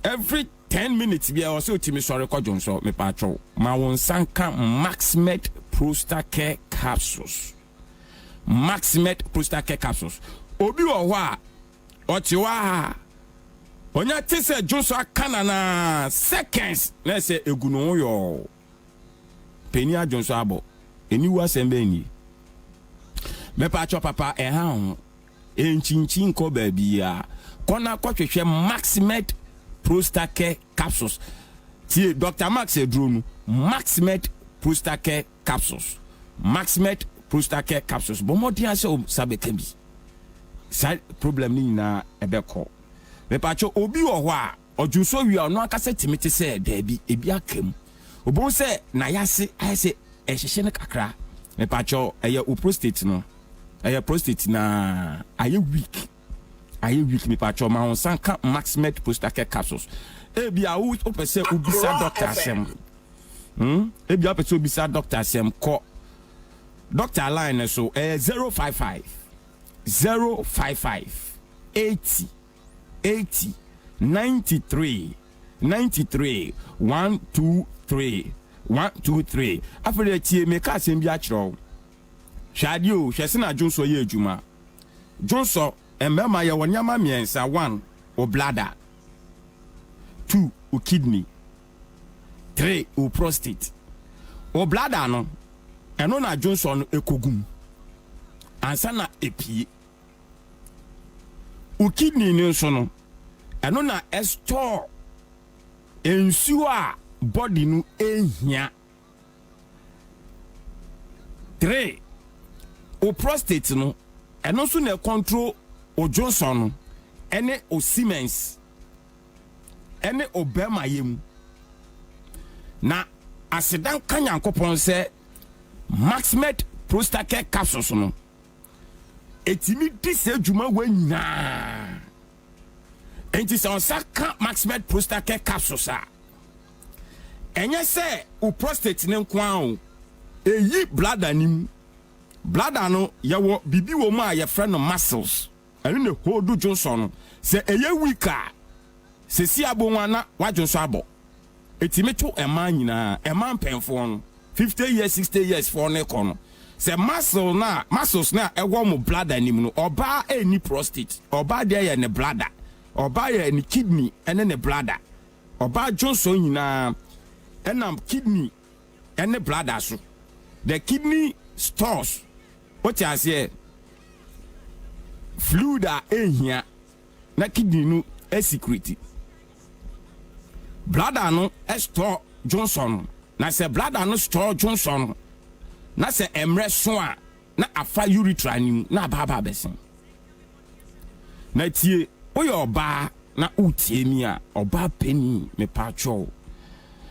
every 10 minutes be also timi sorry ko jonso me pacho ma won sanka Maxmed Prostate Care capsules Maxmed Prostate Care capsules obi wo ho a otiwa onya tese jonso akana na seconds na se egunu yo peni a jonso abo eni wa sembe ni me pacho papa e ha ho enchinchi ko ba bia kona kwahwehwe Maxmed Prostate Care capsules tie Dr. Max Edronu Maxmed Prostate Care capsules Maxmed Prostate Care capsules bomodi ase o sabekambi side problem ni na ebeko me pacho obi wo ho a ojuso wi ono akase timiti se dabi ebi akam obon se na yase ayese ehhehye ne kakra me pacho eye o prostate no eye prostate na aye weak me pacho ma on sanka Maxmed Prostate Care capsules ebi a wo pese ubisa doctor asem ebi a pese ubisa doctor asem ko doctor line so 055 80 93 123 afere tie me ka asem bi a kiro hwadio hwese na jonso ye adwuma jonso emema ye wonyama miensa 1 o bladder 2 o kidney 3 o prostate o bladder no eno na Johnson ekogum ansa na epie o kidney ni nso no eno na store ensuo a body no ehia 3 o prostate no eno so na control o Johnson ene o Siemens ene o Bemayem na asedan kanyankopon se Maxmed Prostate Care capsules no etimi dise adwuma wanya enti se on saka Maxmed Prostate Care capsules a enye se o prostate ne nkwa o eyi bladder nim bladder no yawo bibi wo ma ye friend no muscles ene ne hold Johnson se eye weaker se si abonwa na wa Johnson abo etimi to ema nyina ema mpenfo no 50 years 60 years for ne kono se muscles na ewo mo bladder nim no oba eni prostate oba de ye ne bladder oba ye ne kidney ene ne bladder oba Johnson nyina enam kidney ene bladder so the kidney stores what you say fluid ehia na kidney no security bladder no store Johnson na se bladder no store Johnson na se emre so a na afa urethra nim na baba besen na tie oyo oba na utie mi a oba peni me pacho